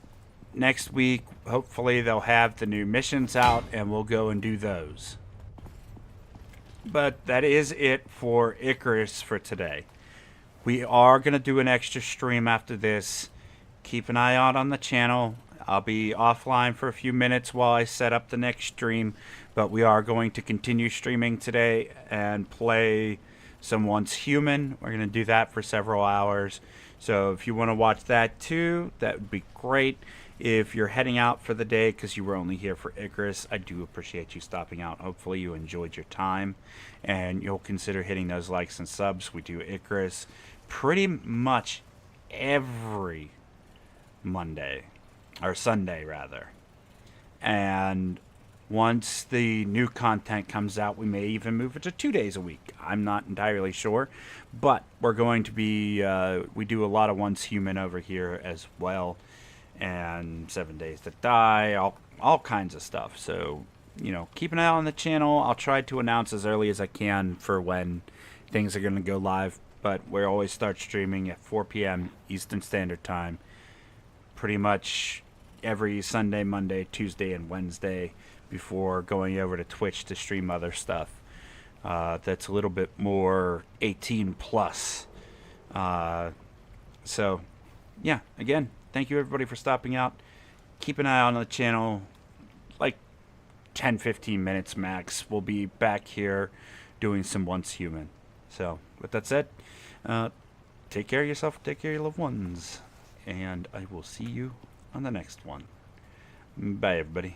next week hopefully they'll have the new missions out and we'll go and do those. But that is it for Icarus for today. We are going to do an extra stream after this. Keep an eye out on the channel. I'll be offline for a few minutes while I set up the next stream, but we are going to continue streaming today and play some Once Human. We're going to do that for several hours. So if you want to watch that too, that would be great. If you're heading out for the day because you were only here for Icarus, I do appreciate you stopping out. Hopefully you enjoyed your time and you'll consider hitting those likes and subs. We do Icarus pretty much every Monday, or Sunday rather. And once the new content comes out, we may even move it to 2 days a week. I'm not entirely sure, but we're going to be, we do a lot of Once Human over here as well, and 7 Days to Die, all kinds of stuff. So, you know, keep an eye on the channel. I'll try to announce as early as I can for when things are going to go live, but we always start streaming at 4 p.m. Eastern Standard Time, pretty much every Sunday, Monday, Tuesday, and Wednesday, before going over to Twitch to stream other stuff that's a little bit more 18 plus. So yeah, again, thank you everybody for stopping out. Keep an eye on the channel, like 10-15 minutes max. We'll be back here doing some Once Human. So with that said, take care of yourself, take care of your loved ones, and I will see you on the next one. Bye everybody.